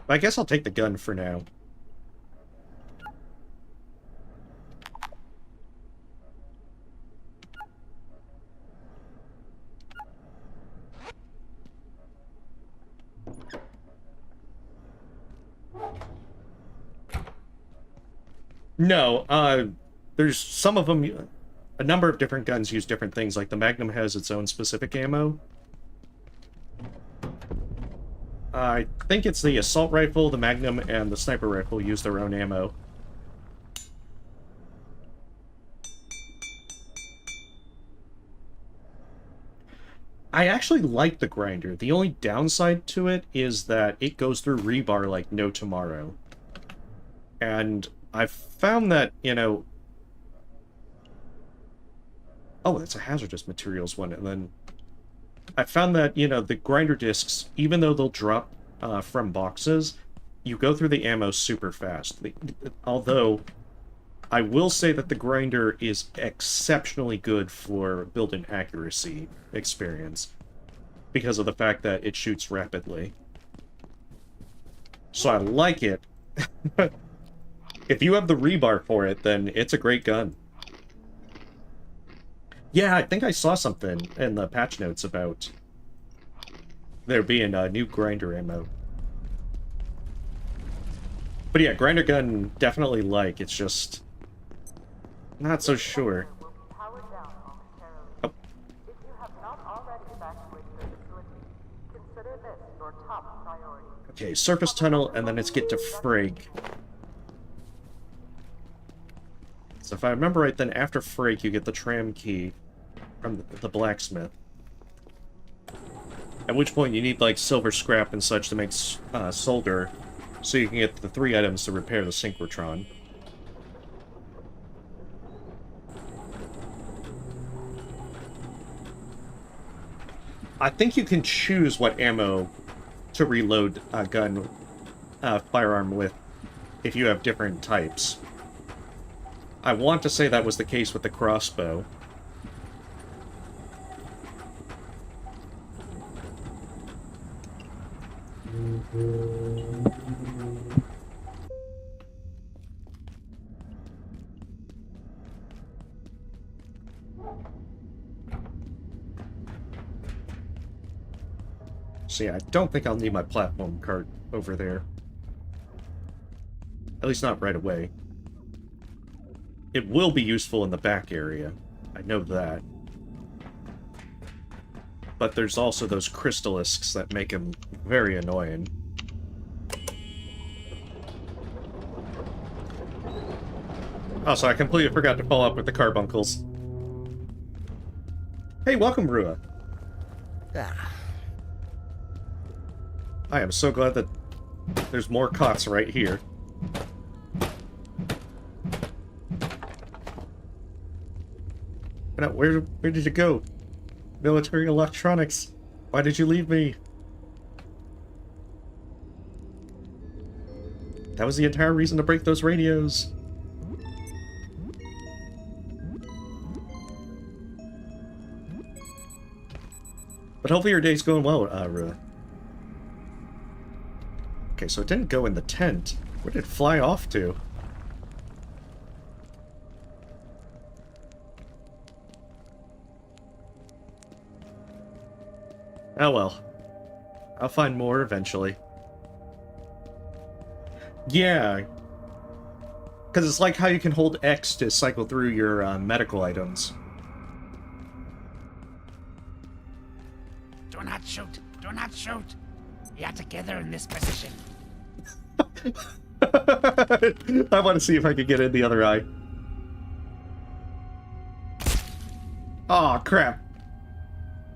I guess I'll take the gun for now. No, there's some of them, a number of different guns use different things, like the Magnum has its own specific ammo. I think it's the assault rifle, the Magnum, and the sniper rifle use their own ammo. I actually like the grinder. The only downside to it is that it goes through rebar like no tomorrow. And I've found that, you know... Oh, that's a hazardous materials one, and then... I found that, you know, the grinder discs, even though they'll drop from boxes, you go through the ammo super fast. Although, I will say that the grinder is exceptionally good for build-in accuracy experience, because of the fact that it shoots rapidly. So I like it. If you have the rebar for it, then it's a great gun. Yeah, I think I saw something in the patch notes about there being a new grinder ammo. But yeah, grinder gun definitely like, it's just not so sure. Oh. Okay, surface tunnel, and then let's get to Frigg. So if I remember right, then after Frigg, you get the Tram key from the Blacksmith. At which point you need, like, silver scrap and such to make solder, so you can get the 3 items to repair the Synchrotron. I think you can choose what ammo to reload a gun, firearm with, if you have different types. I want to say that was the case with the crossbow. So yeah, I don't think I'll need my platform cart over there. At least not right away. It will be useful in the back area. I know that. But there's also those crystalisks that make him very annoying. Also, I completely forgot to follow up with the carbuncles. Hey, welcome, Rua. Ah. I am so glad that there's more cots right here. Where did you go? Military electronics. Why did you leave me? That was the entire reason to break those radios. But hopefully your day's going well, Rua. Okay, so it didn't go in the tent. Where did it fly off to? Oh well. I'll find more eventually. Yeah. Because it's like how you can hold X to cycle through your medical items. Do not shoot! Do not shoot! We are together in this position. I want to see if I can get in the other eye. Oh crap.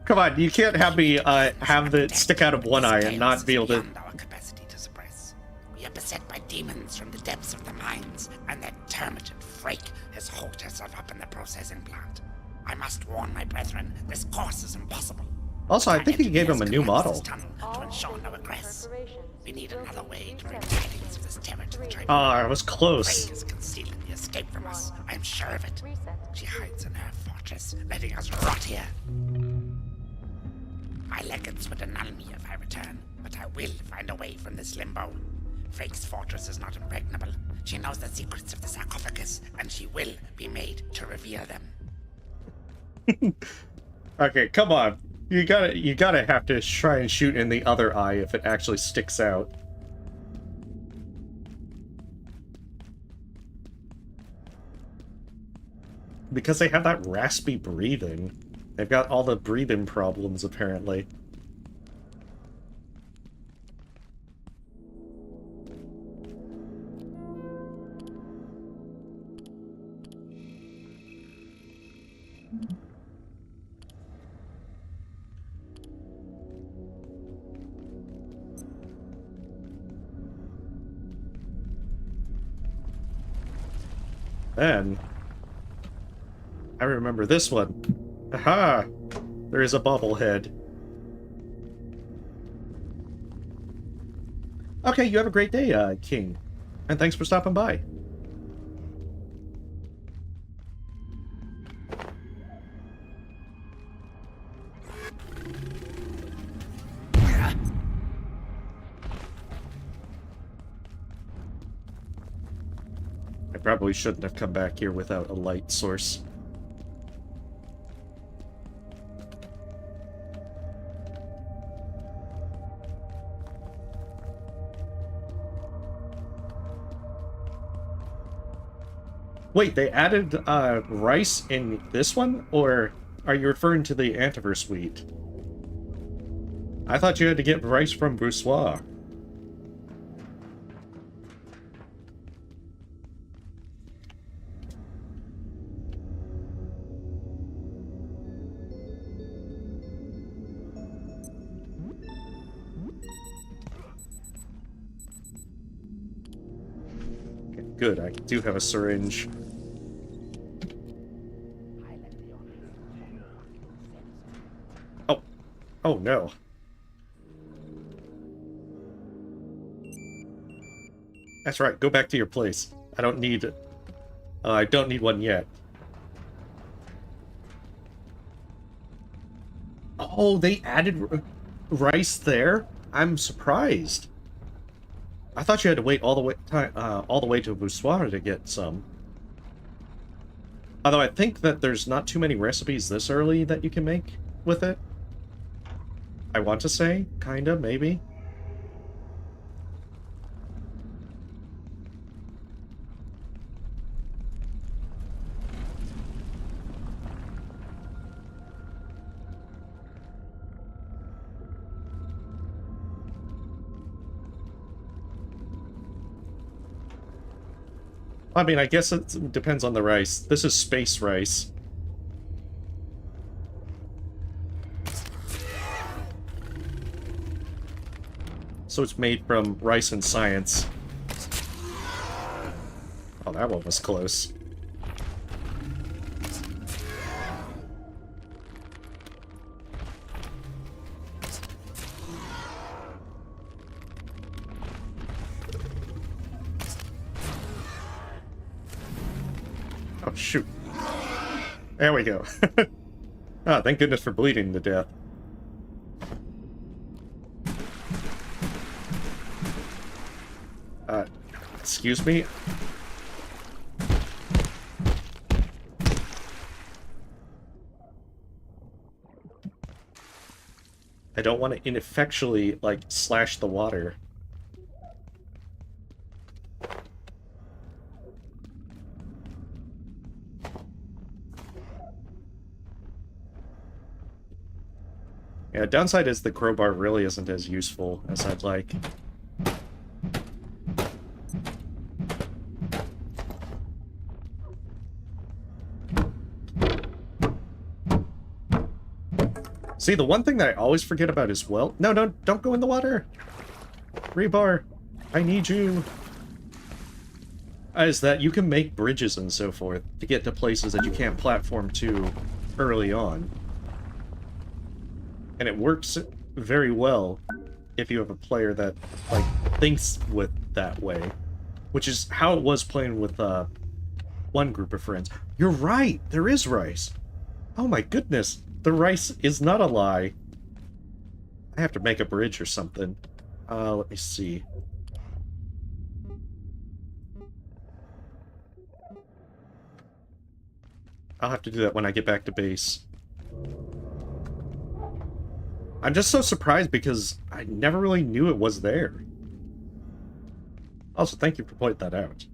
Come on, you can't have me have it stick out of one eye and not be able to... Our capacity to suppress. We are beset by demons from the depths of the mines, and that termagant freak has hooked herself up in the processing plant. I must warn my brethren, this course is impossible. Also, I think he gave him a new model. To ensure no egress. We need another way to bring tidings of this terror to the tribe. Ah, I was close. Frey is concealing the escape from us. I'm sure of it. She hides in her fortress, letting us rot here. My legates would annul me if I return, but I will find a way from this limbo. Freke's fortress is not impregnable. She knows the secrets of the sarcophagus, and she will be made to reveal them. Okay, come on. You gotta have to try and shoot in the other eye if it actually sticks out. Because they have that raspy breathing. They've got all the breathing problems, apparently. Then, I remember this one. Aha! There is a bobblehead. Okay, you have a great day, King. And thanks for stopping by. I probably shouldn't have come back here without a light source. Wait, they added rice in this one? Or are you referring to the antiverse wheat? I thought you had to get rice from Bourgeois. Okay, good, I do have a syringe. Oh no. That's right, go back to your place. I don't need one yet. Oh, they added rice there? I'm surprised. I thought you had to wait all the way to Bourgeois to get some. Although I think that there's not too many recipes this early that you can make with it. I want to say, kinda, maybe. I mean, I guess it depends on the rice. This is space rice. So it's made from rice and science. Oh, that one was close. Oh, shoot. There we go. Ah, thank goodness for bleeding to death. Excuse me? I don't want to ineffectually, like, slash the water. Yeah, downside is the crowbar really isn't as useful as I'd like. See, the one thing that I always forget about as well... No, don't go in the water! Rebar, I need you! Is that you can make bridges and so forth to get to places that you can't platform to early on. And it works very well if you have a player that, like, thinks with that way. Which is how it was playing with, one group of friends. You're right! There is rice! Oh my goodness! The rice is not a lie! I have to make a bridge or something. Let me see. I'll have to do that when I get back to base. I'm just so surprised because I never really knew it was there. Also, thank you for pointing that out.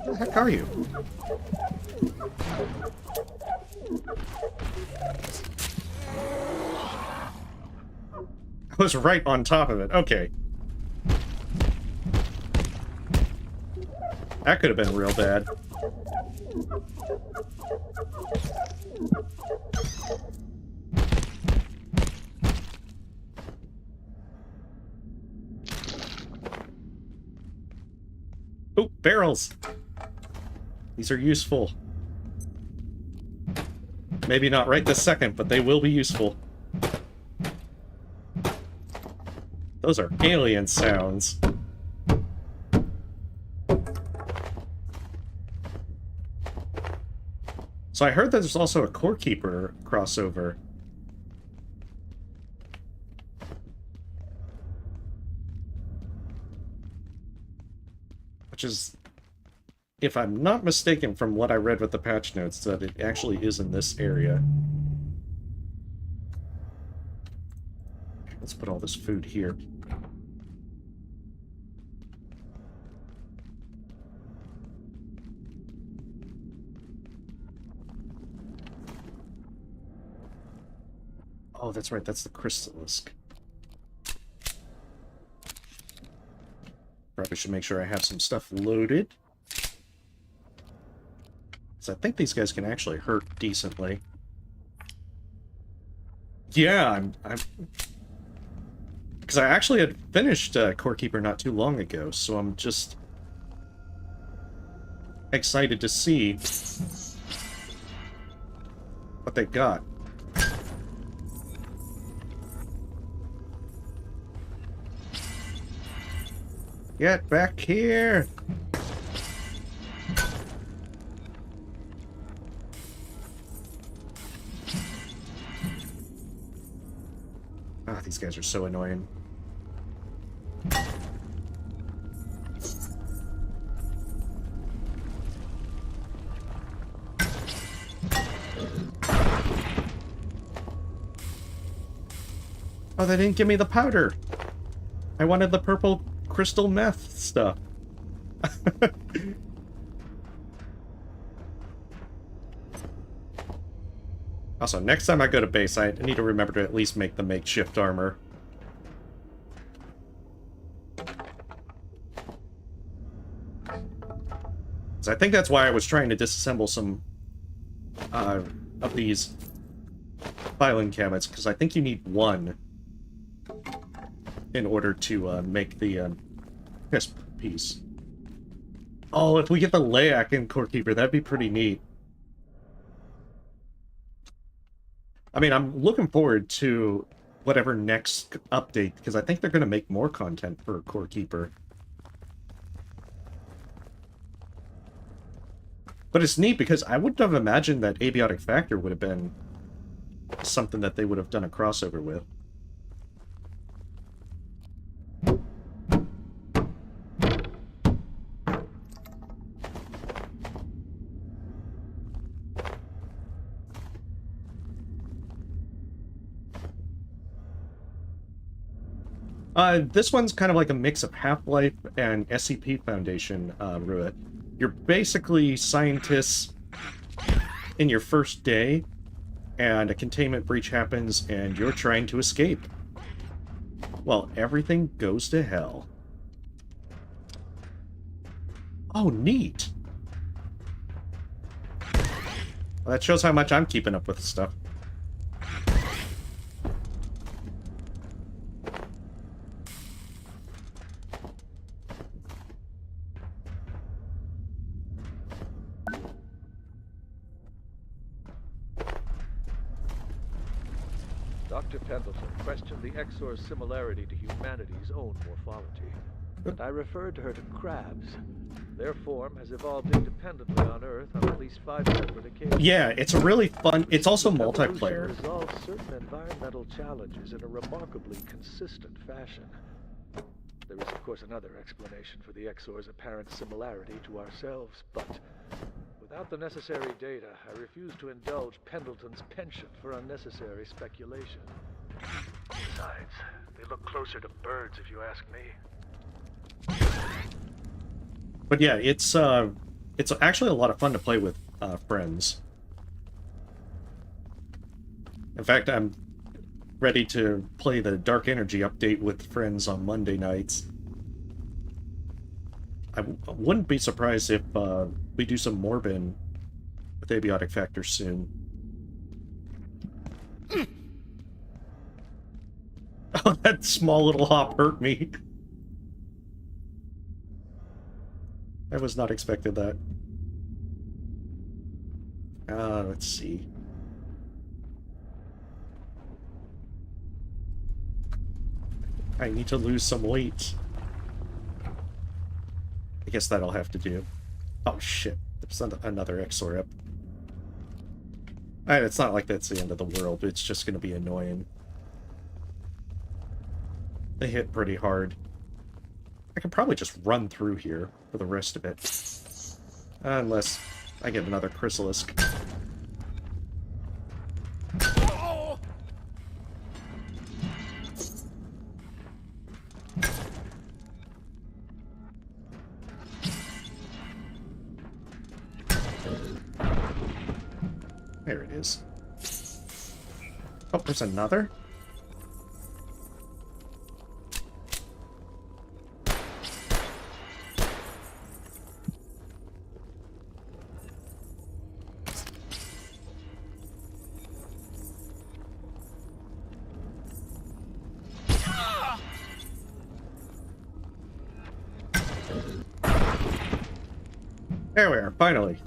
Where the heck are you? I was right on top of it. Okay. That could have been real bad. Oh, barrels! These are useful. Maybe not right this second, but they will be useful. Those are alien sounds. So I heard that there's also a Core Keeper crossover. Which is, if I'm not mistaken from what I read with the patch notes, that it actually is in this area. Let's put all this food here. Oh, that's right, that's the Crystallisk. Probably should make sure I have some stuff loaded. So I think these guys can actually hurt decently. Yeah, I'm... Because I actually had finished Core Keeper not too long ago, so I'm just excited to see what they got. Get back here! Ah, these guys are so annoying. Oh, they didn't give me the powder! I wanted the purple crystal meth stuff. Also, next time I go to base, I need to remember to at least make the makeshift armor. So I think that's why I was trying to disassemble some of these filing cabinets, because I think you need one in order to make the crisp piece. Oh, if we get the layak in Core Keeper, that'd be pretty neat. I mean, I'm looking forward to whatever next update, because I think they're going to make more content for Core Keeper. But it's neat, because I wouldn't have imagined that Abiotic Factor would have been something that they would have done a crossover with. This one's kind of like a mix of Half-Life and SCP Foundation, Ruit. You're basically scientists in your first day, and a containment breach happens, and you're trying to escape. Well, everything goes to hell. Oh, neat. Well, that shows how much I'm keeping up with stuff. Dr. Pendleton questioned the Exor's similarity to humanity's own morphology. And I referred her to crabs. Their form has evolved independently on Earth on at least 5 separate occasions. Yeah, it's a really fun... It's also multiplayer. Resolves certain environmental challenges in a remarkably consistent fashion. There is, of course, another explanation for the Exor's apparent similarity to ourselves, but without the necessary data, I refuse to indulge Pendleton's penchant for unnecessary speculation. Besides, they look closer to birds, if you ask me. But yeah, it's actually a lot of fun to play with friends. In fact, I'm ready to play the Dark Energy update with friends on Monday nights. I wouldn't be surprised if we do some Morbin with Abiotic Factor soon. Oh, that small little hop hurt me. I was not expecting that. Let's see. I need to lose some weight. I guess that'll have to do. Oh shit, there's another Exor up. It's not like that's the end of the world, it's just gonna be annoying. They hit pretty hard. I can probably just run through here for the rest of it. Unless I get another Chrysalisk. There it is. Oh, there's another? There we are, finally.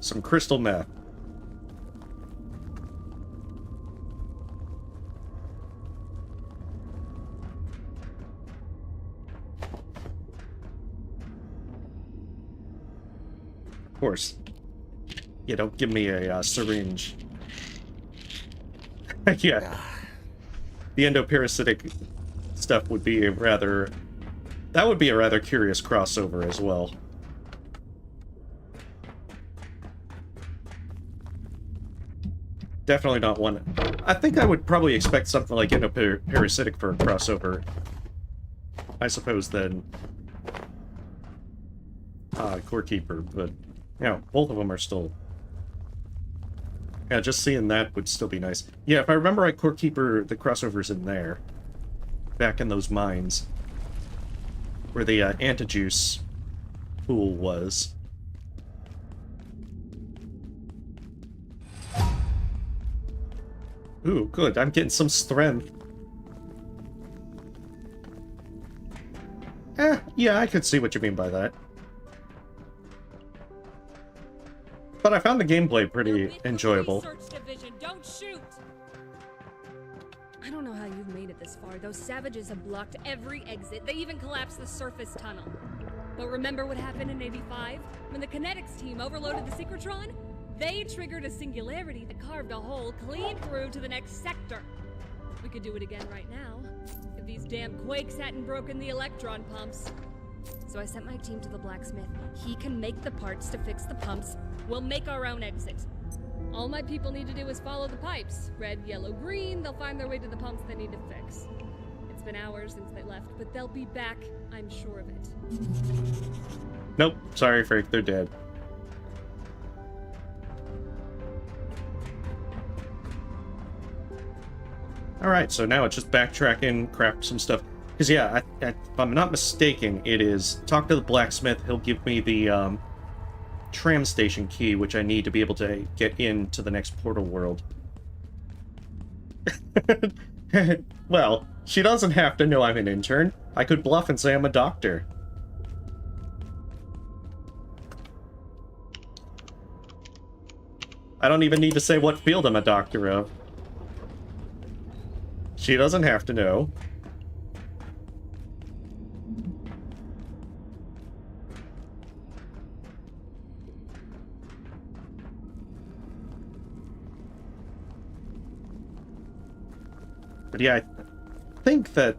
Some crystal meth. Of course. Yeah, don't give me a syringe. Yeah. The endoparasitic stuff would be a rather... That would be a rather curious crossover as well. Definitely not one. I think I would probably expect something like endoparasitic for a crossover. I suppose then. Core Keeper, but yeah, both of them are still. Yeah, just seeing that would still be nice. Yeah, if I remember right, Core Keeper, the crossover's in there, back in those mines, where the antijuice pool was. Ooh, good. I'm getting some strength. Yeah, I could see what you mean by that. But I found the gameplay pretty enjoyable. Don't shoot! I don't know how you've made it this far. Those savages have blocked every exit. They even collapsed the surface tunnel. But remember what happened in '85? When the kinetics team overloaded the Synchrotron? They triggered a singularity that carved a hole clean through to the next sector. We could do it again right now, if these damn quakes hadn't broken the electron pumps. So I sent my team to the Blacksmith. He can make the parts to fix the pumps. We'll make our own exit. All my people need to do is follow the pipes. Red, yellow, green, they'll find their way to the pumps they need to fix. It's been hours since they left, but they'll be back, I'm sure of it. Nope, sorry Frank, they're dead. Alright, so now it's just backtracking, craft some stuff. Because, yeah, if I'm not mistaken, it is talk to the blacksmith. He'll give me the tram station key, which I need to be able to get into the next portal world. Well, she doesn't have to know I'm an intern. I could bluff and say I'm a doctor. I don't even need to say what field I'm a doctor of. She doesn't have to know. But yeah, I think that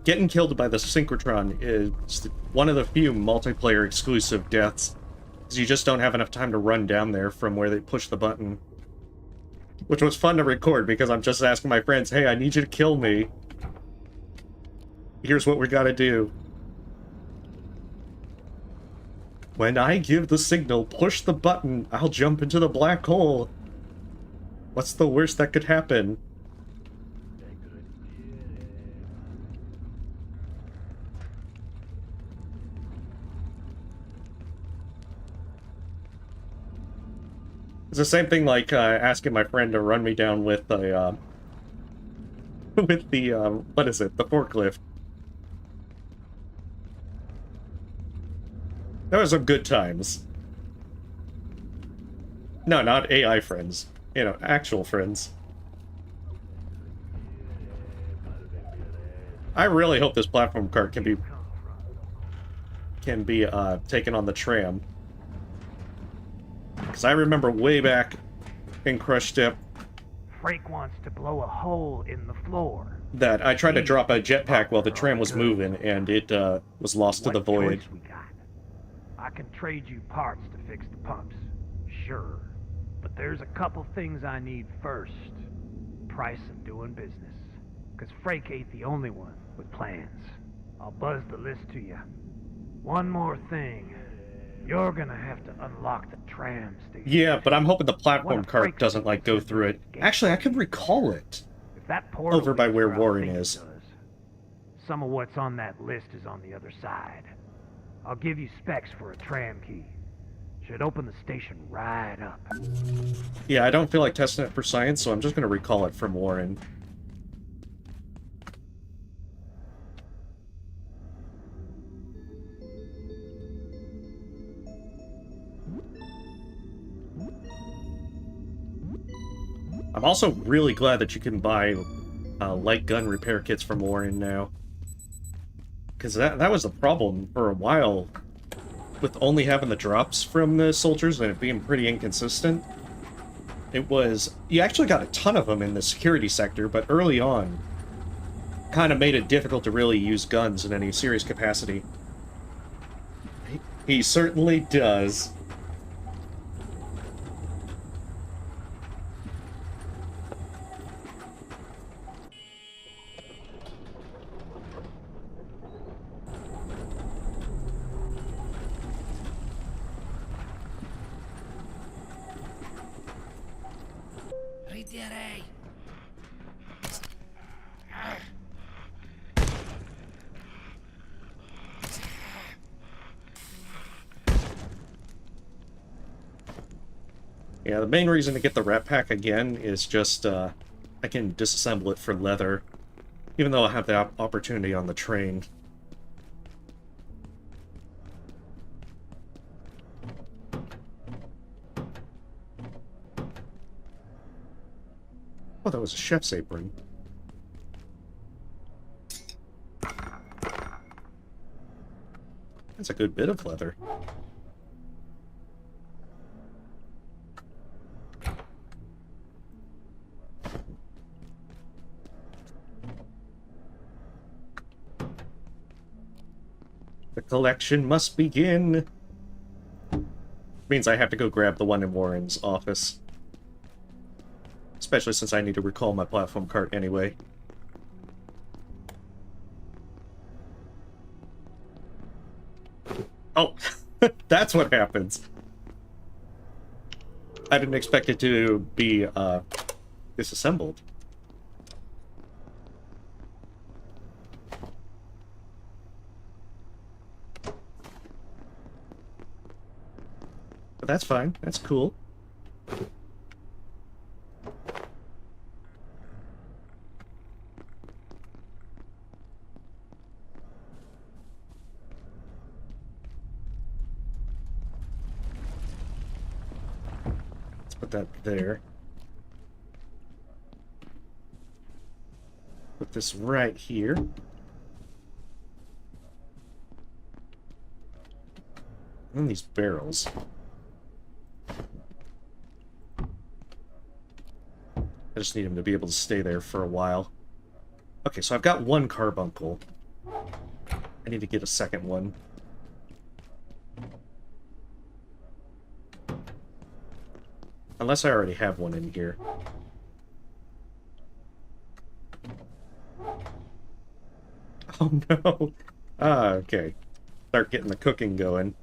getting killed by the Synchrotron is one of the few multiplayer exclusive deaths, because you just don't have enough time to run down there from where they push the button. Which was fun to record, because I'm just asking my friends, hey, I need you to kill me. Here's what we gotta do. When I give the signal, push the button, I'll jump into the black hole. What's the worst that could happen? It's the same thing like asking my friend to run me down with a, with the, what is it, the forklift. That was some good times. No, not AI friends. You know, actual friends. I really hope this platform cart can be taken on the tram. Because I remember way back in Crush Dip Freak wants to blow a hole in the floor. that I tried to drop a jetpack while the tram was moving, and it was lost to the void. I can trade you parts to fix the pumps, sure. But there's a couple things I need first. Price of doing business. Because Frake ain't the only one with plans. I'll buzz the list to you. One more thing. You're gonna have to unlock the tram station. Yeah, but I'm hoping the platform cart doesn't, like, go through it. Actually, I can recall it. If that portal Over by leads where I Warren think it is. does, some of what's on that list is on the other side. I'll give you specs for a tram key. Should open the station right up. Yeah, I don't feel like testing it for science, so I'm just gonna recall it from Warren. I'm also really glad that you can buy light gun repair kits from Warren now. Because that was the problem for a while, with only having the drops from the soldiers and it being pretty inconsistent. It was... You actually got a ton of them in the security sector, but early on, kind of made it difficult to really use guns in any serious capacity. He certainly does. Ritirei. Yeah, the main reason to get the Rat Pack again is just, I can disassemble it for leather, even though I have the opportunity on the train. Oh, that was a chef's apron. That's a good bit of leather. The collection must begin. Means I have to go grab the one in Warren's office. Especially since I need to recall my platform cart anyway. Oh, that's what happens. I didn't expect it to be disassembled. that's fine. That's cool. Let's put that there. Put this right here. And these barrels. I just need him to be able to stay there for a while. Okay, so I've got one carbuncle. I need to get a second one. Unless I already have one in here. Oh no! Ah, okay. Start getting the cooking going.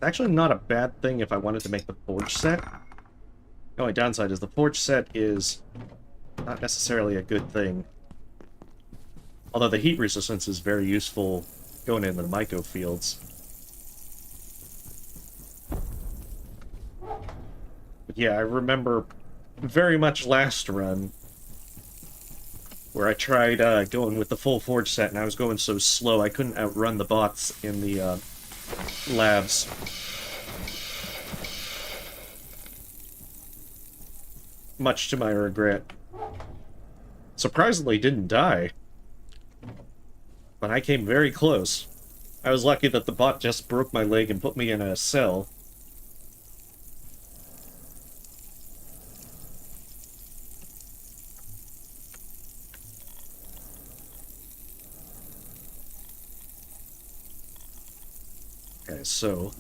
Actually not a bad thing if I wanted to make the forge set. The only downside is the forge set is not necessarily a good thing. Although the heat resistance is very useful going into the myco fields. But yeah, I remember very much last run where I tried going with the full forge set and I was going so slow I couldn't outrun the bots in the labs. Much to my regret. Surprisingly didn't die. But I came very close. I was lucky that the bot just broke my leg and put me in a cell. Okay, so...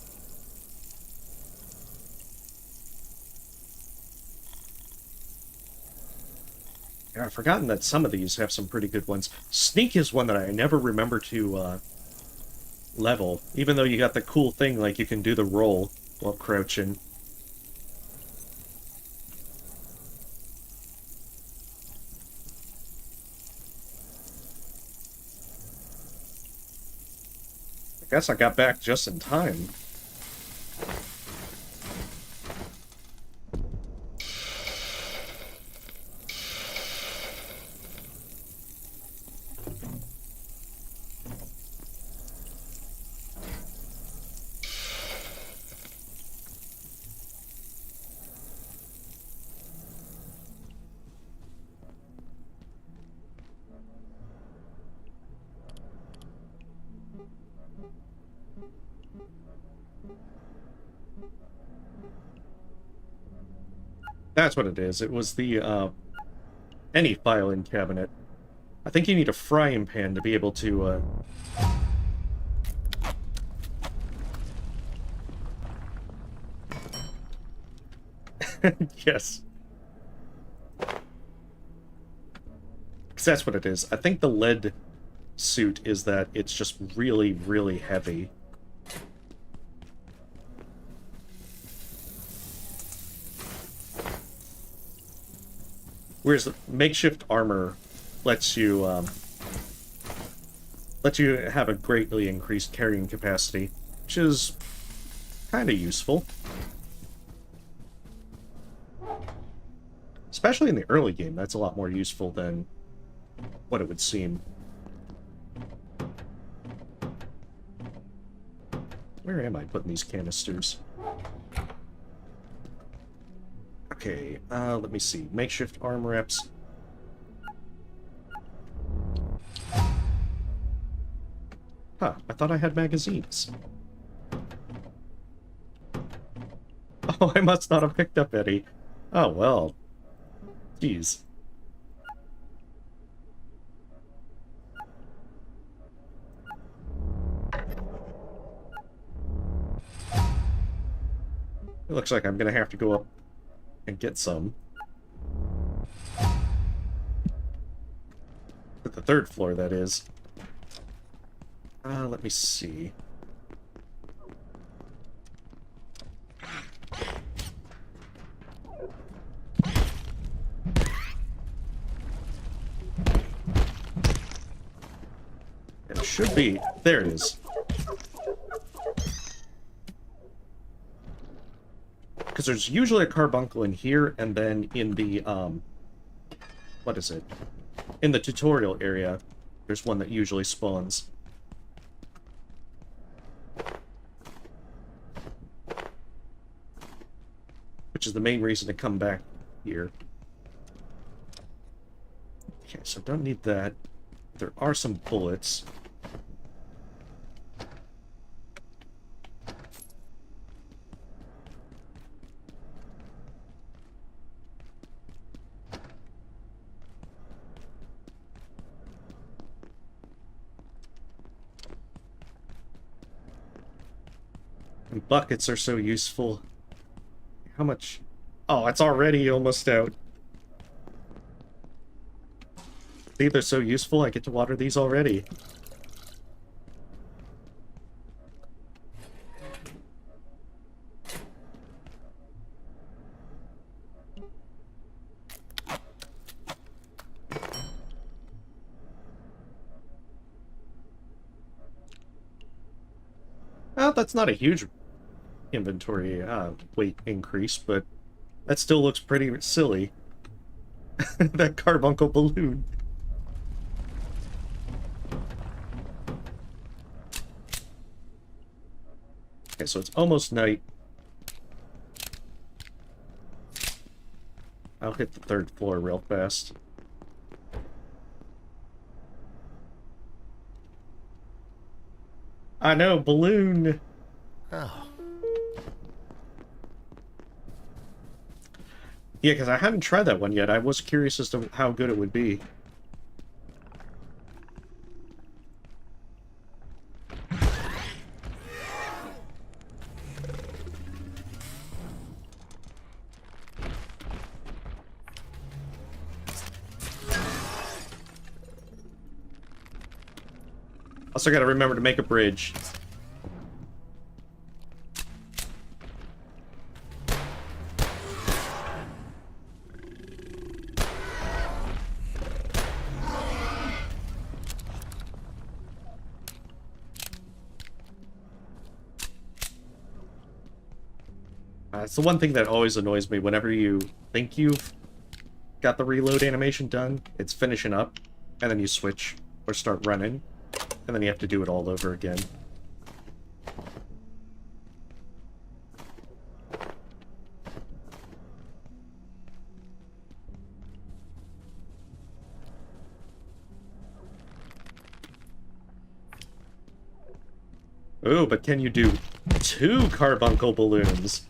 yeah, I've forgotten that some of these have some pretty good ones. Sneak is one that I never remember to level, even though you got the cool thing like you can do the roll while crouching. I guess I got back just in time. That's what it is. It was the, any filing cabinet. I think you need a frying pan to be able to, yes. Because that's what it is. I think the lead suit is that it's just really, really heavy. Whereas the makeshift armor lets you have a greatly increased carrying capacity, which is kind of useful. Especially in the early game, that's a lot more useful than what it would seem. Where am I putting these canisters? Okay, let me see. Makeshift arm reps. Huh, I thought I had magazines. Oh, I must not have picked up any. Oh, well. Jeez. It looks like I'm gonna have to go up and get some. At the third floor, that is. Let me see. should be... There it is. Because there's usually a carbuncle in here, and then in the, what is it? In the tutorial area, there's one that usually spawns. Which is the main reason to come back here. Okay, so don't need that. There are some bullets. And buckets are so useful. How much? Oh, it's already almost out. See, they're so useful, I get to water these already. Well, that's not a huge inventory weight increase, but that still looks pretty silly. That carbuncle balloon. Okay, so it's almost night. I'll hit the 3rd floor real fast. I know, balloon. Oh. Yeah, because I hadn't tried that one yet. I was curious as to how good it would be. Also gotta remember to make a bridge. It's the one thing that always annoys me whenever you think you've got the reload animation done, it's finishing up, and then you switch or start running, and then you have to do it all over again. Ooh, but can you do 2 carbuncle balloons?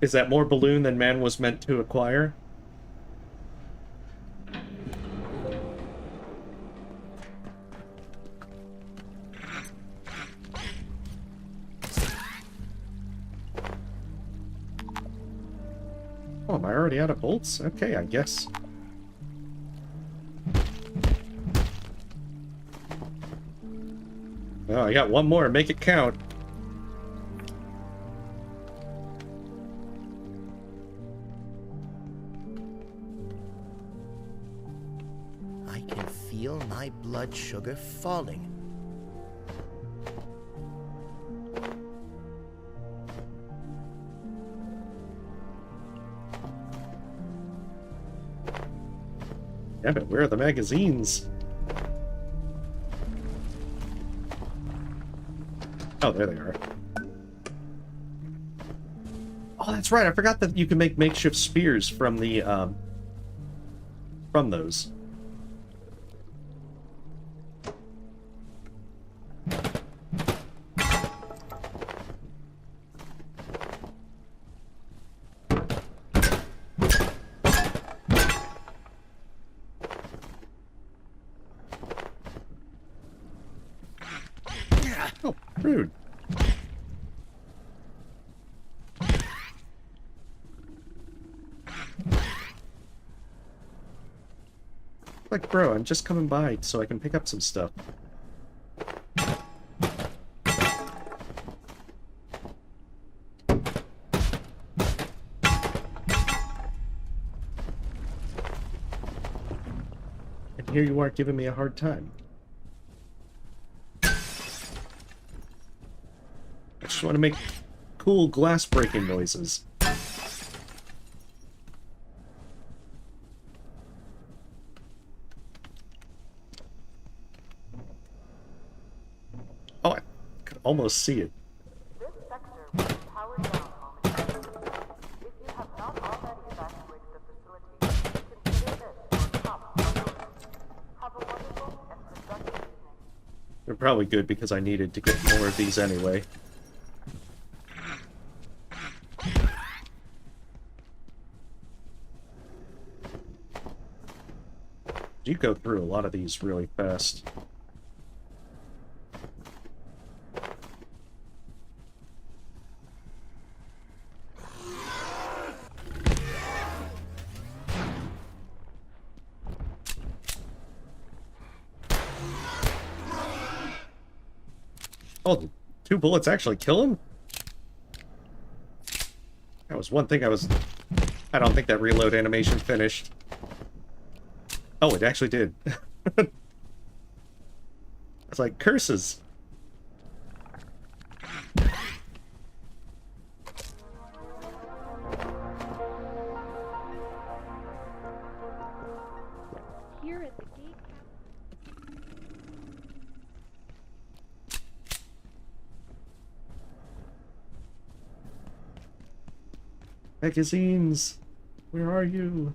Is that more balloon than man was meant to acquire? Oh, am I already out of bolts? Okay, I guess. Oh, I got one more. Make it count. I can feel my blood sugar falling. Yeah, but where are the magazines? Oh, there they are. Oh, that's right. I forgot that you can make makeshift spears from the, from those. Oh, rude. Like, bro, I'm just coming by so I can pick up some stuff. And here you are giving me a hard time. I just want to make cool glass breaking noises. Oh, I could almost see it. This sector will be powered down momentarily. If you have not already evacuated the facility, consider this your top priority. Have a wonderful and productive evening. They're probably good because I needed to get more of these anyway. You go through a lot of these really fast. Oh, 2 bullets actually kill him? That was one thing I don't think that reload animation finished. Oh, it actually did. It's like curses. Here at the gate. Magazines, where are you?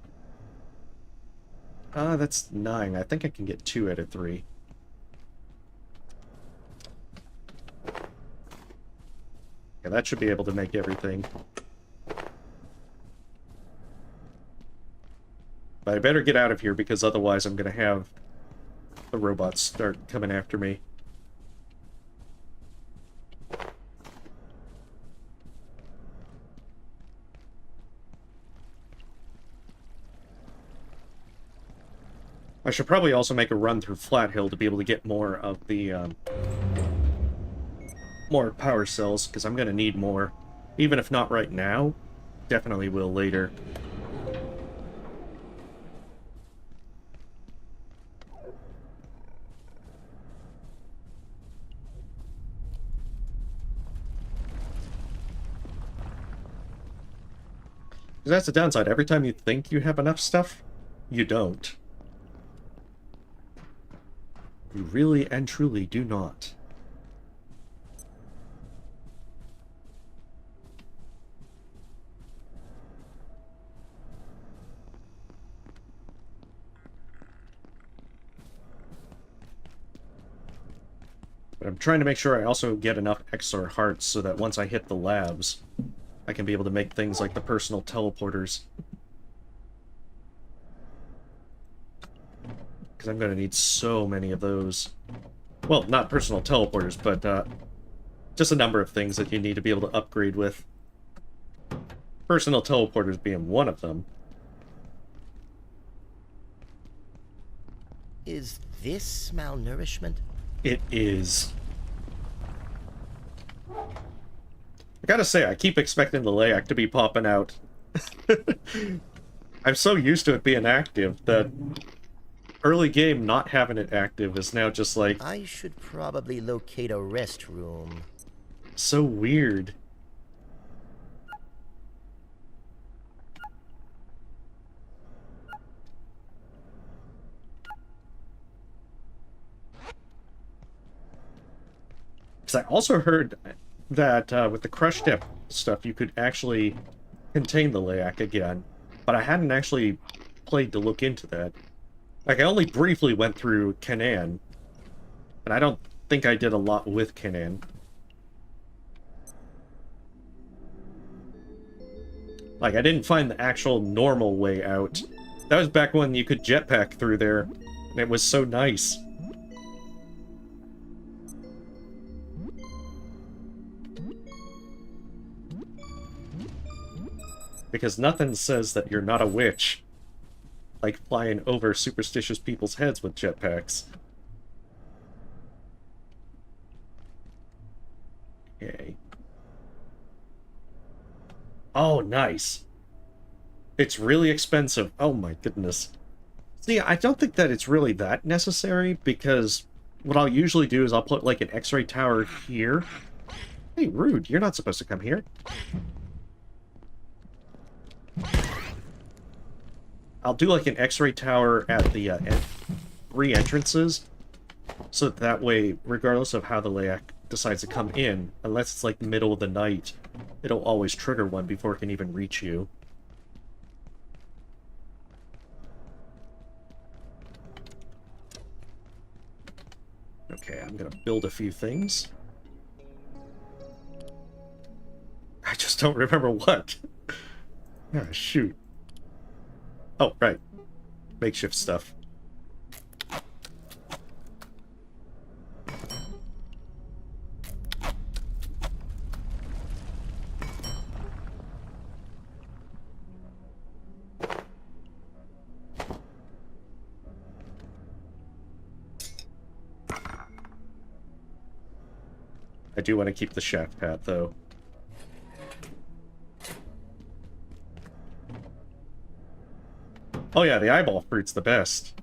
That's 9. I think I can get 2 out of 3. Yeah, that should be able to make everything. But I better get out of here because otherwise I'm gonna have the robots start coming after me. I should probably also make a run through Flat Hill to be able to get more of the, more power cells, because I'm going to need more. Even if not right now, definitely will later. Because that's the downside. Every time you think you have enough stuff, you don't. You really and truly do not. But I'm trying to make sure I also get enough XR hearts so that once I hit the labs, I can be able to make things like the personal teleporters. Because I'm going to need so many of those. Well, not personal teleporters, but just a number of things that you need to be able to upgrade with. Personal teleporters being one of them. Is this malnourishment? It is. I gotta say, I keep expecting the layak to be popping out. I'm so used to it being active that early game not having it active is now just like... I should probably locate a restroom. So weird. Because I also heard that with the crush depth stuff, you could actually contain the layak again. But I hadn't actually played to look into that. Like, I only briefly went through Canaan, and I don't think I did a lot with Canaan. Like, I didn't find the actual normal way out. That was back when you could jetpack through there, and it was so nice. Because nothing says that you're not a witch. Like flying over superstitious people's heads with jetpacks. Okay. Oh, nice. It's really expensive. Oh my goodness. See, I don't think that it's really that necessary, because what I'll usually do is I'll put, like, an X-ray tower here. Hey, rude, you're not supposed to come here. I'll do, like, an X-ray tower at the 3 entrances, so that way, regardless of how the layak decides to come in, unless it's, like, the middle of the night, it'll always trigger one before it can even reach you. Okay, I'm gonna build a few things. I just don't remember what. Ah, shoot. Oh, right. Makeshift stuff. I do want to keep the shaft pad, though. Oh yeah, the eyeball fruit's the best.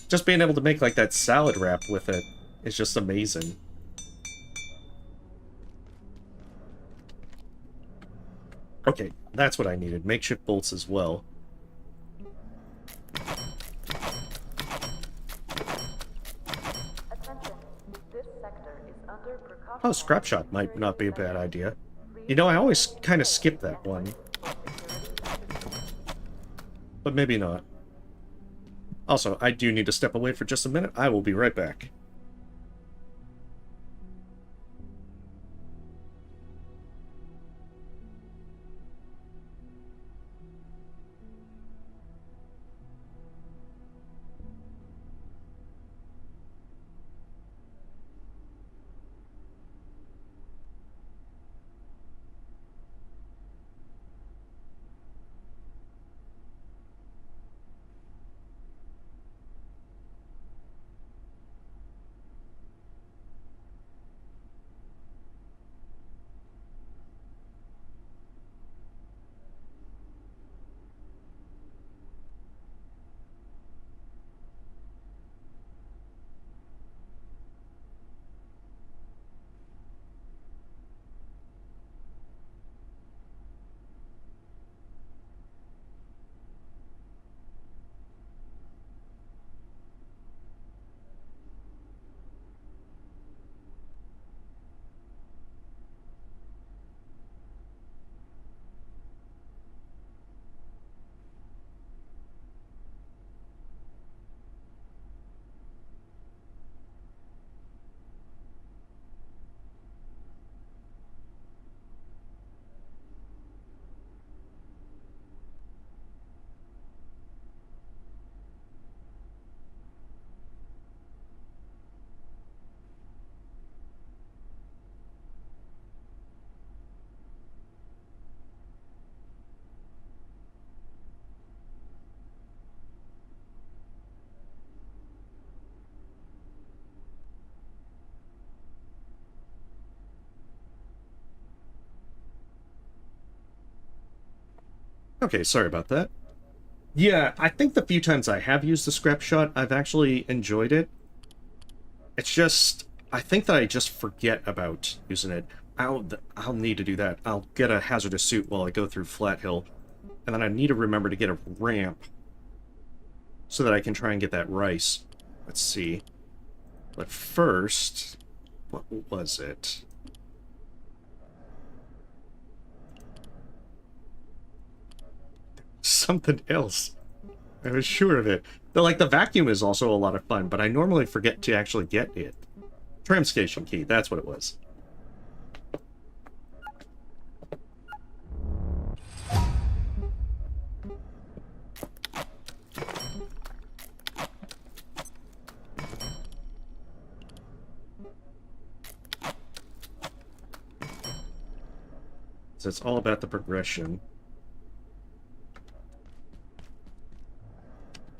Just being able to make, like, that salad wrap with it is just amazing. Okay, that's what I needed. Makeshift bolts as well. Oh, scrap shop might not be a bad idea. You know, I always kind of skip that one. But maybe not. Also, I do need to step away for just a minute. I will be right back. Okay, sorry about that. Yeah, I think the few times I have used the scrap shot, I've actually enjoyed it. It's just, I think that I just forget about using it. I'll need to do that. I'll get a hazardous suit while I go through Flat Hill, and then I need to remember to get a ramp so that I can try and get that rice. Let's see. But first, what was it? Something else. I was sure of it. Like, the vacuum is also a lot of fun, but I normally forget to actually get it. Tram station key, that's what it was. So it's all about the progression.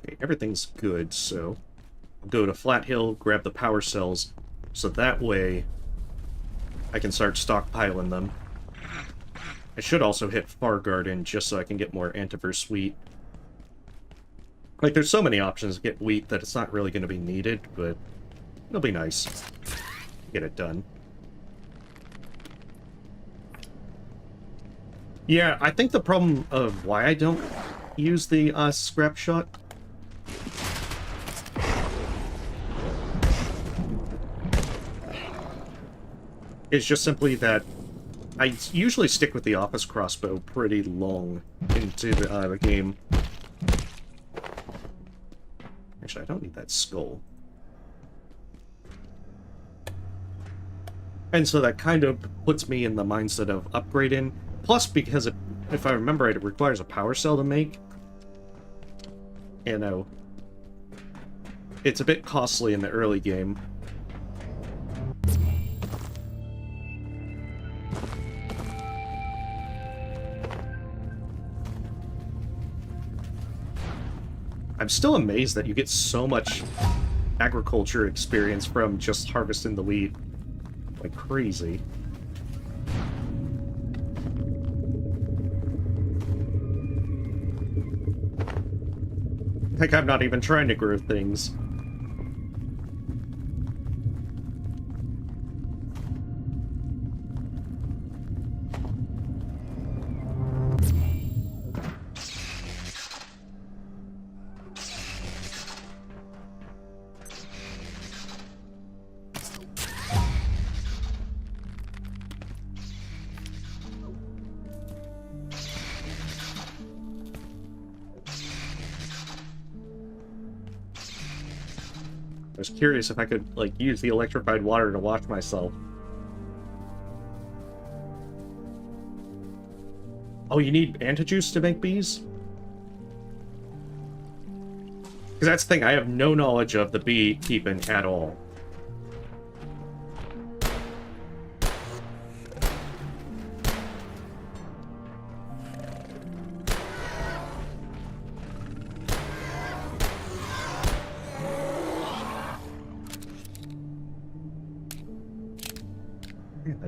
Okay, everything's good, so I'll go to Flat Hill, grab the power cells, so that way I can start stockpiling them. I should also hit Far Garden just so I can get more Antiverse Suite. Like, there's so many options to get wheat that it's not really going to be needed, but it'll be nice to get it done. Yeah, I think the problem of why I don't use the scrap shot is just simply that I usually stick with the office crossbow pretty long into the game. Actually, I don't need that skull. And so that kind of puts me in the mindset of upgrading. Plus, because if I remember right, it requires a power cell to make. You know, it's a bit costly in the early game. I'm still amazed that you get so much agriculture experience from just harvesting the wheat. Like crazy. Like I'm not even trying to grow things. I was curious if I could, like, use the electrified water to wash myself. Oh, you need antijuice to make bees? Because that's the thing, I have no knowledge of the beekeeping at all.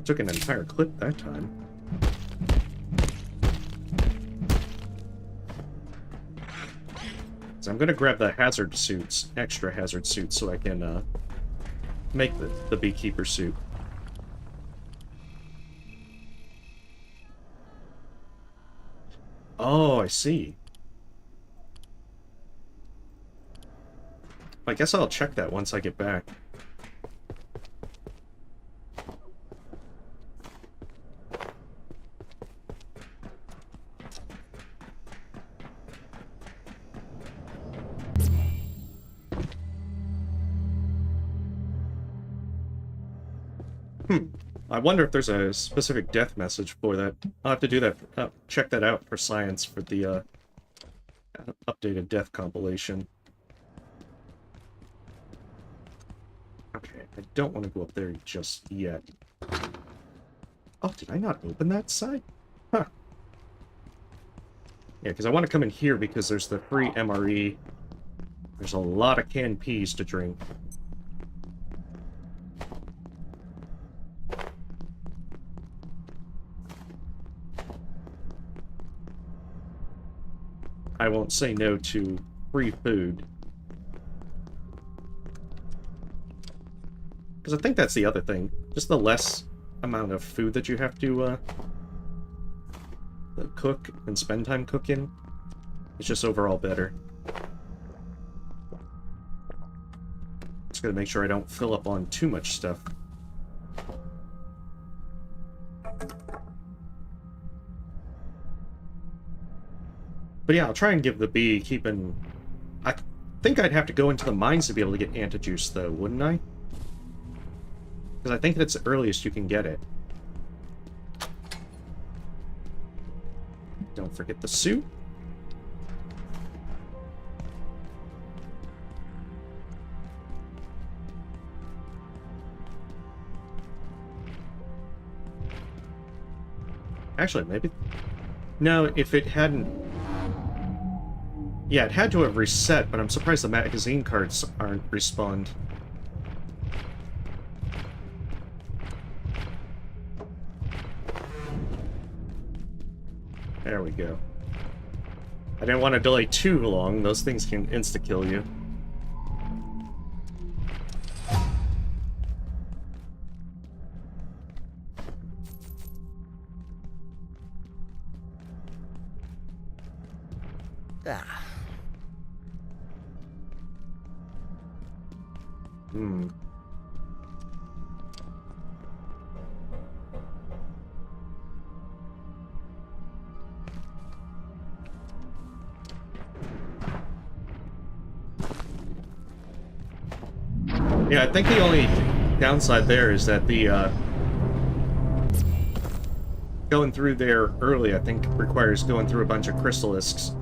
Took an entire clip that time. So I'm gonna grab the hazard suits, extra hazard suits, so I can make the beekeeper suit. Oh, I see. I guess I'll check that once I get back. I wonder if there's a specific death message for that. I'll have to do that. Check that out for science for the updated death compilation. Okay, I don't want to go up there just yet. Oh, did I not open that side? Huh. Yeah, because I want to come in here because there's the free MRE. There's a lot of canned peas to drink. I won't say no to free food. Because I think that's the other thing. Just the less amount of food that you have to cook and spend time cooking, it's just overall better. Just gotta make sure I don't fill up on too much stuff. But yeah, I'll try and give the beekeeping... I think I'd have to go into the mines to be able to get antijuice, though, wouldn't I? Because I think that's the earliest you can get it. Don't forget the suit. Actually, maybe... No, if it hadn't... Yeah, it had to have reset, but I'm surprised the magazine cards aren't respawned. There we go. I didn't want to delay too long. Those things can insta-kill you. Ah. Hmm. Yeah, I think the only downside there is that the, going through there early, I think, requires going through a bunch of chrysalisks.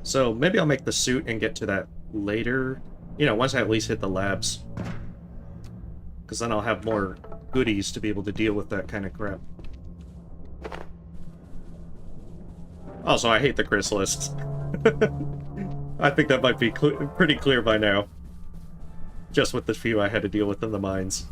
So maybe I'll make the suit and get to that later. You know, once I at least hit the labs. Because then I'll have more goodies to be able to deal with that kind of crap. Also, I hate the chrysalisks. I think that might be pretty clear by now. Just with the few I had to deal with in the mines.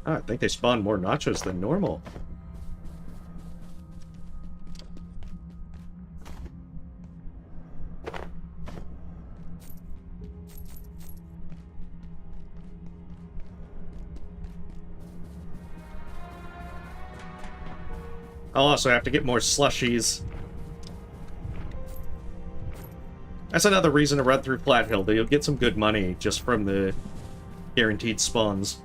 Oh, I think they spawn more nachos than normal. I'll also have to get more slushies. That's another reason to run through Flat Hill. You'll get some good money just from the guaranteed spawns.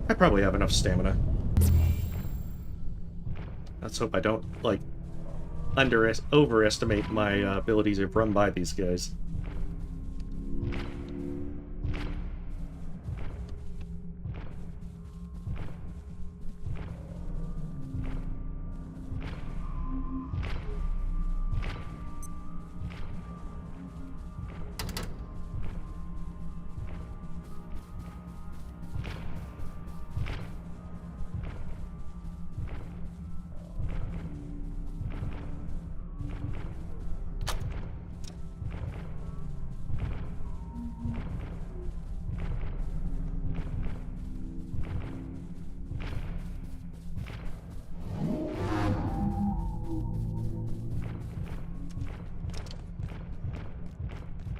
I probably have enough stamina. Let's hope I don't, like, overestimate my abilities to run by these guys.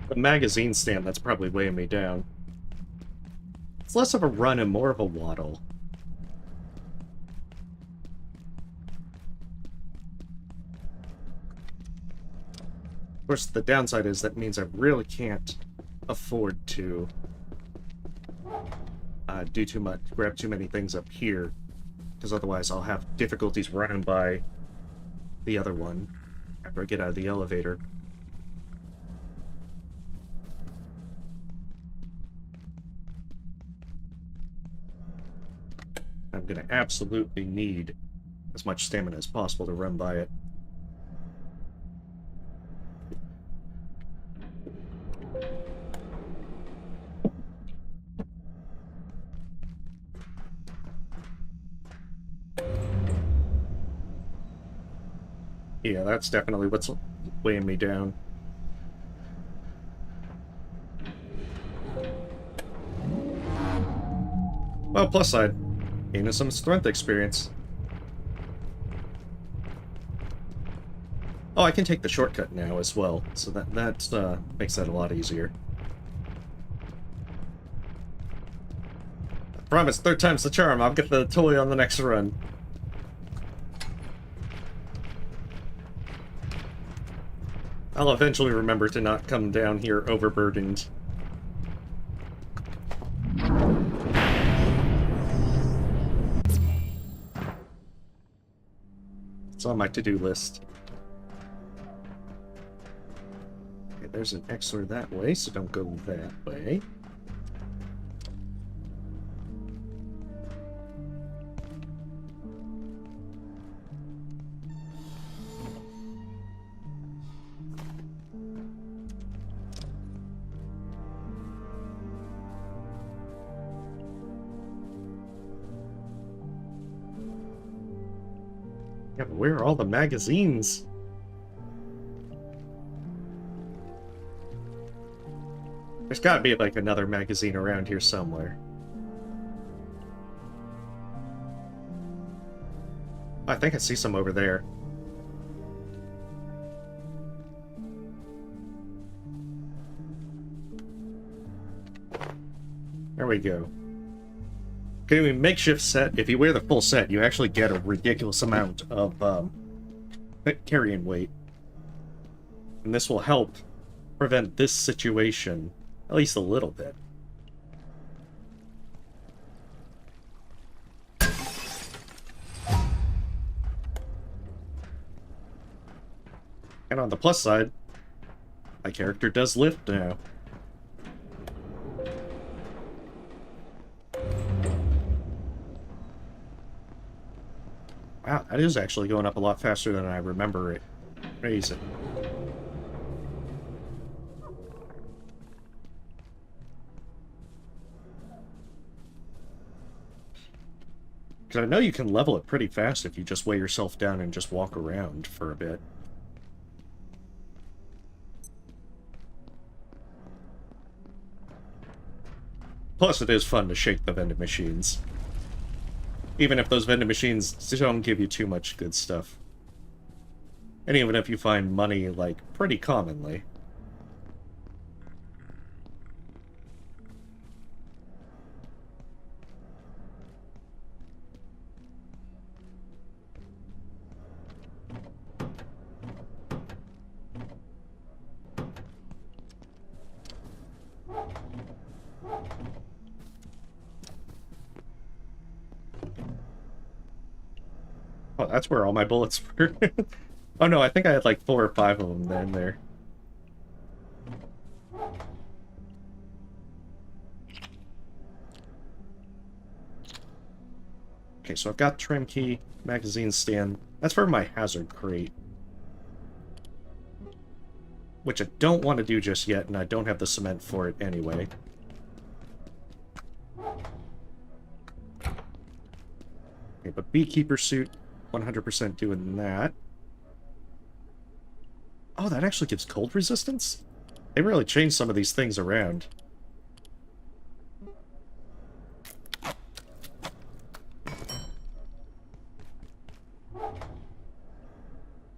The magazine stand, that's probably weighing me down. It's less of a run and more of a waddle. Of course, the downside is that means I really can't afford to do too much, grab too many things up here, because otherwise I'll have difficulties running by the other one after I get out of the elevator. I'm gonna absolutely need as much stamina as possible to run by it. Yeah, that's definitely what's weighing me down. Well, plus side, gaining some strength experience. Oh, I can take the shortcut now as well, so that makes that a lot easier. I promise, third time's the charm. I'll get the toy on the next run. I'll eventually remember to not come down here overburdened. It's on my to-do list. Okay, there's an Xor that way, so don't go that way. Where are all the magazines? There's gotta be like another magazine around here somewhere. I think I see some over there. There we go. Okay, makeshift set. If you wear the full set, you actually get a ridiculous amount of carrying weight. And this will help prevent this situation, at least a little bit. And on the plus side, my character does lift now. Wow, that is actually going up a lot faster than I remember it. Crazy. Because I know you can level it pretty fast if you just weigh yourself down and just walk around for a bit. Plus, it is fun to shake the vending machines. Even if those vending machines don't give you too much good stuff. And even if you find money, like, pretty commonly. Oh, that's where all my bullets were. Oh no, I think I had like 4 or 5 of them in there. Okay, so I've got trim key, magazine stand. That's for my hazard crate. Which I don't want to do just yet, and I don't have the cement for it anyway. Okay, but beekeeper suit, 100% doing that. Oh, that actually gives cold resistance? They really changed some of these things around.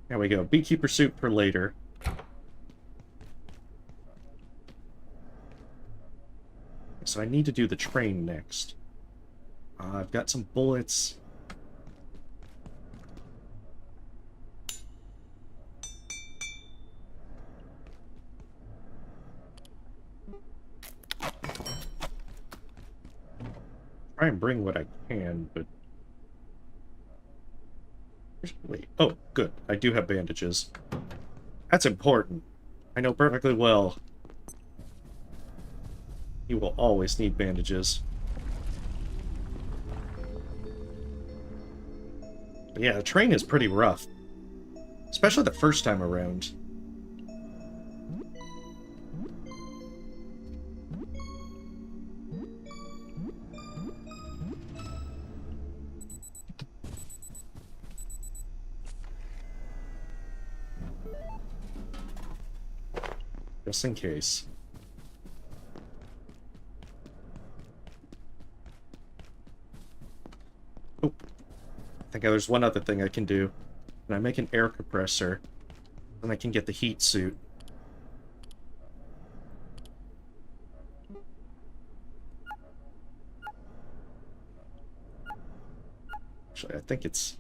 There we go. Beekeeper suit for later. So I need to do the train next. I've got some bullets. Try and bring what I can, but... Wait. Oh, good. I do have bandages. That's important. I know perfectly well. You will always need bandages. But yeah, the train is pretty rough. Especially the first time around. Just in case. Oh. I think there's one other thing I can do. Can I make an air compressor? Then I can get the heat suit. Actually, I think it's...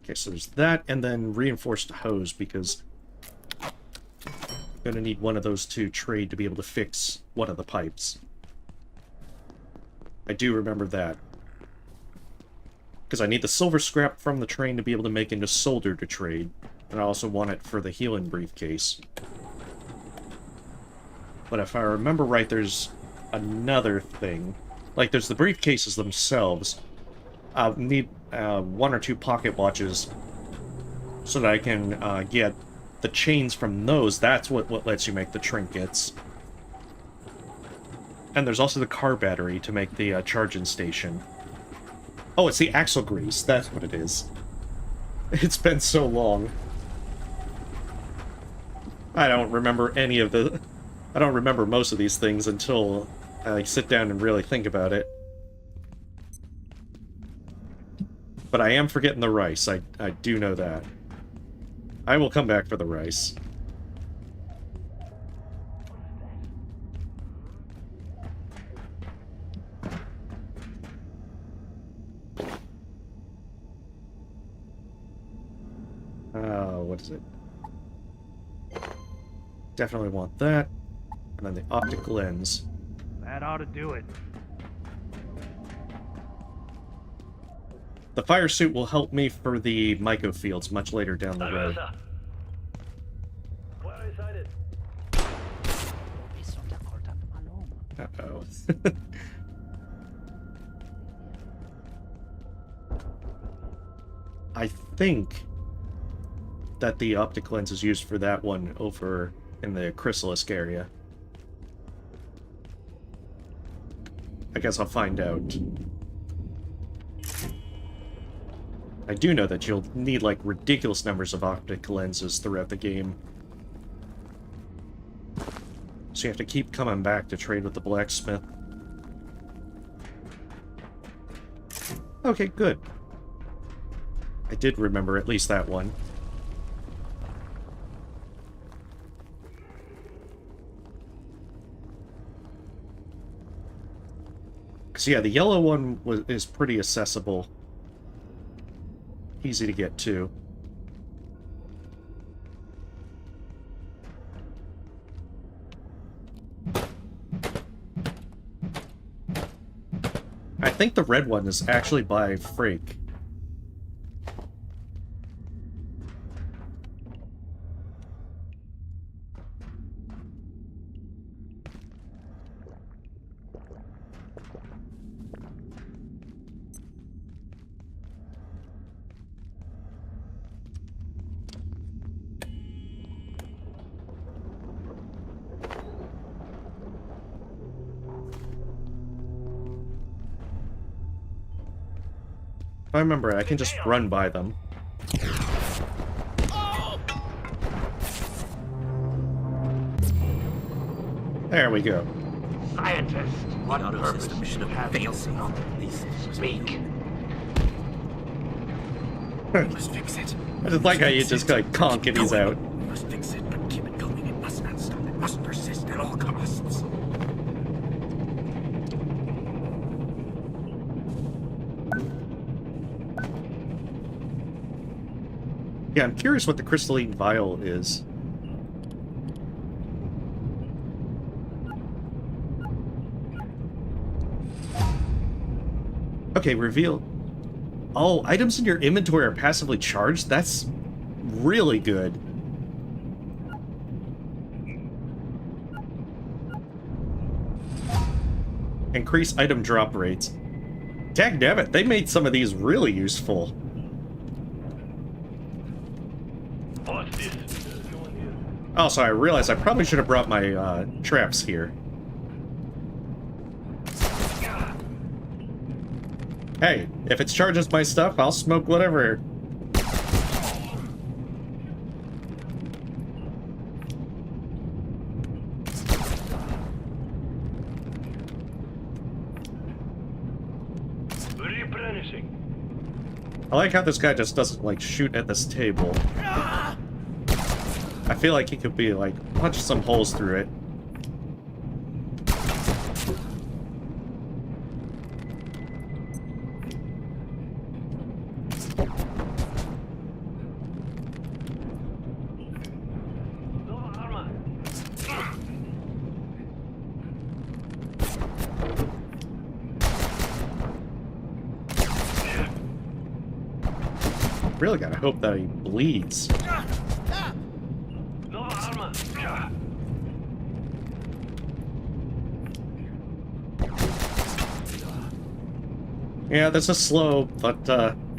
Okay, so there's that, and then reinforced hose, because I'm going to need one of those to trade to be able to fix one of the pipes. I do remember that. Because I need the silver scrap from the train to be able to make into solder to trade, and I also want it for the healing briefcase. But if I remember right, there's another thing. Like, there's the briefcases themselves. I'll need 1 or 2 pocket watches so that I can get the chains from those, that's what lets you make the trinkets. And there's also the car battery to make the charging station. Oh, it's the axle grease. That's what it is. It's been so long. I don't remember any of the... I don't remember most of these things until I sit down and really think about it. But I am forgetting the rice. I do know that. I will come back for the rice. What is it? Definitely want that. And then the optic lens. That ought to do it. The fire suit will help me for the mycofields much later down the road. Uh-oh. I think that the optic lens is used for that one over in the Chrysalisk area. I guess I'll find out. I do know that you'll need, like, ridiculous numbers of optic lenses throughout the game. So you have to keep coming back to trade with the Blacksmith. Okay, good. I did remember at least that one. So yeah, the yellow one is pretty accessible. Easy to get to. I think the red one is actually by Frake. If I remember, I can just run by them. There we go. Scientist, what purpose should have failed not to speak? We must fix it. I just like how you just like conk and he's out. We must fix it, but keep it going. It must not stop. It must persist at all costs. Yeah, I'm curious what the crystalline vial is. Okay, reveal. Oh, items in your inventory are passively charged? That's really good. Increase item drop rates. Dagnabbit, they made some of these really useful. Also, I realized I probably should have brought my traps here. Hey, if it charges my stuff, I'll smoke whatever. Replenishing. I like how this guy just doesn't, like, shoot at this table. I feel like he could be, like, punch some holes through it. Really gotta hope that he bleeds. Yeah, this is slow, but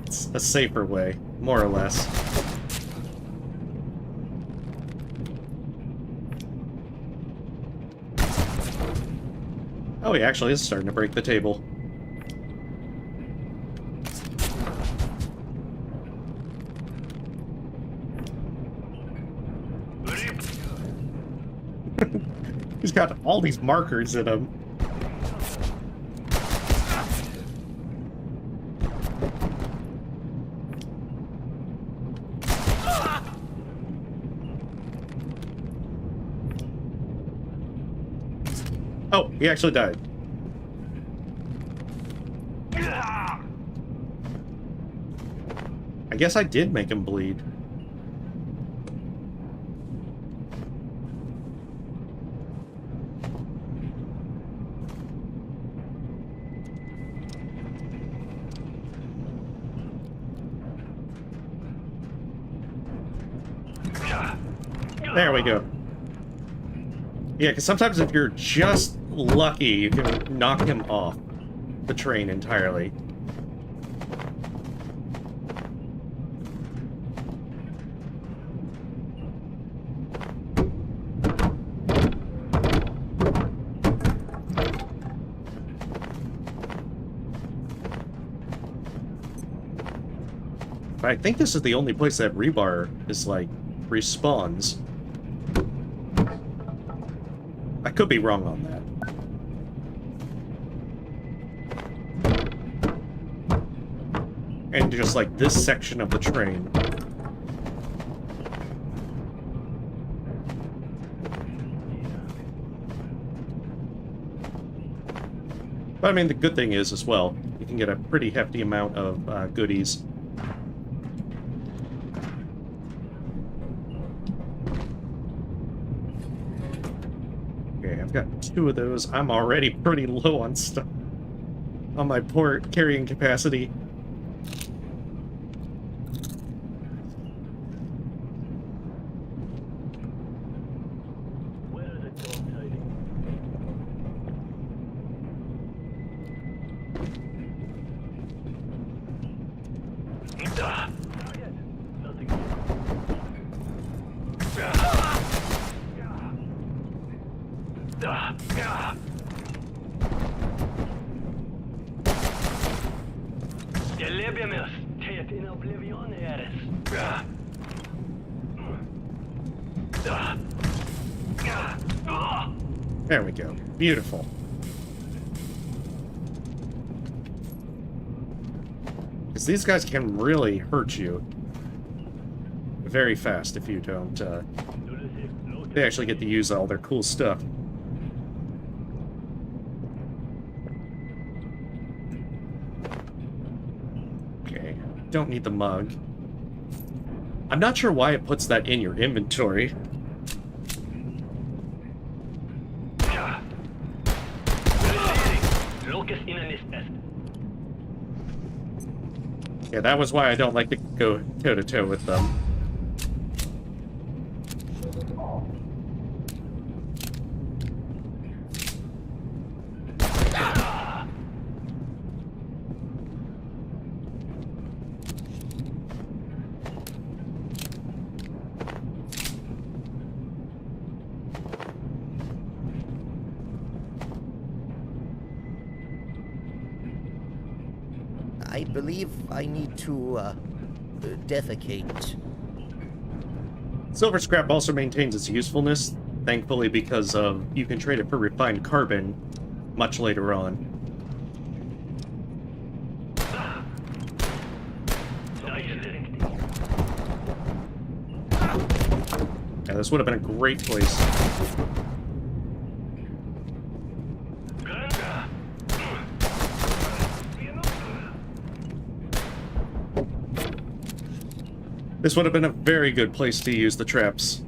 it's a safer way, more or less. Oh, he actually is starting to break the table. He's got all these markers in him. Oh, he actually died. I guess I did make him bleed. There we go. Yeah, because sometimes if you're just lucky, you can knock him off the train entirely. But I think this is the only place that rebar is, like, respawns. I could be wrong on that. And just like this section of the train. But I mean, the good thing is, as well, you can get a pretty hefty amount of goodies. I've got 2 of those. I'm already pretty low on stuff. On my port carrying capacity. Where are the dog tidings? Nothing. In oblivion, there we go. Beautiful. Because these guys can really hurt you very fast if you don't, they actually get to use all their cool stuff. Okay, don't need the mug. I'm not sure why it puts that in your inventory. Yeah, that was why I don't like to go toe-to-toe with them. I believe I need to, defecate. Silver scrap also maintains its usefulness, thankfully, because of you can trade it for refined carbon much later on. Yeah, this would have been a great place. This would have been a very good place to use the traps.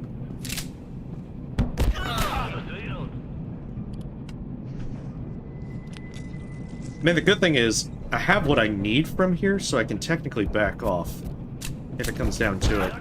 Man, the good thing is, I have what I need from here, so I can technically back off if it comes down to it.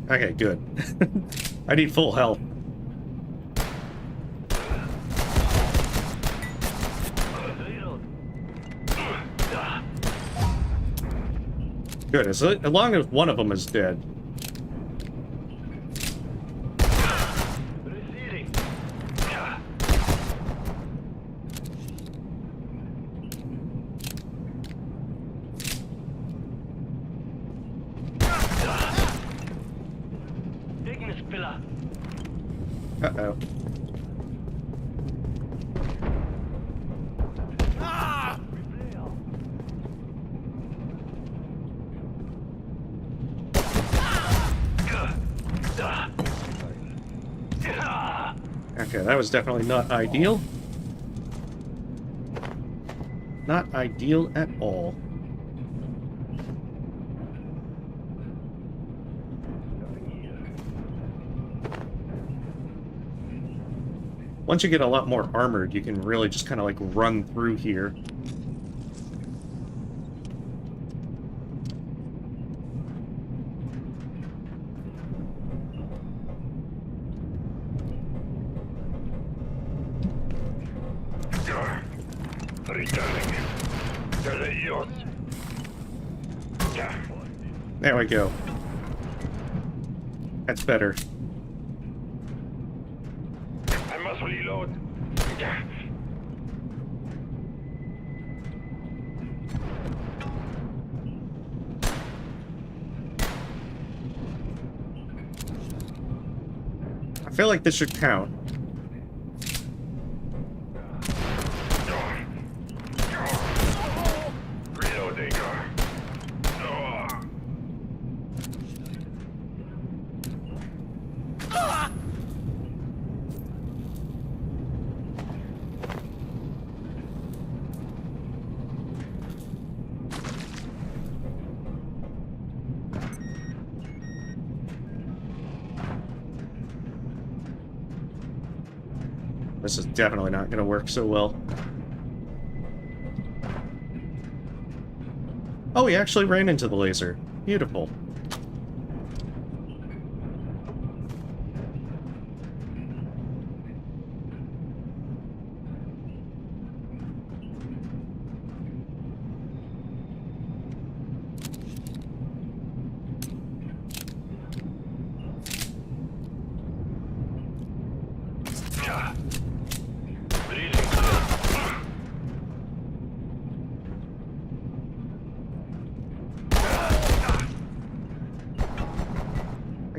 Okay, good. I need full health. Good, as long as one of them is dead. Uh-oh. Okay, that was definitely not ideal. Not ideal at all. Once you get a lot more armored, you can really just kind of like run through here. There we go. That's better. I must reload. I feel like this should count. This is definitely not going to work so well. Oh, he actually ran into the laser. Beautiful.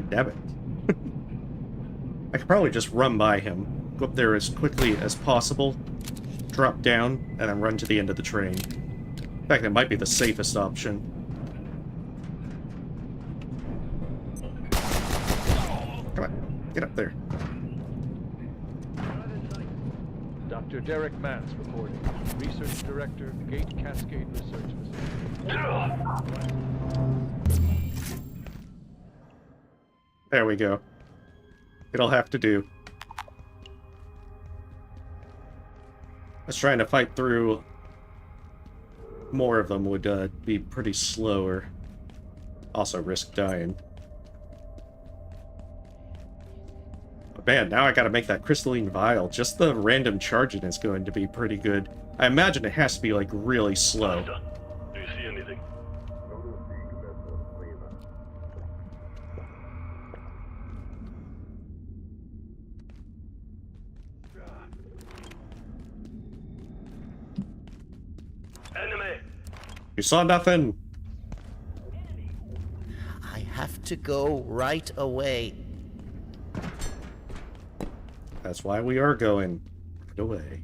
Damn it. I could probably just run by him, go up there as quickly as possible, drop down, and then run to the end of the train. In fact, that might be the safest option. Come on, get up there. Dr. Derek Mance reporting. Research Director, Gate Cascade Research Facility. There we go. It'll have to do. Us trying to fight through more of them would be pretty slower. Also risk dying. But man, now I gotta make that crystalline vial. Just the random charging is going to be pretty good. I imagine it has to be like really slow. Do you see anything? Enemy! You saw nothing? I have to go right away. That's why we are going right away.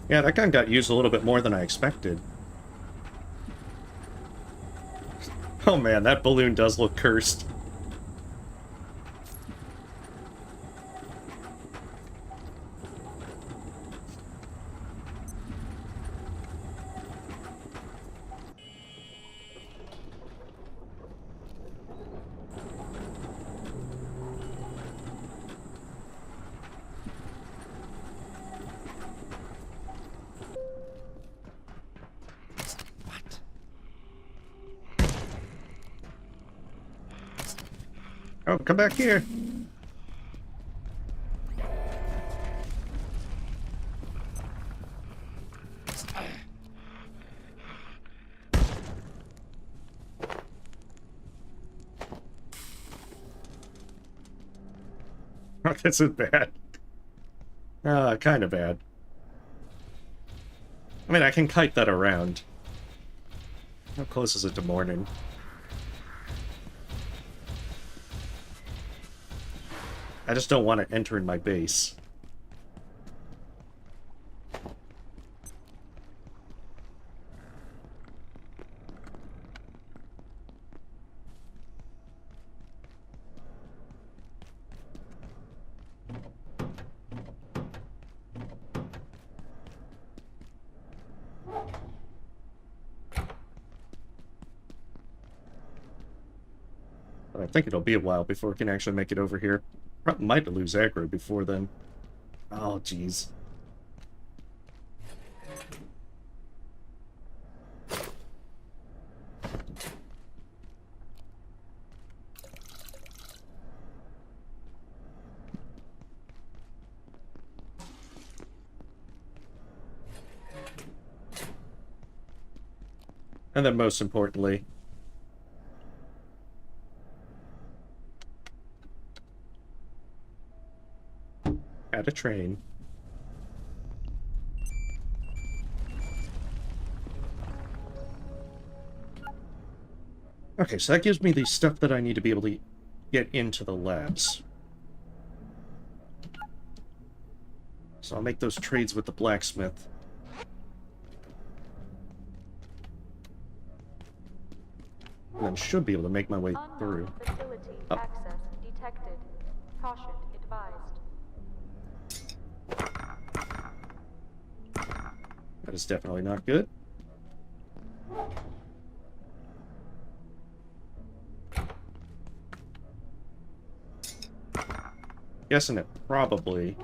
Yeah, that gun got used a little bit more than I expected. Oh man, that balloon does look cursed. Oh, come back here. Oh, this is bad. Kind of bad. I mean, I can kite that around. How close is it to morning? I just don't want it entering my base. But I think it'll be a while before we can actually make it over here. Probably might lose aggro before then. Oh, jeez. And then most importantly, add a train. Okay, so that gives me the stuff that I need to be able to get into the labs. So I'll make those trades with the blacksmith. And then should be able to make my way through. Facility access detected. Caution advised. That is definitely not good. Guessing it probably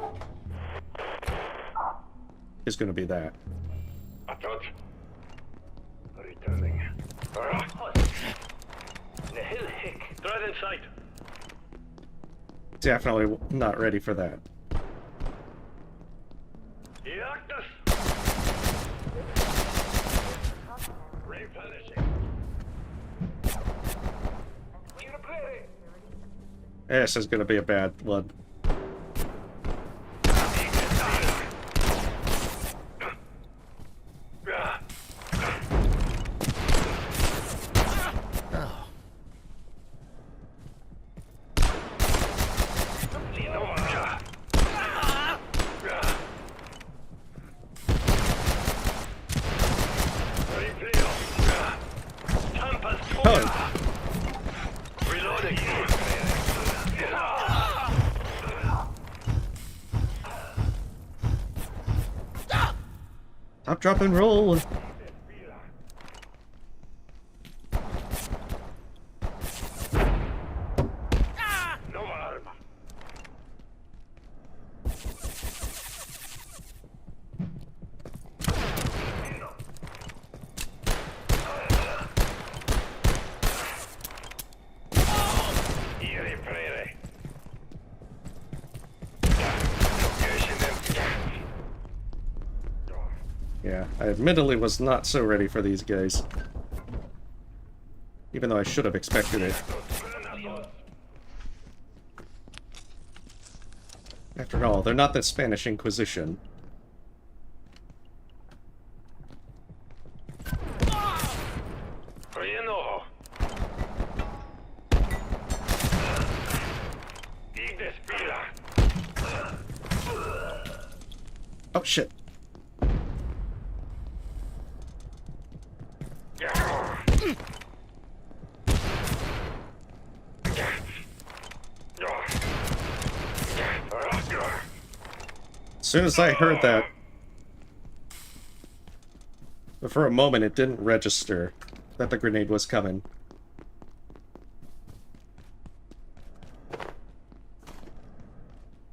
is going to be that. Returning. Threat in sight. Definitely not ready for that. This is going to be a bad one. Stop, drop, and roll. Yeah, I admittedly was not so ready for these guys. Even though I should have expected it. After all, they're not the Spanish Inquisition. Oh shit. As soon as I heard that, but for a moment it didn't register that the grenade was coming.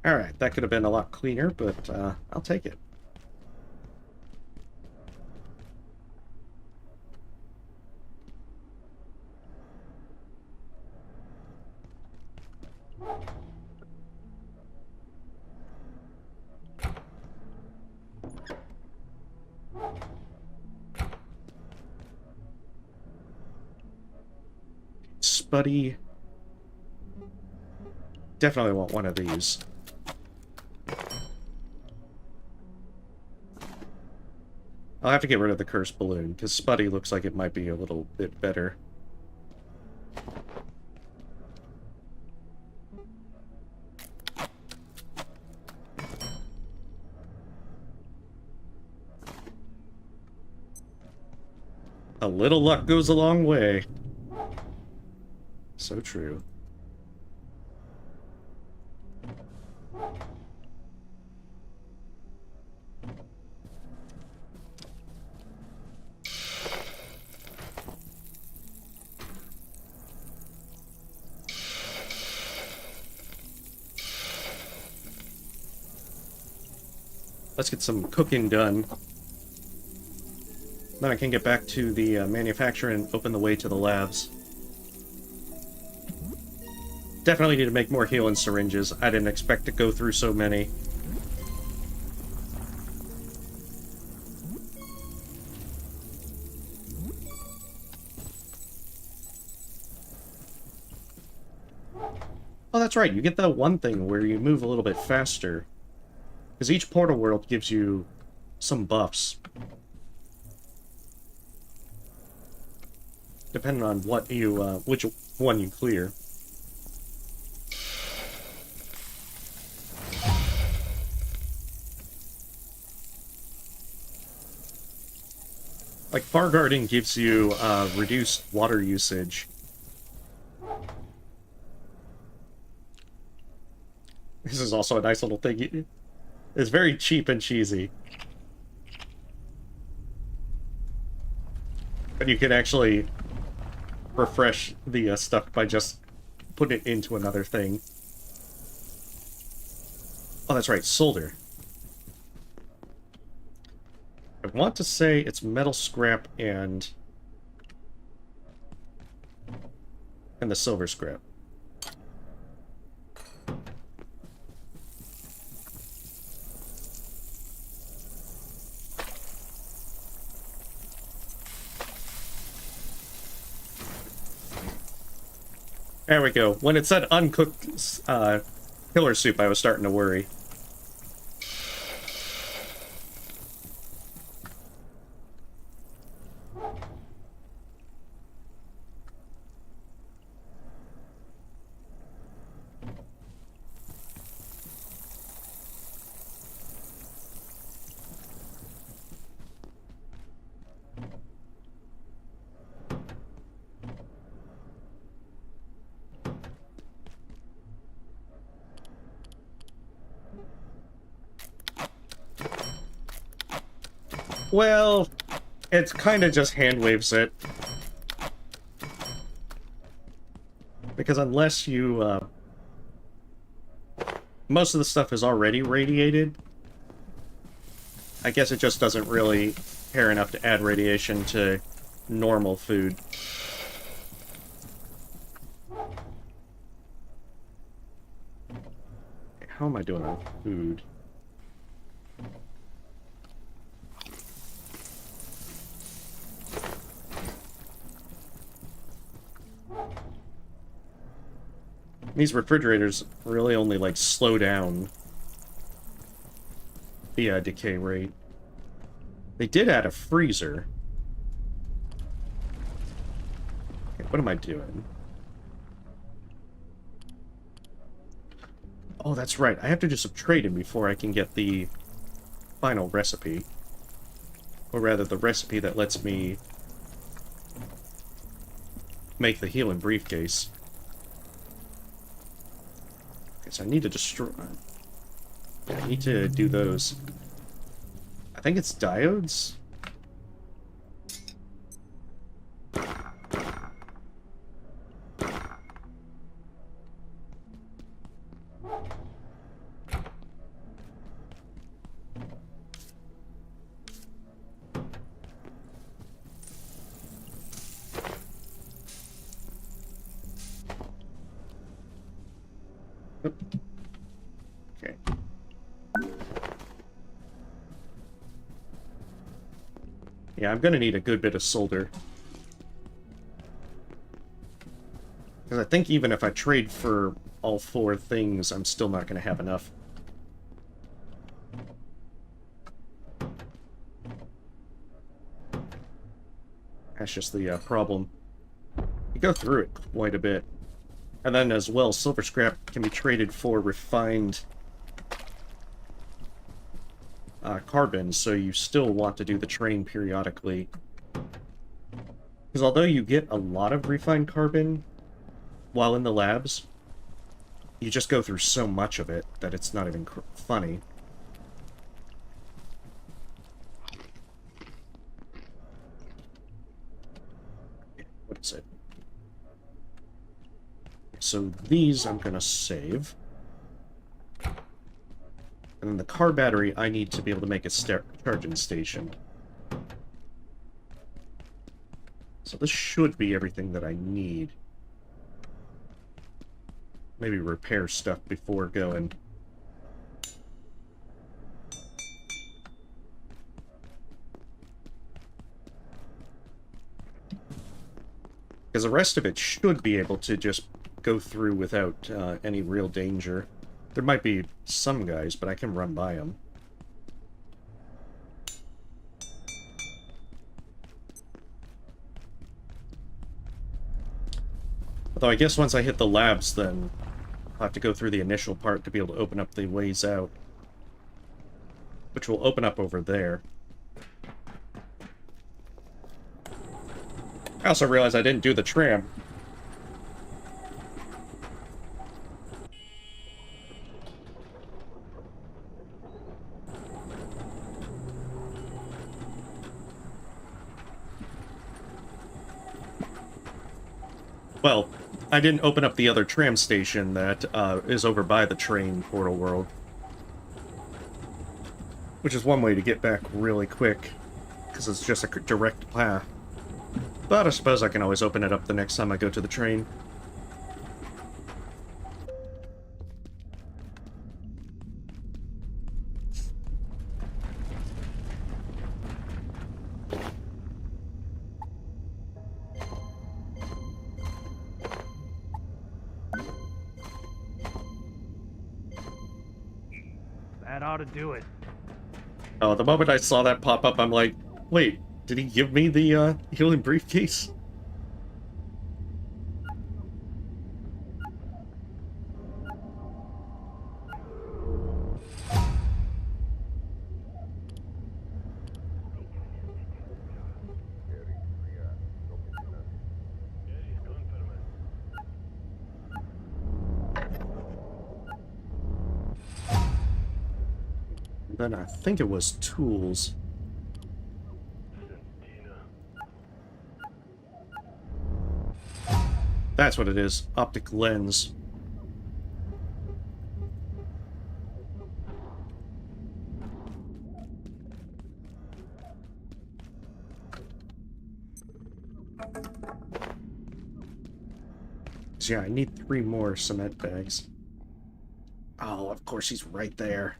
Alright, that could have been a lot cleaner, but I'll take it. Spuddy. Definitely want one of these. I'll have to get rid of the cursed balloon, because Spuddy looks like it might be a little bit better. A little luck goes a long way. So true. Let's get some cooking done. Then I can get back to the manufacturer and open the way to the labs. Definitely need to make more healing syringes. I didn't expect to go through so many. Oh, that's right. You get that one thing where you move a little bit faster. Because each portal world gives you some buffs. Depending on what you, which one you clear. Like, Far Garden gives you, reduced water usage. This is also a nice little thing. It's very cheap and cheesy. But you can actually refresh the stuff by just putting it into another thing. Oh, that's right, solder. I want to say it's metal scrap and the silver scrap. There we go. When it said uncooked killer soup, I was starting to worry. Well, it's kind of just hand waves it. Because unless you, most of the stuff is already radiated. I guess it just doesn't really care enough to add radiation to normal food. How am I doing on food? These refrigerators really only, like, slow down the decay rate. They did add a freezer. Okay, what am I doing? Oh, that's right. I have to do some trading before I can get the final recipe. Or rather, the recipe that lets me make the healing briefcase. So I need to destroy... I need to do those. I think it's diodes? Okay. Yeah, I'm gonna need a good bit of solder. Because I think even if I trade for all 4 things, I'm still not going to have enough. That's just the problem. You go through it quite a bit. And then as well, silver scrap can be traded for refined carbon, so you still want to do the train periodically. Because although you get a lot of refined carbon while in the labs, you just go through so much of it that it's not even funny. What is it? So these I'm going to save. And then the car battery, I need to be able to make a charging station. So this should be everything that I need. Maybe repair stuff before going. Because the rest of it should be able to just go through without any real danger. There might be some guys, but I can run by them. Although I guess once I hit the labs, then I'll have to go through the initial part to be able to open up the ways out. Which will open up over there. I also realized I didn't do the tram. Well, I didn't open up the other tram station that is over by the train portal world. Which is one way to get back really quick, because it's just a direct path. But I suppose I can always open it up the next time I go to the train. That ought to do it. Oh, the moment I saw that pop up, I'm like, wait, did he give me the healing briefcase? Then I think it was tools. That's what it is. Optic lens. So yeah, I need 3 more cement bags. Oh, of course he's right there.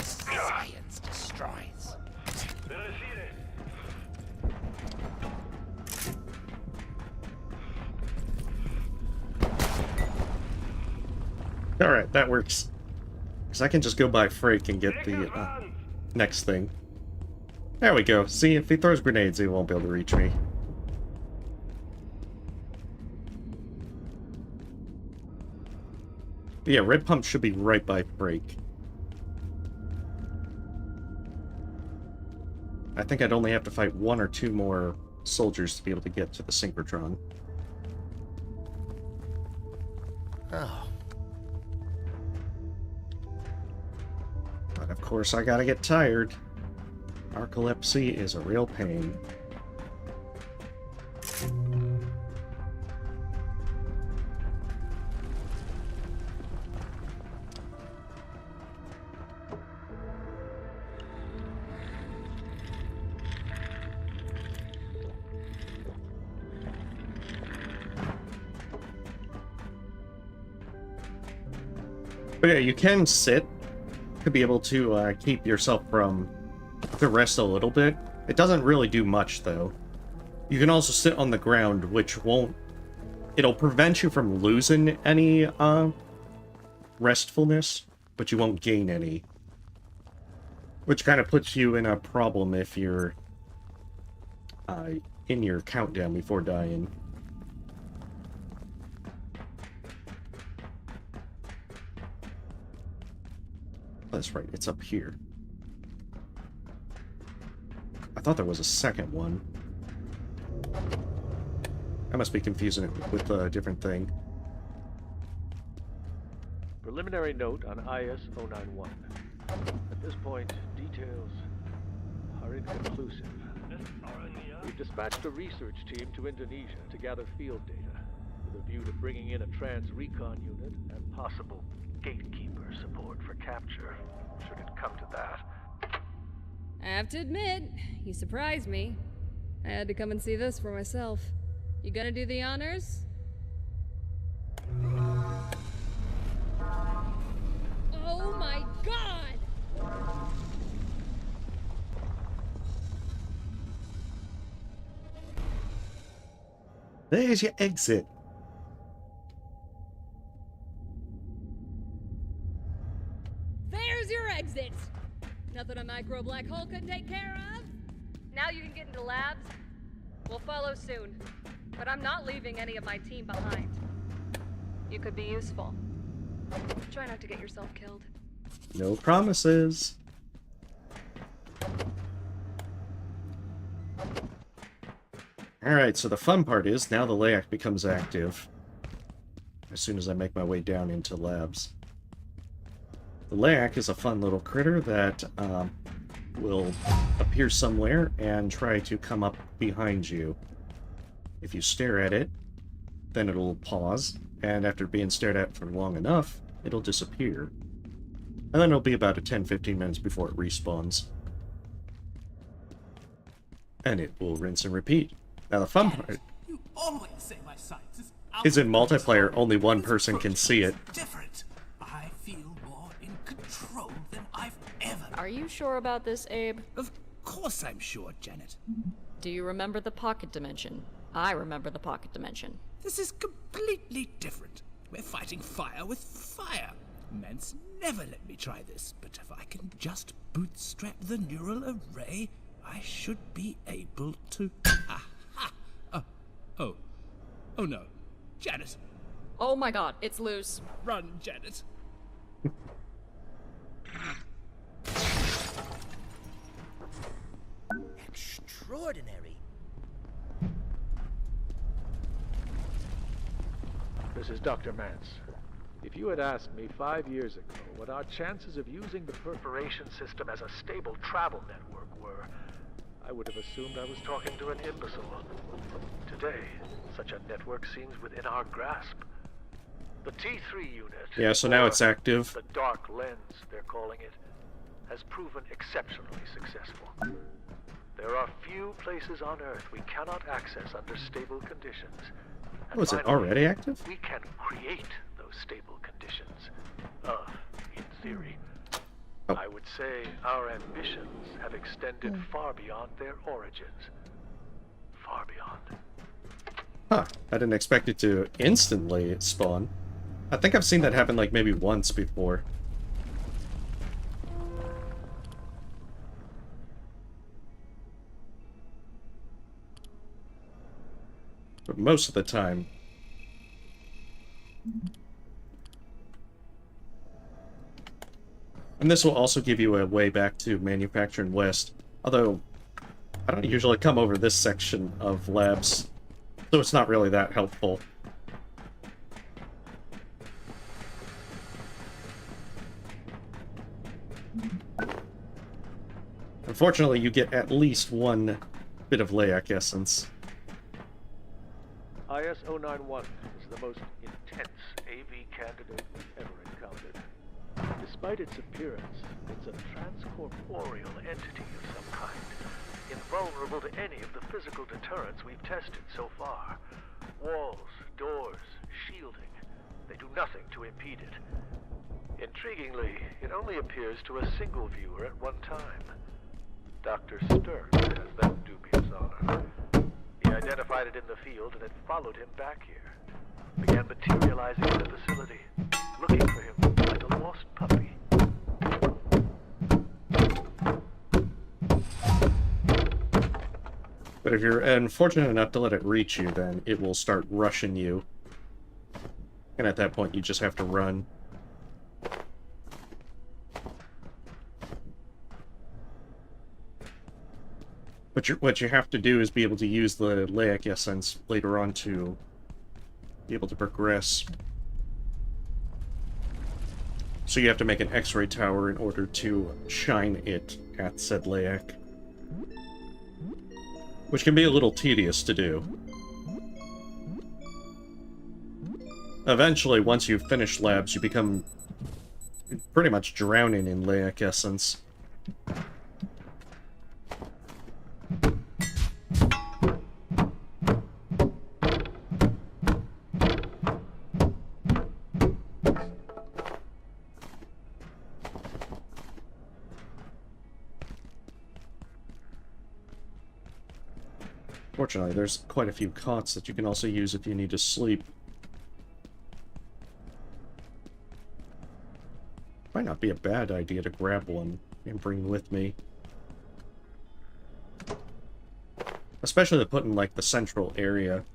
Science destroys. Alright, that works. Because I can just go by Frake and get the next thing. There we go. See, if he throws grenades, he won't be able to reach me. But yeah, red pump should be right by Frake. I think I'd only have to fight 1 or 2 more soldiers to be able to get to the Synchrotron. Oh. But of course I gotta get tired. Narcolepsy is a real pain. But yeah, you can sit to be able to keep yourself from to rest a little bit. It doesn't really do much, though. You can also sit on the ground, which won't... It'll prevent you from losing any restfulness, but you won't gain any. Which kind of puts you in a problem if you're in your countdown before dying. That's right, it's up here. I thought there was a second one. I must be confusing it with a different thing. Preliminary note on IS-091. At this point, details are inconclusive. We've dispatched a research team to Indonesia to gather field data, with a view to bringing in a trans-recon unit and possible gatekeeper support for capture, should it come to that. I have to admit, you surprised me. I had to come and see this for myself. You gonna do the honors? Oh my god! There's your exit. There's your exit! Nothing a micro black hole couldn't take care of? Now you can get into labs. We'll follow soon. But I'm not leaving any of my team behind. You could be useful. Try not to get yourself killed. No promises. Alright, so the fun part is, now the layak becomes active. As soon as I make my way down into labs. The layak is a fun little critter that will appear somewhere and try to come up behind you. If you stare at it, then it'll pause, and after being stared at for long enough, it'll disappear. And then it'll be about 10-15 minutes before it respawns. And it will rinse and repeat. Now the fun part You always say my science is in multiplayer, only one person can see it. different. I feel more in control than I've ever. Are you sure about this, Abe? Of course I'm sure, Janet. Do you remember the pocket dimension? I remember the pocket dimension. This is completely different. We're fighting fire with fire. Mence never let me try this, but if I can just bootstrap the neural array, I should be able to... Aha! Oh no. Janet! Oh my god, it's loose. Run, Janet. Extraordinary. This is Dr. Mance. If you had asked me 5 years ago what our chances of using the perforation system as a stable travel network were, I would have assumed I was talking to an imbecile. Today, such a network seems within our grasp. The T3 unit... Yeah, so now it's active. The dark lens, they're calling it, has proven exceptionally successful. There are few places on Earth we cannot access under stable conditions. And Oh, is it finally, already active? we can create those stable conditions. In theory. Oh. I would say our ambitions have extended far beyond their origins. Far beyond. Huh, I didn't expect it to instantly spawn. I think I've seen that happen like maybe once before. But most of the time... And this will also give you a way back to Manufacturing West. Although, I don't usually come over this section of labs, so it's not really that helpful. Unfortunately, you get at least one bit of layak essence. IS-091 is the most intense AV candidate we've ever encountered. Despite its appearance, it's a transcorporeal entity of some kind, invulnerable to any of the physical deterrents we've tested so far. Walls, doors, shielding. They do nothing to impede it. Intriguingly, it only appears to a single viewer at one time. Dr. Stern has that dubious honor. He identified it in the field and it followed him back here. Began materializing in the facility, looking for him like a lost puppy. But if you're unfortunate enough to let it reach you, then it will start rushing you. And at that point, you just have to run. But what you have to do is be able to use the layak essence later on to be able to progress. So you have to make an X-ray tower in order to shine it at said layak. Which can be a little tedious to do. Eventually, once you've finished labs, you become pretty much drowning in layak essence. Fortunately, there's quite a few cots that you can also use if you need to sleep. Might not be a bad idea to grab one and bring with me. Especially to put in, like, the central area.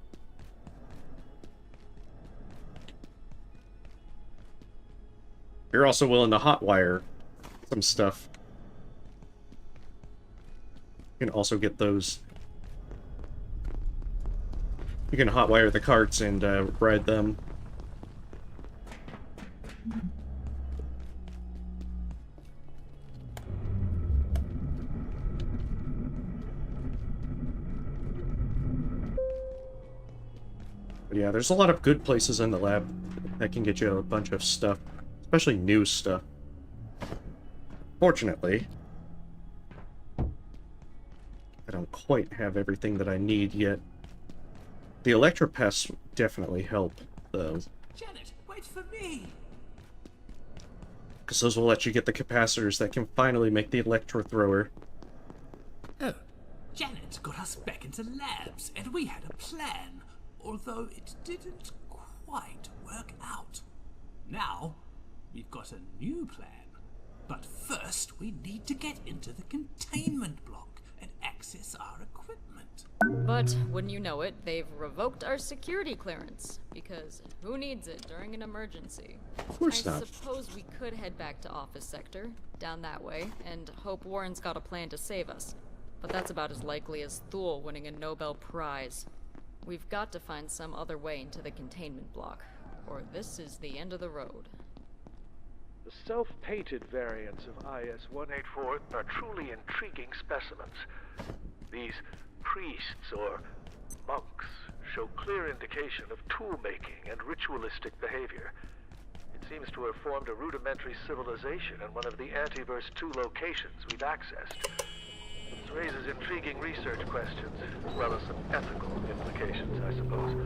You're also willing to hotwire some stuff. You can also get those. You can hotwire the carts and ride them. But yeah, there's a lot of good places in the lab that can get you a bunch of stuff, especially new stuff. Fortunately, I don't quite have everything that I need yet. The electropests definitely help, though. Janet, wait for me! Because those will let you get the capacitors that can finally make the electro thrower. Oh, Janet got us back into labs, and we had a plan, although it didn't quite work out. Now, we've got a new plan. But first, we need to get into the containment block and access our equipment. But, wouldn't you know it, they've revoked our security clearance. Because who needs it during an emergency? Of course not. I suppose we could head back to Office Sector, down that way, and hope Warren's got a plan to save us. But that's about as likely as Thule winning a Nobel Prize. We've got to find some other way into the containment block, or this is the end of the road. The self-painted variants of IS-184 are truly intriguing specimens. These priests or monks show clear indication of tool-making and ritualistic behavior. It seems to have formed a rudimentary civilization in one of the Antiverse 2 locations we've accessed. This raises intriguing research questions, as well as some ethical implications, I suppose.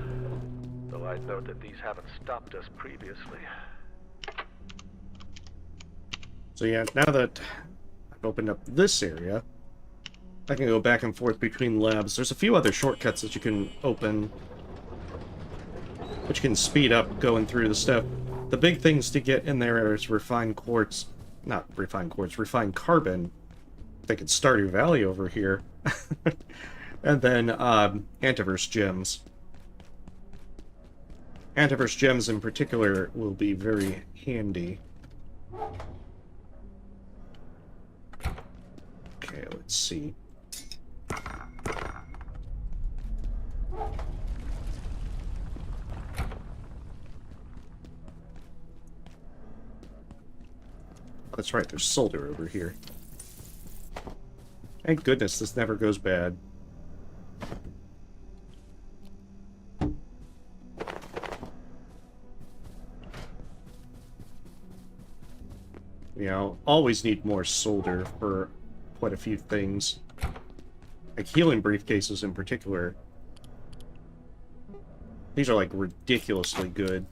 Though I'd note that these haven't stopped us previously. So yeah, now that I've opened up this area, I can go back and forth between labs. There's a few other shortcuts that you can open, which can speed up going through the stuff. The big things to get in there is refined quartz, not refined quartz, refined carbon. They could Stardew Valley over here. And then Antiverse gems. Antiverse gems in particular will be very handy. Okay, let's see. That's right, there's solder over here. Thank goodness this never goes bad. You know, always need more solder for quite a few things. Like healing briefcases in particular. These are like ridiculously good.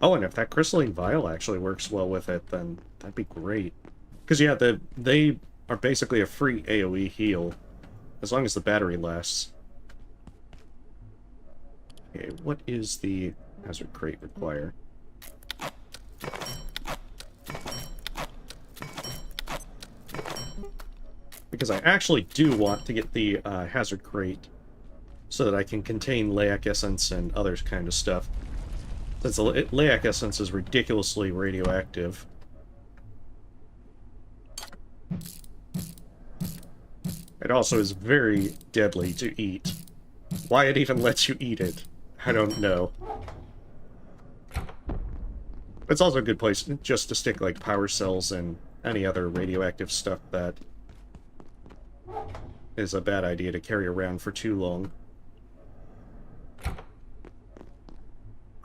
Oh, and if that crystalline vial actually works well with it, then that'd be great. Because, yeah, they are basically a free AoE heal, as long as the battery lasts. Okay, what is the hazard crate require? Because I actually do want to get the hazard crate so that I can contain layak essence and other kind of stuff. Since the layak essence is ridiculously radioactive. It also is very deadly to eat. Why it even lets you eat it, I don't know. It's also a good place just to stick, like, power cells and any other radioactive stuff that is a bad idea to carry around for too long.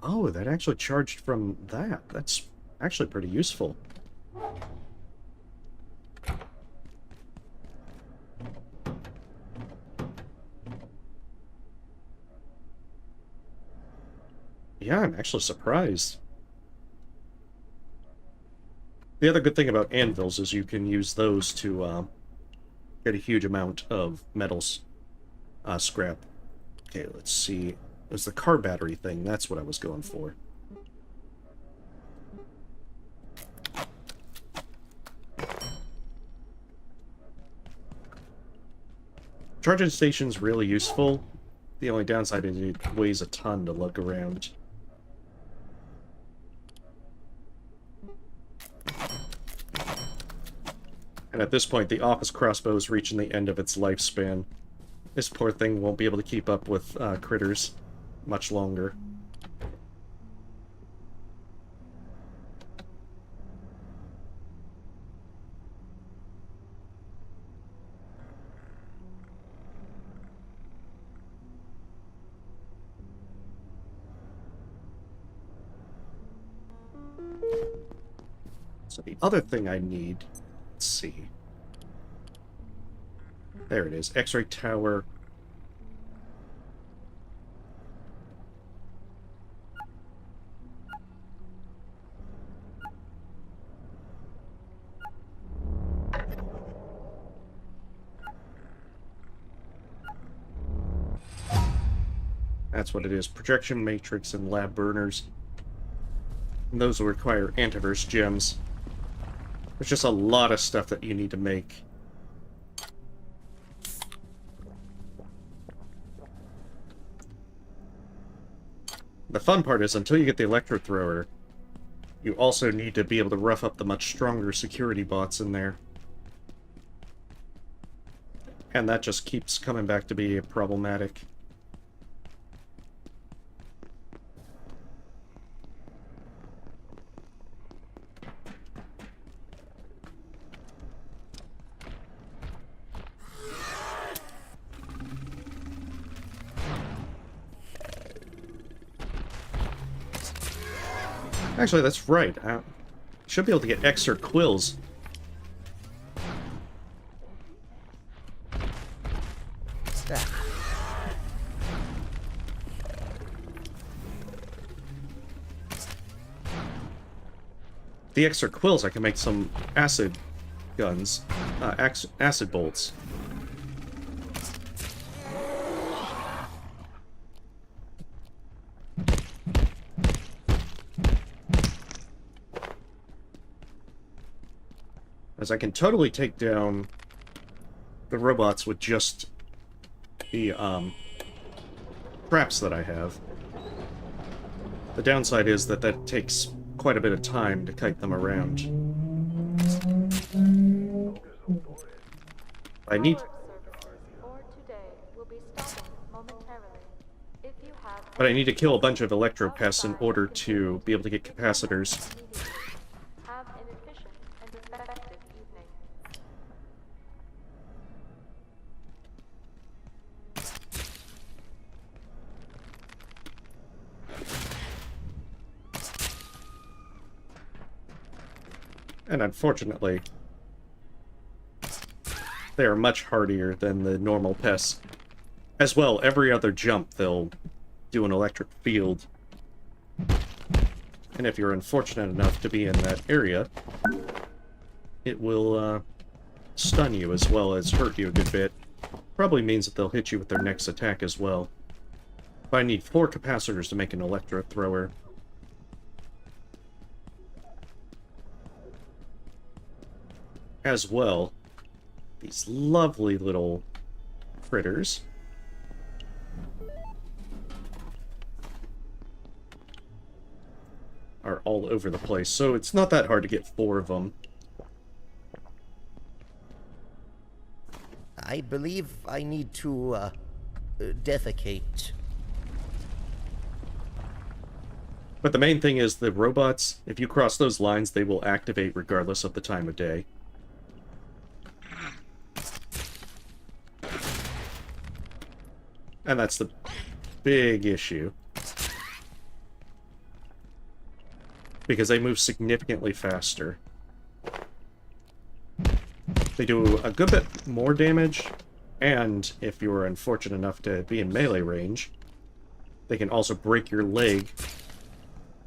Oh, that actually charged from that. That's actually pretty useful. Yeah, I'm actually surprised. The other good thing about anvils is you can use those to get a huge amount of metals scrap. Okay, let's see. It was the car battery thing. That's what I was going for. Charging station's really useful. The only downside is it weighs a ton to lug around. And at this point, the office crossbow is reaching the end of its lifespan. This poor thing won't be able to keep up with critters much longer. So the other thing I need, let's see. There it is, X-ray tower. That's what it is, projection matrix and lab burners. And those will require antiverse gems. There's just a lot of stuff that you need to make. The fun part is, until you get the electro thrower, you also need to be able to rough up the much stronger security bots in there. And that just keeps coming back to be problematic. Actually, that's right. I should be able to get extra quills. That. The extra quills, I can make some acid guns, acid bolts. As I can totally take down the robots with just the traps that I have. The downside is that that takes quite a bit of time to kite them around. I need... But I need to kill a bunch of electro pests in order to be able to get capacitors. And unfortunately, they are much hardier than the normal pests. As well, every other jump they'll do an electric field. And if you're unfortunate enough to be in that area, it will stun you as well as hurt you a good bit. Probably means that they'll hit you with their next attack as well. But I need 4 capacitors to make an electro thrower. As well, these lovely little critters are all over the place, so it's not that hard to get 4 of them. I believe I need to, defecate. But the main thing is the robots, if you cross those lines, they will activate regardless of the time of day. And that's the big issue. Because they move significantly faster. They do a good bit more damage, and if you are unfortunate enough to be in melee range, they can also break your leg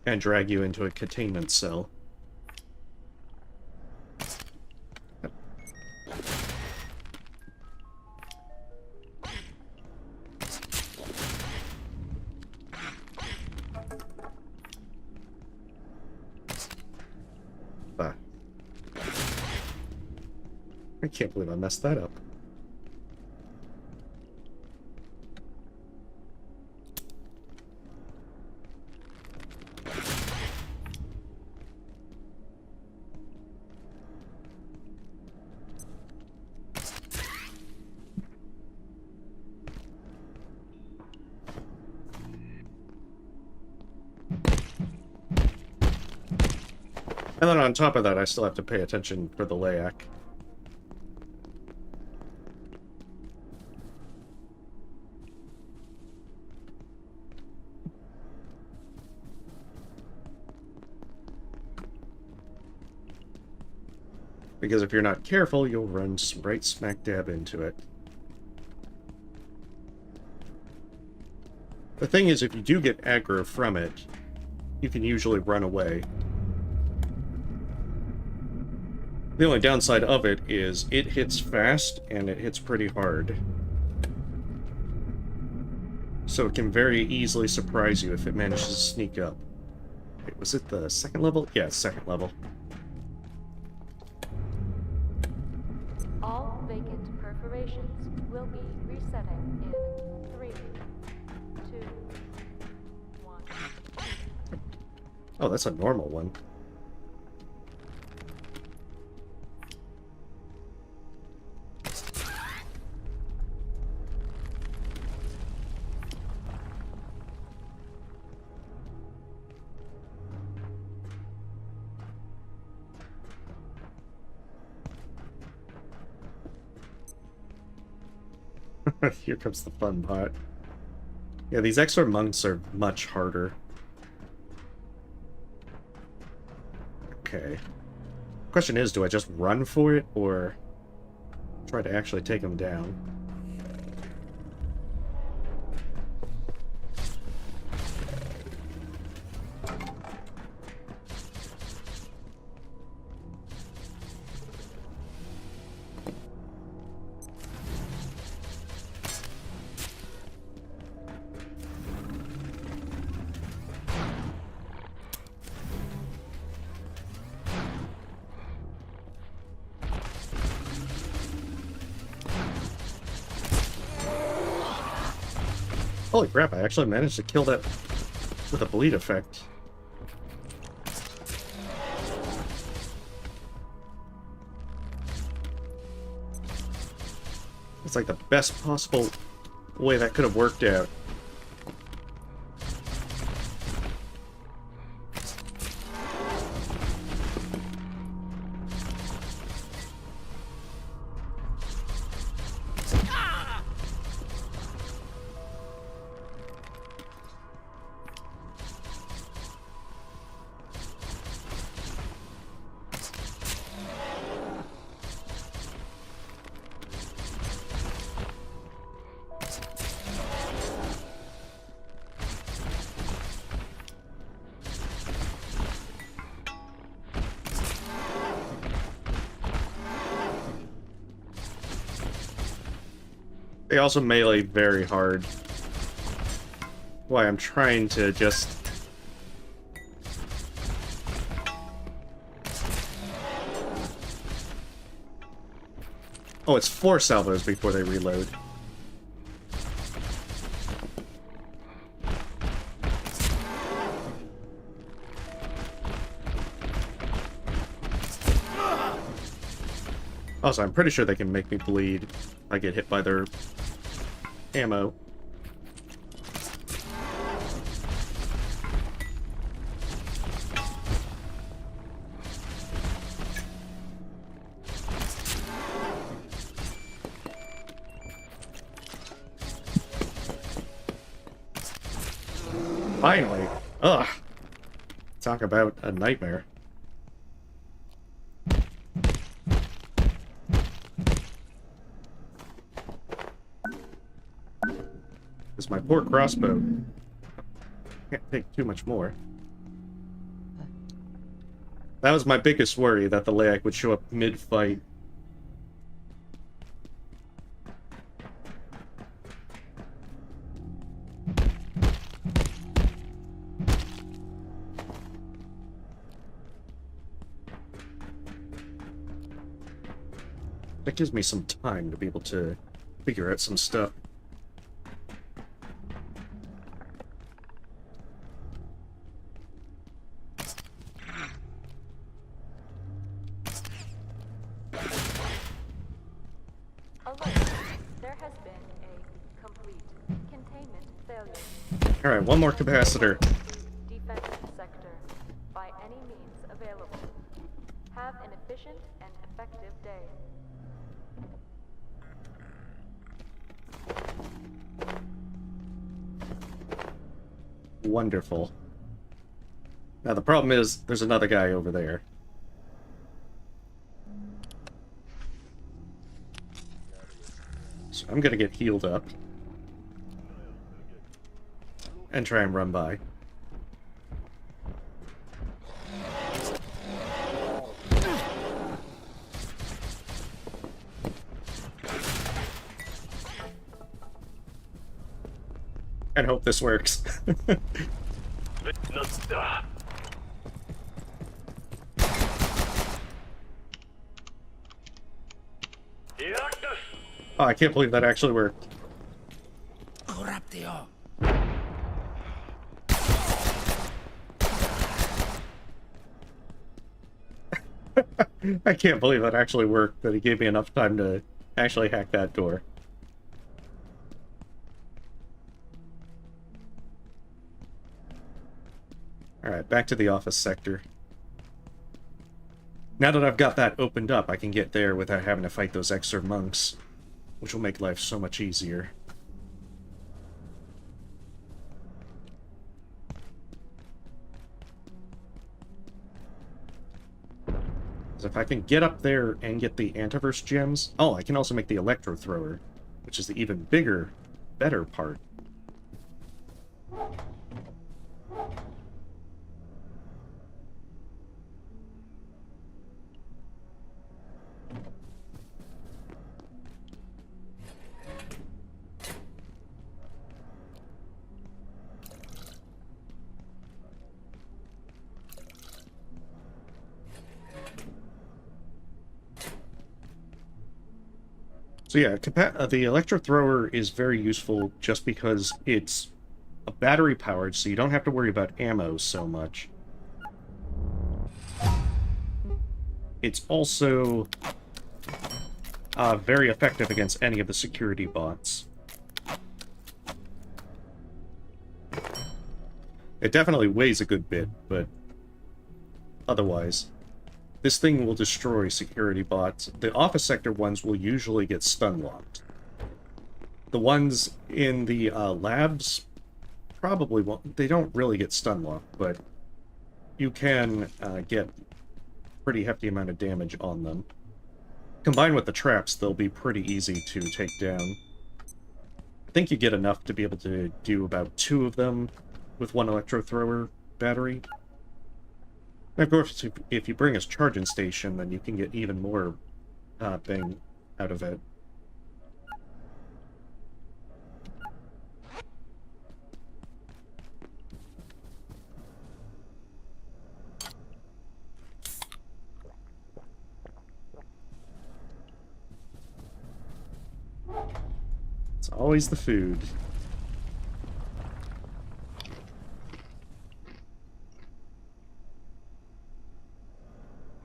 and drag you into a containment cell. I can't believe I messed that up. And then on top of that, I still have to pay attention for the layak. Because if you're not careful, you'll run right smack dab into it. The thing is, if you do get aggro from it, you can usually run away. The only downside of it is it hits fast, and it hits pretty hard. So it can very easily surprise you if it manages to sneak up. Wait, was it the second level? Yeah, second level. All vacant perforations will be resetting in 3, 2, 1. Oh, that's a normal one. Here comes the fun part. Yeah, these extra monks are much harder. Okay. Question is, do I just run for it, or try to actually take them down? Holy crap, I actually managed to kill that with a bleed effect. It's like the best possible way that could have worked out. They also melee very hard. Why I'm trying to just... Oh, it's 4 salvos before they reload. Also, I'm pretty sure they can make me bleed if I get hit by their ammo. Finally! Ugh! Talk about a nightmare. It's my poor crossbow. Can't take too much more. That was my biggest worry, that the layak would show up mid-fight. That gives me some time to be able to figure out some stuff. Alright, one more capacitor. Defensive sector. By any means available. Have an efficient and effective day. Wonderful. Now the problem is, there's another guy over there. So I'm gonna get healed up. And try and run by. And hope this works. Oh, I can't believe that actually worked. I can't believe that actually worked, that he gave me enough time to actually hack that door. Alright, back to the office sector. Now that I've got that opened up, I can get there without having to fight those extra monks, which will make life so much easier. So if I can get up there and get the antiverse gems... Oh, I can also make the electro thrower, which is the even bigger, better part. So yeah, the electro thrower is very useful just because it's a battery powered, so you don't have to worry about ammo so much. It's also very effective against any of the security bots. It definitely weighs a good bit, but otherwise... This thing will destroy security bots. The office sector ones will usually get stun-locked. The ones in the labs probably won't. They don't really get stun-locked, but you can get pretty hefty amount of damage on them. Combined with the traps, they'll be pretty easy to take down. I think you get enough to be able to do about 2 of them with one electro thrower battery. And of course, if you bring a charging station, then you can get even more bang out of it. It's always the food.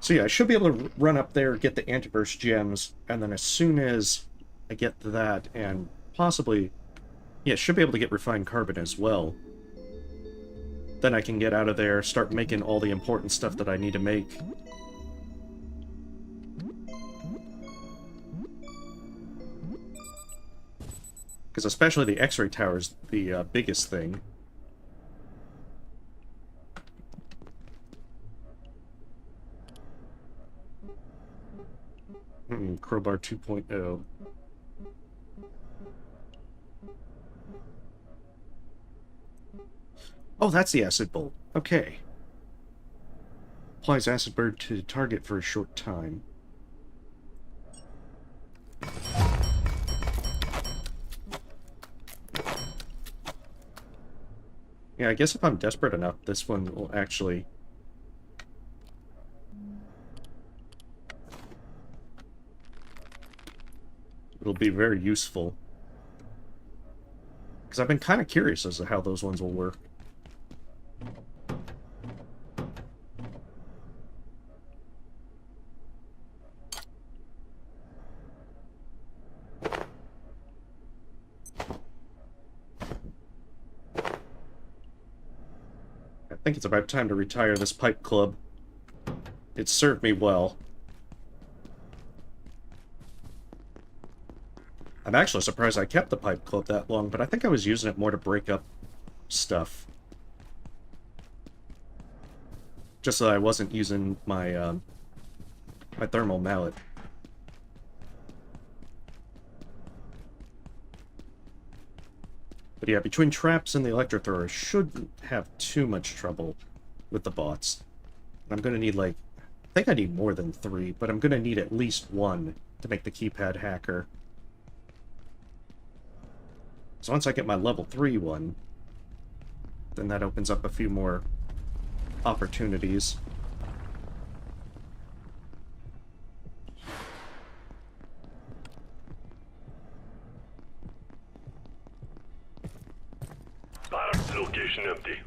So yeah, I should be able to run up there, get the antiverse gems, and then as soon as I get that, and possibly, yeah, should be able to get refined carbon as well. Then I can get out of there, start making all the important stuff that I need to make. Because especially the X-ray tower is the biggest thing. Crowbar 2.0. Oh, that's the acid bolt. Okay. Applies acid bird to target for a short time. Yeah, I guess if I'm desperate enough, this one will actually... It'll be very useful. Because I've been kind of curious as to how those ones will work. I think it's about time to retire this pipe club. It served me well. I'm actually surprised I kept the pipe club that long, but I think I was using it more to break up stuff. Just so I wasn't using my, my thermal mallet. But yeah, between traps and the electrothrower, I shouldn't have too much trouble with the bots. I'm gonna need, like, I think I need more than 3, but I'm gonna need at least 1 to make the keypad hacker. So once I get my level 3 one, then that opens up a few more opportunities. Barracks location empty.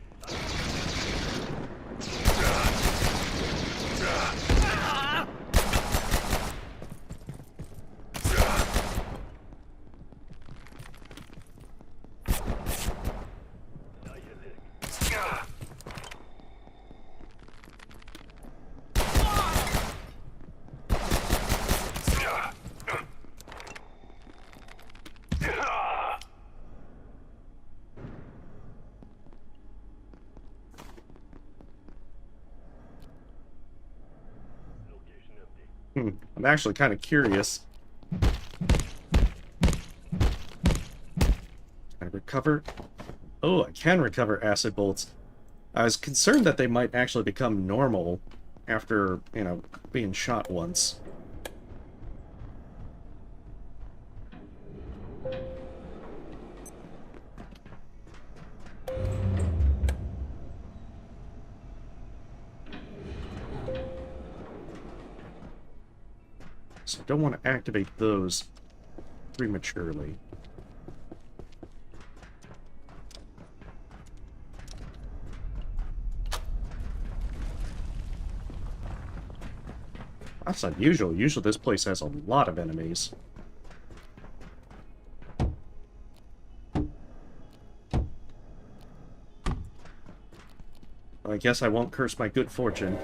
I'm actually kind of curious. Can I recover? Oh, I can recover acid bolts. I was concerned that they might actually become normal after, you know, being shot once. So I don't want to activate those prematurely. That's unusual. Usually this place has a lot of enemies. Well, I guess I won't curse my good fortune.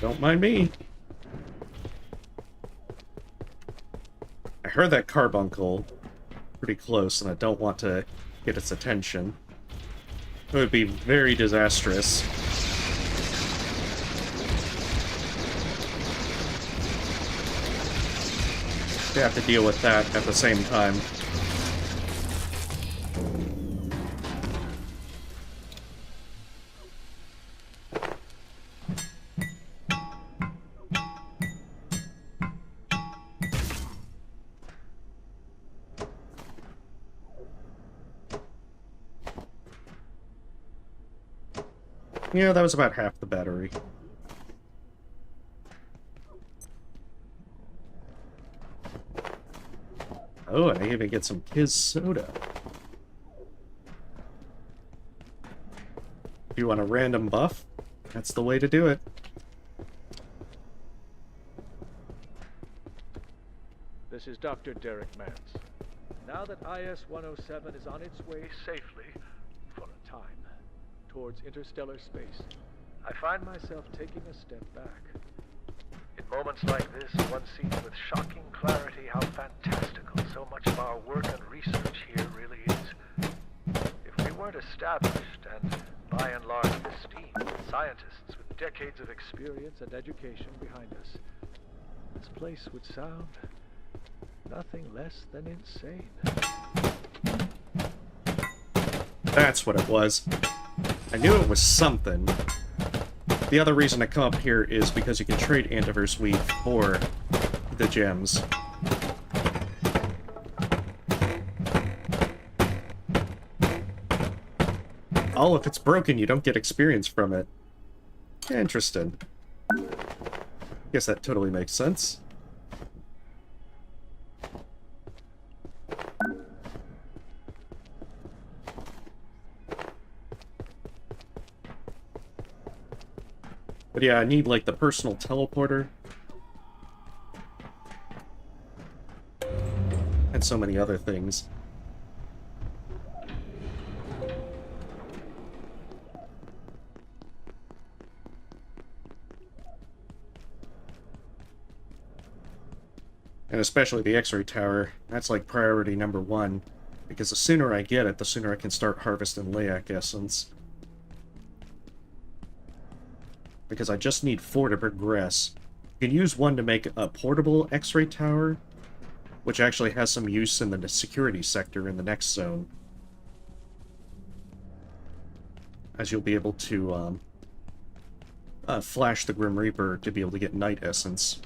Don't mind me. I heard that carbuncle pretty close, and I don't want to get its attention. It would be very disastrous. to have to deal with that at the same time. Yeah, that was about half the battery. Oh, and I even get some Kiz soda. If you want a random buff, that's the way to do it. This is Dr. Derek Mance. Now that IS-107 is on its way safely, for a time, towards interstellar space, I find myself taking a step back. In moments like this, one sees with shocking clarity how fantastical so much of our work and research here really is. If we weren't established and, by and large, esteemed scientists with decades of experience and education behind us, this place would sound nothing less than insane. That's what it was. I knew it was something. The other reason I come up here is because you can trade Antiverse Weed for the gems. Oh, if it's broken, you don't get experience from it. Interesting. Guess that totally makes sense. But yeah, I need, like, the personal teleporter. And so many other things. And especially the X-ray tower, that's like priority number 1. Because the sooner I get it, the sooner I can start harvesting layak essence. Because I just need 4 to progress. You can use 1 to make a portable X-ray tower, which actually has some use in the security sector in the next zone. As you'll be able to flash the Grim Reaper to be able to get night essence.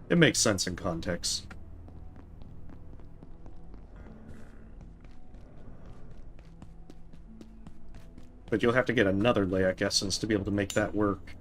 It makes sense in context. But you'll have to get another layak essence to be able to make that work.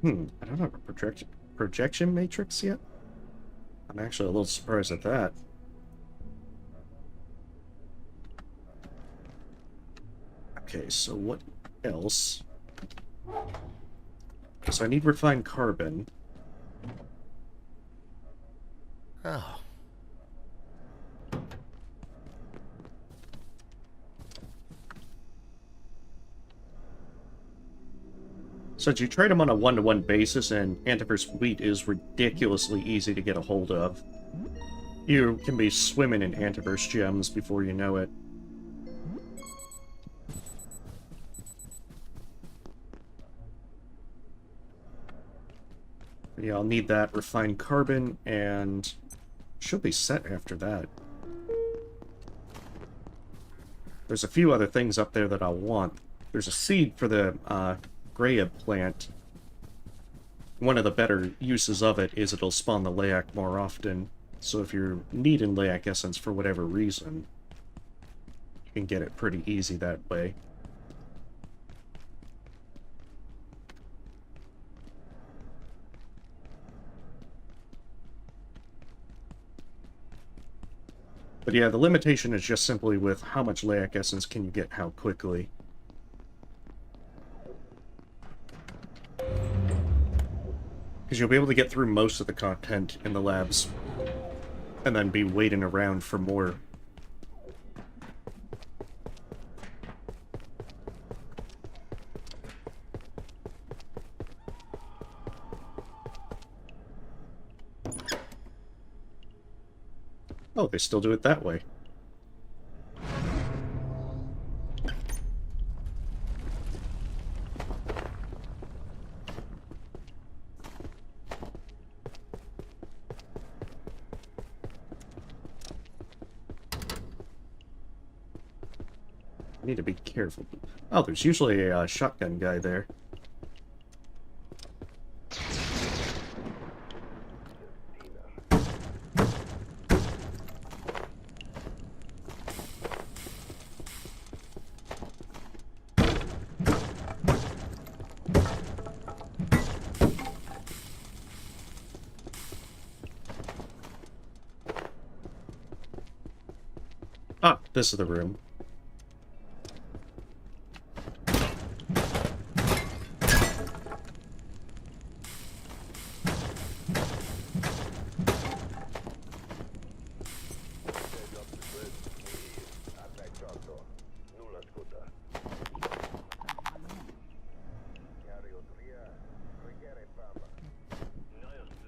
I don't have a projection matrix yet? I'm actually a little surprised at that. Okay, so what else? So I need refined carbon. Oh. Since you trade them on a one-to-one basis, and Antiverse Wheat is ridiculously easy to get a hold of, you can be swimming in Antiverse gems before you know it. Yeah, I'll need that refined carbon, and should be set after that. There's a few other things up there that I'll want. There's a seed for the Graya plant. One of the better uses of it is it'll spawn the layak more often. So if you're needing layak essence for whatever reason, you can get it pretty easy that way. But yeah, the limitation is just simply with how much layak essence can you get how quickly. Because you'll be able to get through most of the content in the labs, and then be waiting around for more. Oh, they still do it that way. I need to be careful. Oh, there's usually a shotgun guy there. Ah, this is the room.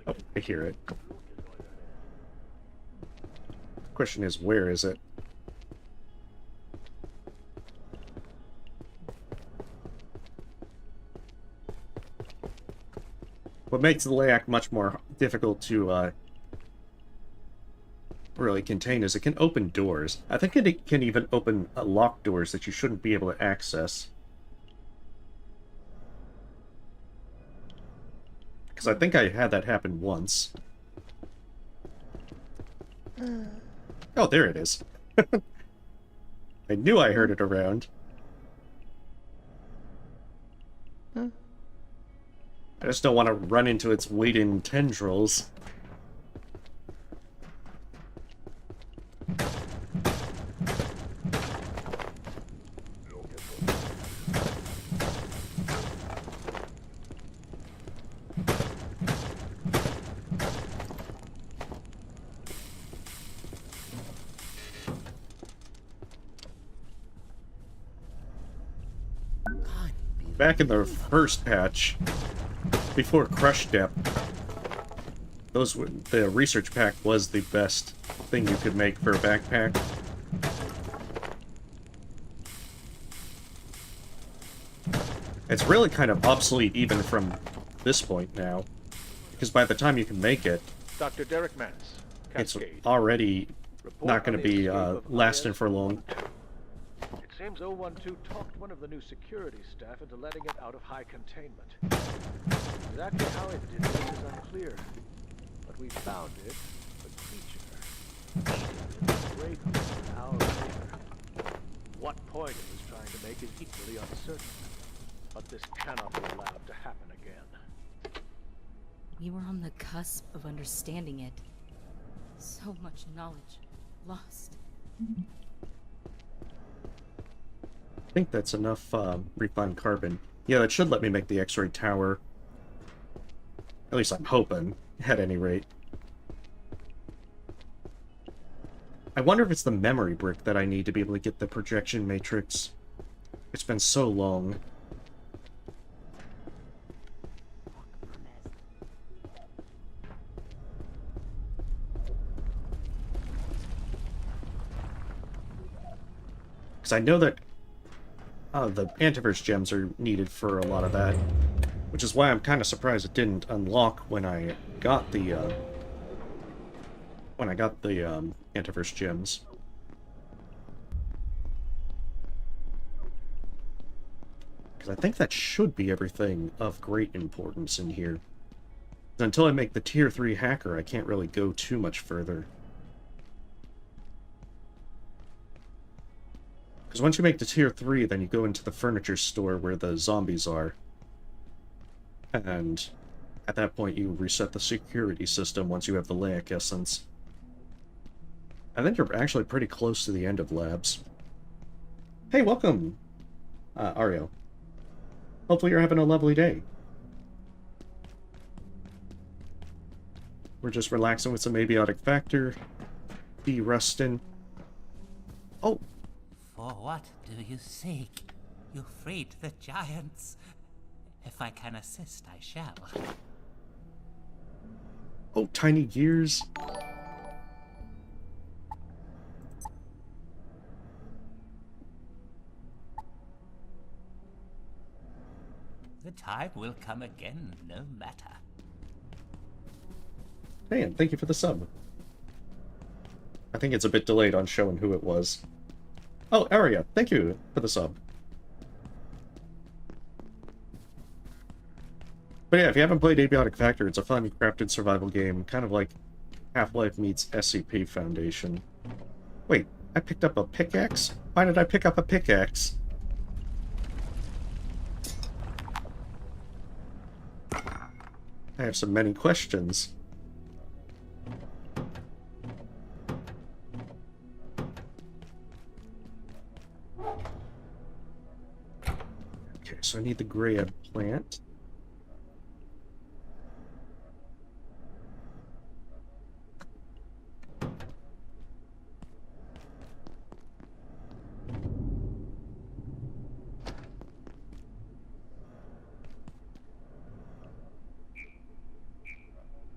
Oh, I hear it. Question is, where is it? What makes the layak much more difficult to really contain is it can open doors. I think it can even open locked doors that you shouldn't be able to access. Because I think I had that happen once. Oh, there it is. I knew I heard it around. I just don't want to run into its waiting tendrils. Back in the first patch, before Crush Depth, the research pack was the best thing you could make for a backpack. It's really kind of obsolete even from this point now, because by the time you can make it, Dr. Derek Mance, it's Cascade. already Report not going on to the be escape of lasting IS for long. It seems 012 talked one of the new security staff into letting it out of high containment. Exactly how it did this is unclear, but we found it, the creature, eating in the break room an hour later. What point it was trying to make is equally uncertain, but this cannot be allowed to happen again. We were on the cusp of understanding it. So much knowledge lost. I think that's enough refined carbon. Yeah, that should let me make the X-ray tower. At least I'm hoping, at any rate. I wonder if it's the memory brick that I need to be able to get the projection matrix. It's been so long. Because I know that the antiverse gems are needed for a lot of that, which is why I'm kind of surprised it didn't unlock when I got the antiverse gems. Because I think that should be everything of great importance in here. Until I make the tier 3 hacker, I can't really go too much further. Because once you make the tier 3, then you go into the furniture store where the zombies are. And at that point you reset the security system once you have the layak essence. I think you're actually pretty close to the end of labs. Hey, welcome, Ario. Hopefully you're having a lovely day. We're just relaxing with some Abiotic Factor, de-rusting. Oh! For what do you seek? You freed the giants. If I can assist, I shall. Oh, tiny gears. The time will come again, no matter. Hey, and thank you for the sub. I think it's a bit delayed on showing who it was. Oh, Aria, thank you for the sub. But yeah, if you haven't played Abiotic Factor, it's a fun, crafted survival game, kind of like Half-Life meets SCP Foundation. Wait, I picked up a pickaxe? Why did I pick up a pickaxe? I have so many questions. Okay, so I need the grab plant.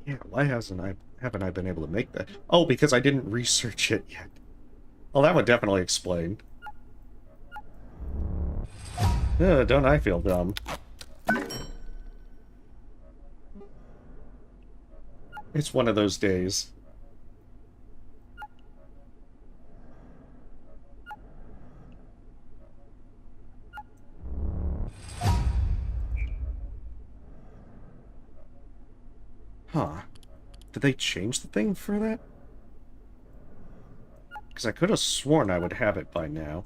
Yeah, why haven't I been able to make that? Oh, because I didn't research it yet. Well, that would definitely explain. Don't I feel dumb? It's one of those days. Huh. Did they change the thing for that? Because I could have sworn I would have it by now.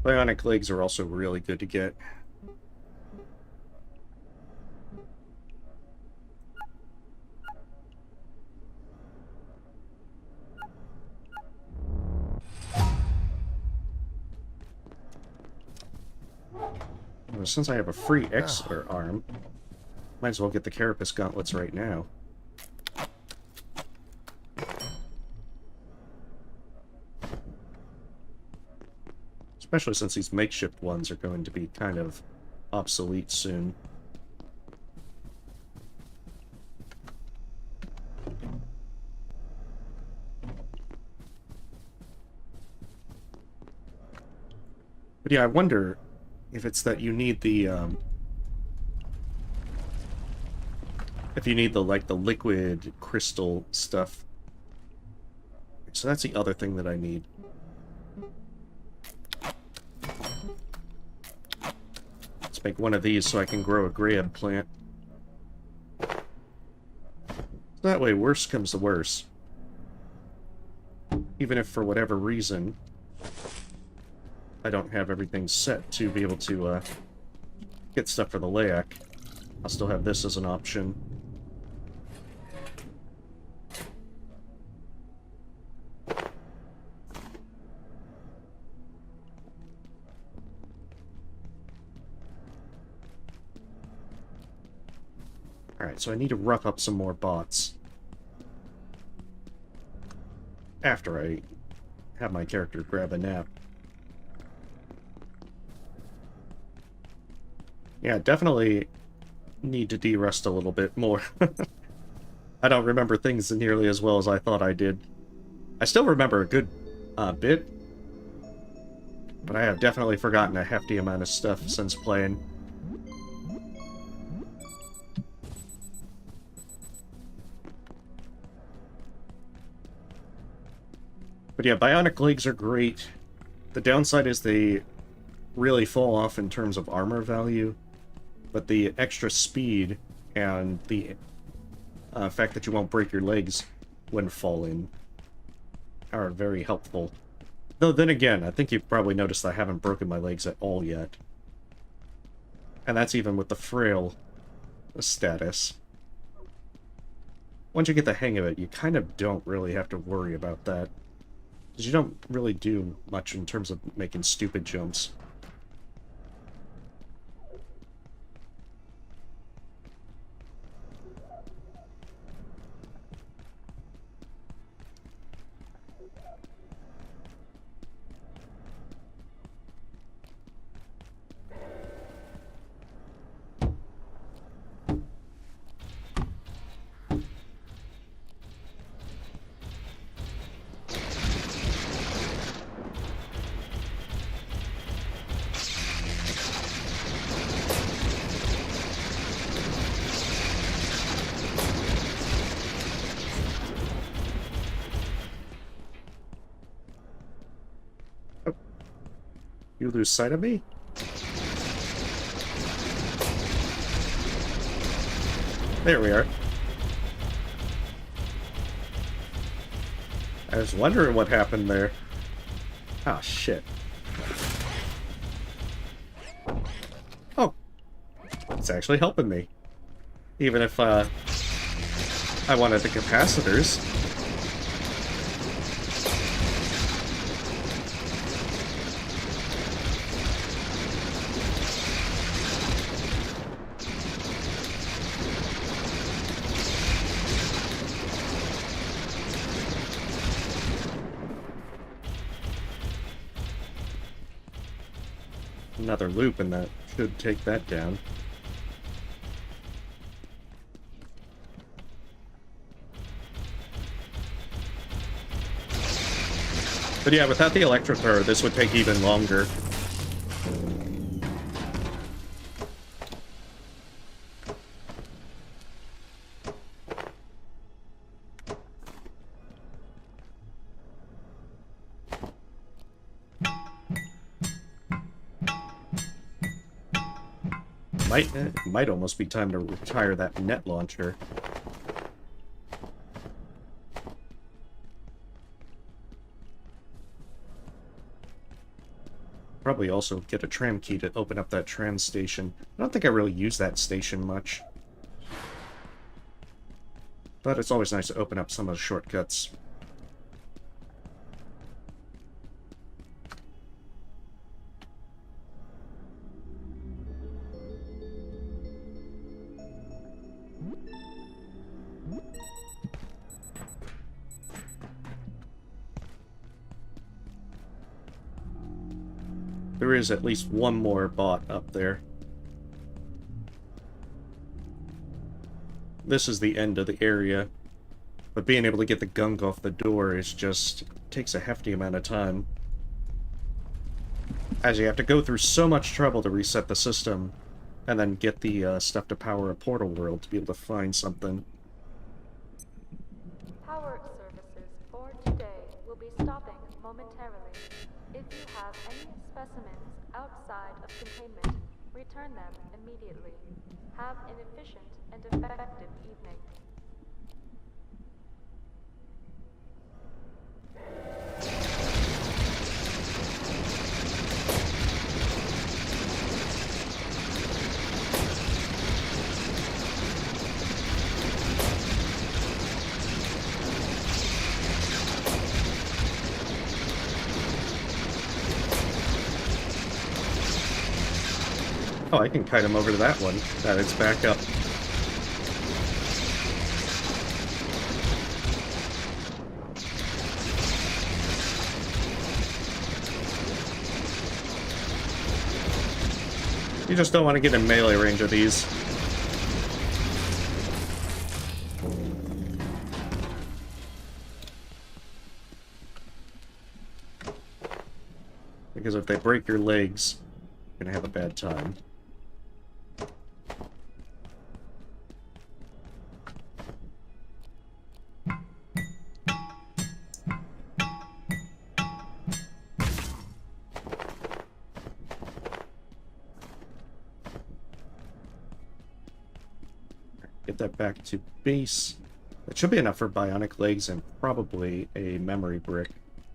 Bionic legs are also really good to get. Well, since I have a free X-Or arm, might as well get the Carapace gauntlets right now. Especially since these makeshift ones are going to be kind of obsolete soon. But yeah, I wonder if it's that you need the, if you need the, like, the liquid crystal stuff. So that's the other thing that I need. Let's make one of these so I can grow a grab plant. So that way, worst comes to worst. Even if for whatever reason I don't have everything set to be able to get stuff for the layak, I'll still have this as an option. Alright, so I need to rough up some more bots. After I have my character grab a nap. Yeah, definitely need to de-rust a little bit more. I don't remember things nearly as well as I thought I did. I still remember a good bit, but I have definitely forgotten a hefty amount of stuff since playing. But yeah, bionic legs are great. The downside is they really fall off in terms of armor value. but the extra speed and the fact that you won't break your legs when falling are very helpful. Though then again, I think you've probably noticed I haven't broken my legs at all yet. And that's even with the frail status. Once you get the hang of it, you kind of don't really have to worry about that. Because you don't really do much in terms of making stupid jumps. You lose sight of me? There we are. I was wondering what happened there. Oh, shit. Oh. It's actually helping me. Even if, I wanted the capacitors. Another loop, and that should take that down. But yeah, without the electro thrower, this would take even longer. Might almost be time to retire that net launcher. Probably also get a tram key to open up that tram station. I don't think I really use that station much. But it's always nice to open up some of the shortcuts. There is at least one more bot up there. This is the end of the area, but being able to get the gunk off the door is just takes a hefty amount of time, as you have to go through so much trouble to reset the system and then get the stuff to power a portal world to be able to find something. Power services for today will be stopping momentarily. If you have any specimens outside of containment, return them immediately. Have an efficient and effective evening. Oh, I can kite him over to that one. That it's back up. You just don't want to get in melee range of these. Because if they break your legs, you're gonna have a bad time. Get that back to base. That should be enough for bionic legs and probably a memory brick.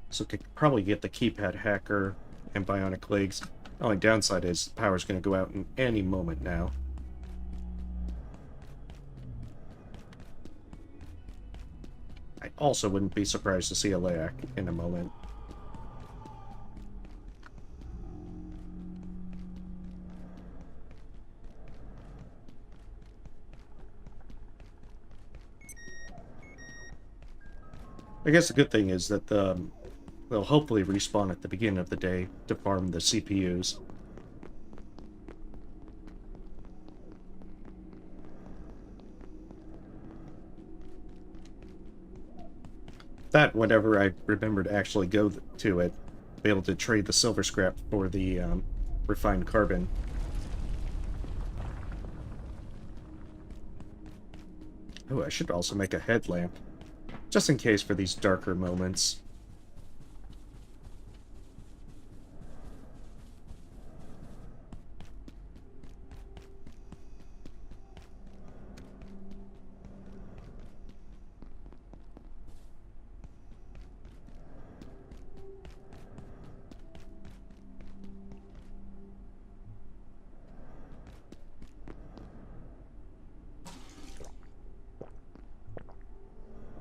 So we could probably get the keypad hacker and bionic legs. The only downside is the power's going to go out in any moment now. I also wouldn't be surprised to see a layak in a moment. I guess the good thing is that they'll hopefully respawn at the beginning of the day to farm the CPUs. That, whenever I remember to actually go to it, be able to trade the silver scrap for the refined carbon. Oh, I should also make a headlamp, just in case for these darker moments.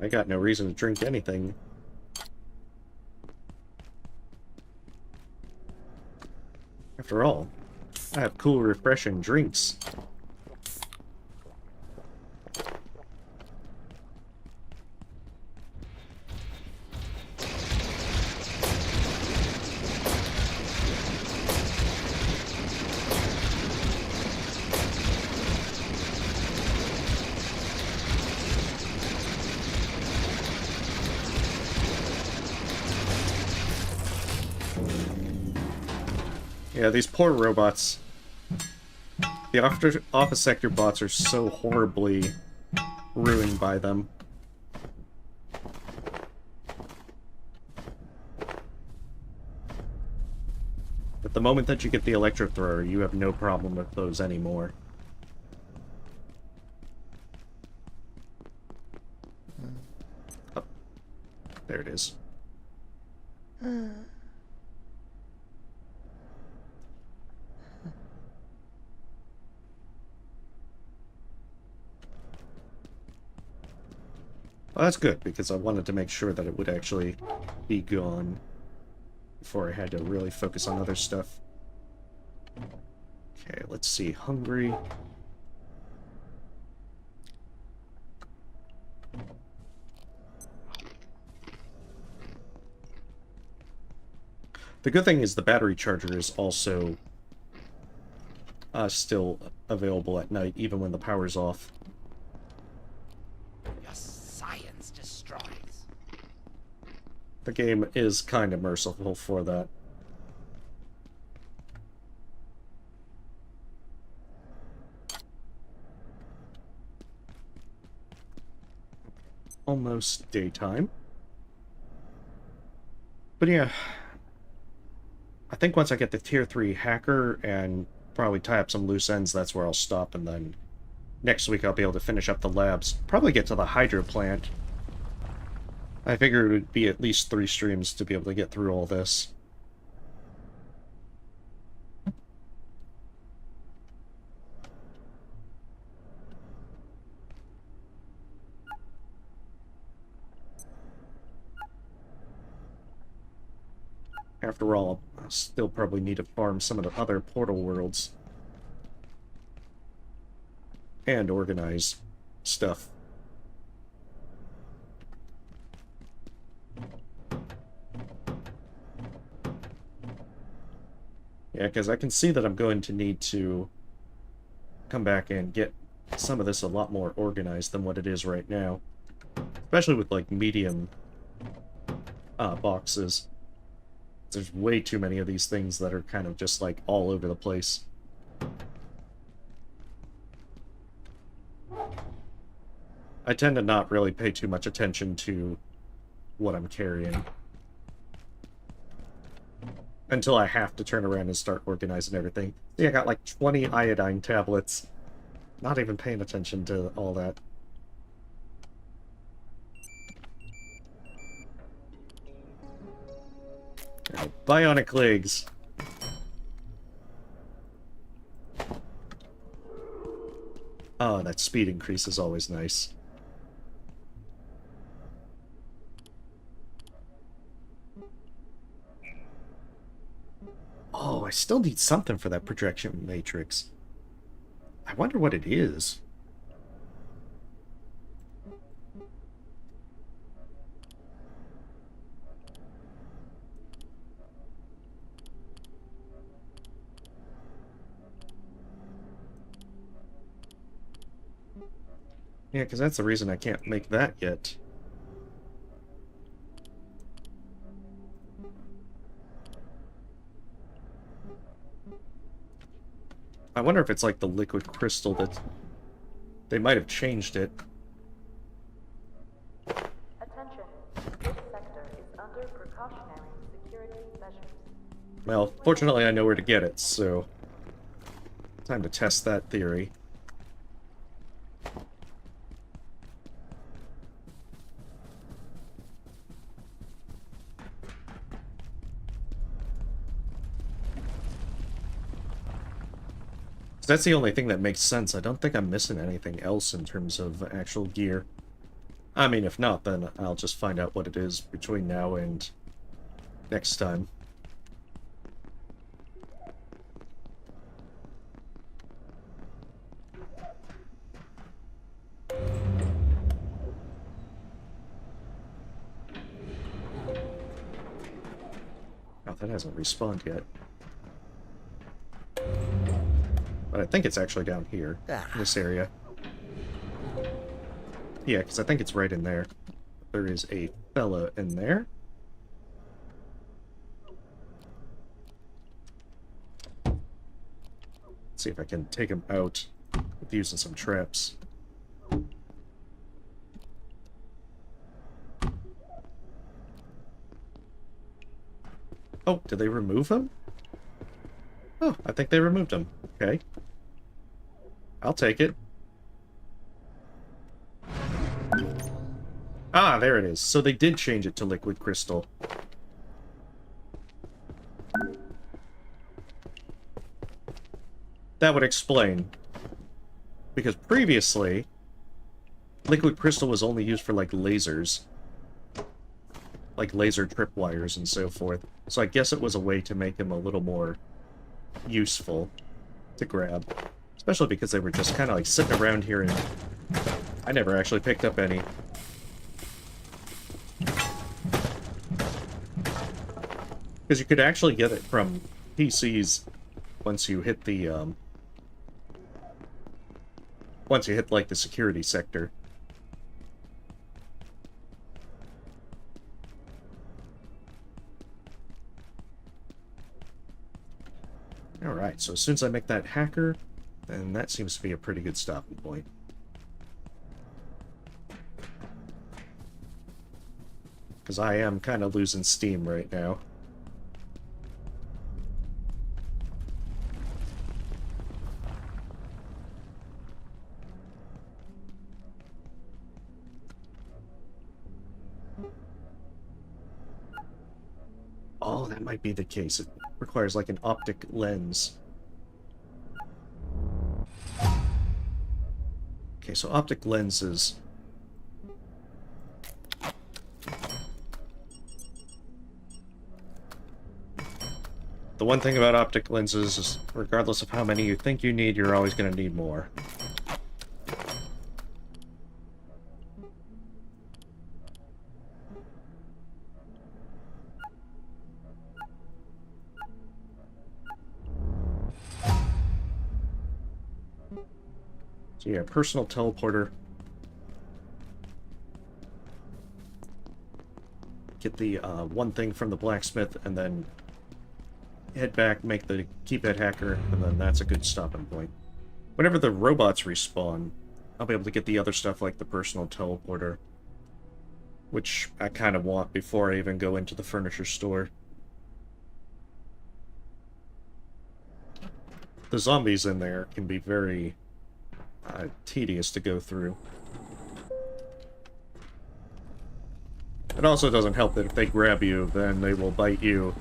I got no reason to drink anything. After all, I have cool, refreshing drinks. Yeah, these poor robots. The office sector bots are so horribly ruined by them. But the moment that you get the electro thrower, you have no problem with those anymore. Oh, there it is. Well, that's good, because I wanted to make sure that it would actually be gone before I had to really focus on other stuff. Okay, let's see. Hungry. The good thing is the battery charger is also still available at night, even when the power's off. The game is kind of merciful for that. Almost daytime. But yeah, I think once I get the tier 3 hacker and probably tie up some loose ends, that's where I'll stop, and then next week I'll be able to finish up the labs. Probably get to the hydro plant. I figured it would be at least 3 streams to be able to get through all this. After all, I'll still probably need to farm some of the other portal worlds. And organize stuff. Yeah, because I can see that I'm going to need to come back and get some of this a lot more organized than what it is right now. Especially with, like, medium boxes. There's way too many of these things that are kind of just, like, all over the place. I tend to not really pay too much attention to what I'm carrying. Until I have to turn around and start organizing everything. See, I got like 20 iodine tablets. Not even paying attention to all that. Alright, bionic legs. Oh, that speed increase is always nice. Oh, I still need something for that projection matrix. I wonder what it is. Yeah, because that's the reason I can't make that yet. I wonder if it's like the liquid crystal that... They might have changed it. Attention. This sector is under precautionary security measures. Well, fortunately I know where to get it, so... Time to test that theory. That's the only thing that makes sense. I don't think I'm missing anything else in terms of actual gear. I mean, if not, then I'll just find out what it is between now and next time. Oh, that hasn't respawned yet. But I think it's actually down here, in this area. Yeah, because I think it's right in there. There is a fella in there. Let's see if I can take him out with using some traps. Oh, did they remove him? Oh, I think they removed him. Okay. I'll take it. Ah, there it is. So they did change it to liquid crystal. That would explain. Because previously, liquid crystal was only used for, like, lasers. Like laser tripwires and so forth. So I guess it was a way to make him a little more useful to grab. Especially because they were just kind of like sitting around here and I never actually picked up any. Because you could actually get it from PCs once you hit the, once you hit, like, the security sector. Alright, so as soon as I make that hacker, then that seems to be a pretty good stopping point. Because I am kind of losing steam right now. Oh, that might be the case. It requires like an optic lens. Okay, so optic lenses. The one thing about optic lenses is, regardless of how many you think you need, you're always going to need more. So yeah, personal teleporter. Get the one thing from the blacksmith, and then head back, make the keypad hacker, and then that's a good stopping point. Whenever the robots respawn, I'll be able to get the other stuff like the personal teleporter, which I kind of want before I even go into the furniture store. The zombies in there can be very tedious to go through. It also doesn't help that if they grab you, then they will bite you,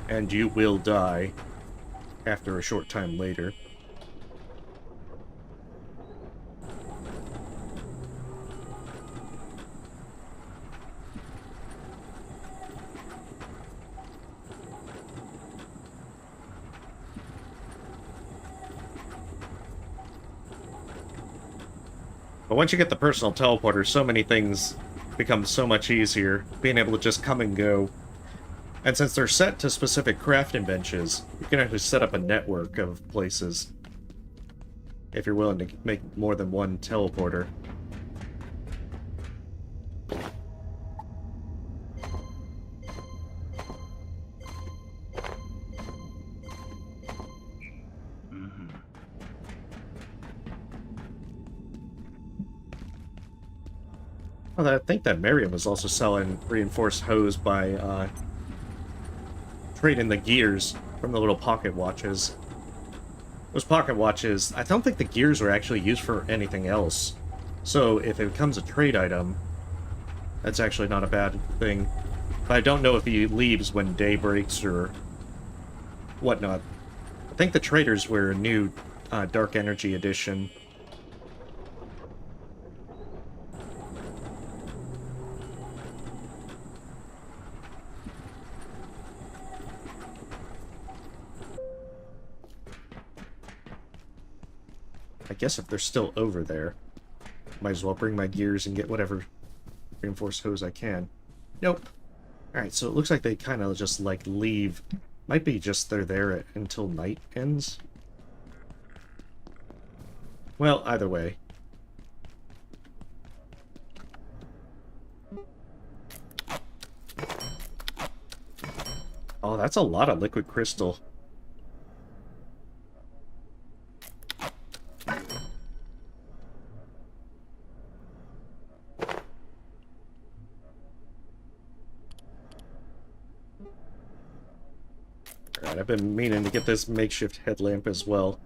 and you will die after a short time later. But once you get the personal teleporter, so many things become so much easier, being able to just come and go. And since they're set to specific crafting benches, you can actually set up a network of places if you're willing to make more than one teleporter. Well, I think that Miriam was also selling reinforced hose by trading the gears from the little pocket watches. Those pocket watches, I don't think the gears were actually used for anything else. So if it becomes a trade item, that's actually not a bad thing. But I don't know if he leaves when day breaks or whatnot. I think the traders were a new Dark Energy edition. I guess if they're still over there, might as well bring my gears and get whatever reinforced hose I can. Nope. Alright, so it looks like they kind of just, like, leave. Might be just they're there until night ends. Well, either way. Oh, that's a lot of liquid crystal. Alright, I've been meaning to get this makeshift headlamp as well.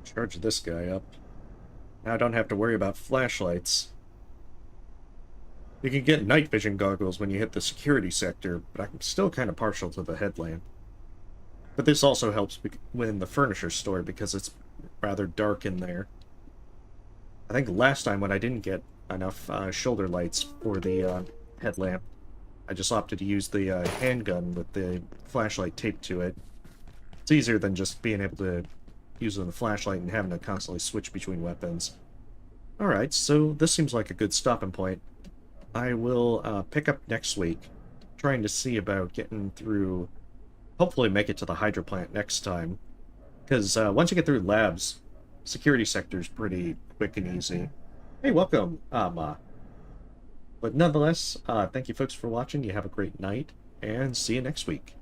Charge this guy up. Now I don't have to worry about flashlights. You can get night vision goggles when you hit the security sector, but I'm still kind of partial to the headlamp. But this also helps within the furniture store because it's rather dark in there. I think last time when I didn't get enough shoulder lights for the headlamp, I just opted to use the handgun with the flashlight taped to it. It's easier than just being able to use the flashlight and having to constantly switch between weapons. Alright, so this seems like a good stopping point. I will pick up next week, trying to see about getting through, hopefully make it to the Hydro plant next time. Because once you get through labs, security sector is pretty quick and easy. Hey, welcome, Ma. But nonetheless, thank you folks for watching, you have a great night, and see you next week.